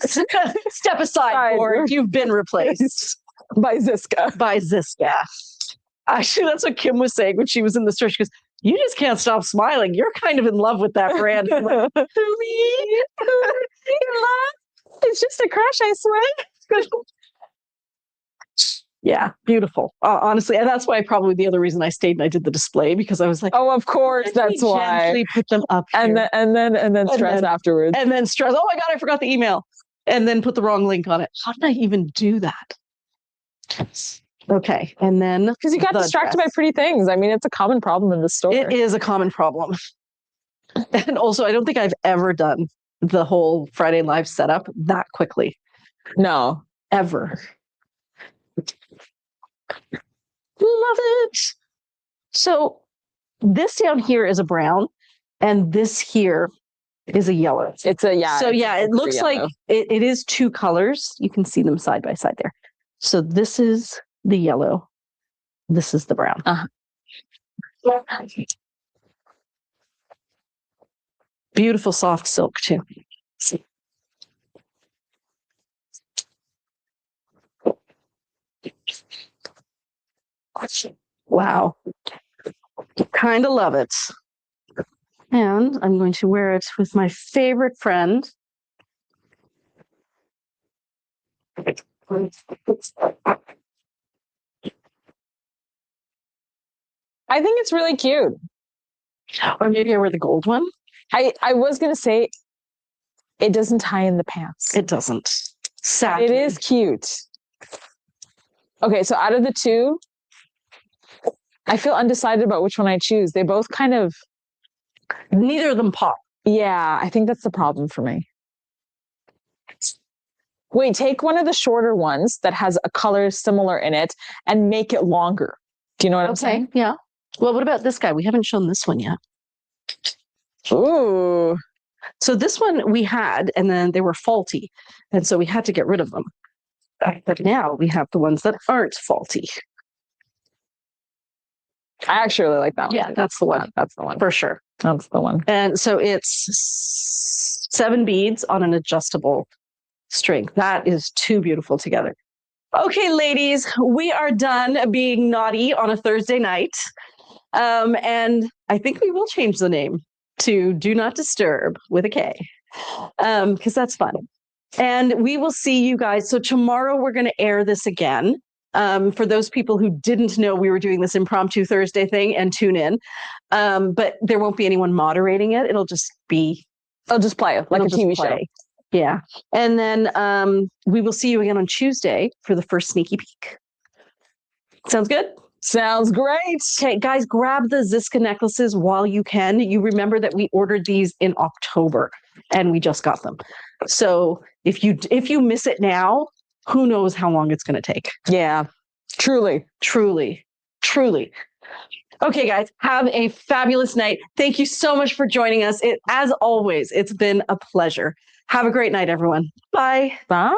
S1: Step aside, or you've been replaced
S2: by Zsiska.
S1: By Zsiska. Actually, that's what Kim was saying when she was in the store. She goes, "You just can't stop smiling. You're kind of in love with that brand." I'm like, really? In love?
S2: It's just a crush, I swear.
S1: Yeah, beautiful. Honestly, and that's why probably the other reason I stayed and I did the display, because I was like,
S2: oh, of course, that's why.
S1: Gently put them up here.
S2: and then stress afterwards.
S1: And then stress. Oh my God, I forgot the email. And then put the wrong link on it. How did I even do that? Okay, and then
S2: because you got distracted by pretty things. I mean, it's a common problem in the store.
S1: It is a common problem. And also, I don't think I've ever done the whole Friday Live setup that quickly.
S2: No,
S1: ever. Love it. So this down here is a brown and this here is a yellow.
S2: It's a, yeah.
S1: So yeah, it looks like it is two colors. You can see them side by side there. So this is the yellow. This is the brown. Beautiful soft silk too. Wow. Kind of love it. And I'm going to wear it with my favorite friend.
S2: I think it's really cute.
S1: Or maybe I wear the gold one.
S2: I was going to say it doesn't tie in the pants.
S1: It doesn't. Sadly.
S2: It is cute. Okay, so out of the two, I feel undecided about which one I choose. They both kind of...
S1: Neither of them pop.
S2: Yeah, I think that's the problem for me. Wait, take one of the shorter ones that has a color similar in it and make it longer. Do you know what I'm saying?
S1: Yeah. Well, what about this guy? We haven't shown this one yet.
S2: Ooh.
S1: So this one we had, and then they were faulty. And so we had to get rid of them. But now we have the ones that aren't faulty.
S2: I actually really like that one.
S1: Yeah, that's the one.
S2: That's the one.
S1: For sure.
S2: That's the one.
S1: And so it's 7 beads on an adjustable string. That is too beautiful together. Okay, ladies, we are done being naughty on a Thursday night. And I think we will change the name to Do Not Disturb with a K, because that's fun. And we will see you guys. So tomorrow we're going to air this again. For those people who didn't know we were doing this impromptu Thursday thing, and tune in. But there won't be anyone moderating it. It'll just be...
S2: I'll just play it like a TV show.
S1: Yeah. And then we will see you again on Tuesday for the first sneaky peek. Sounds good?
S2: Sounds great.
S1: Okay, guys, grab the Zsiska necklaces while you can. You remember that we ordered these in October and we just got them. So if you miss it now, who knows how long it's going to take.
S2: Yeah, truly.
S1: Okay, guys, have a fabulous night. Thank you so much for joining us. As always, it's been a pleasure. Have a great night, everyone. Bye.
S2: Bye.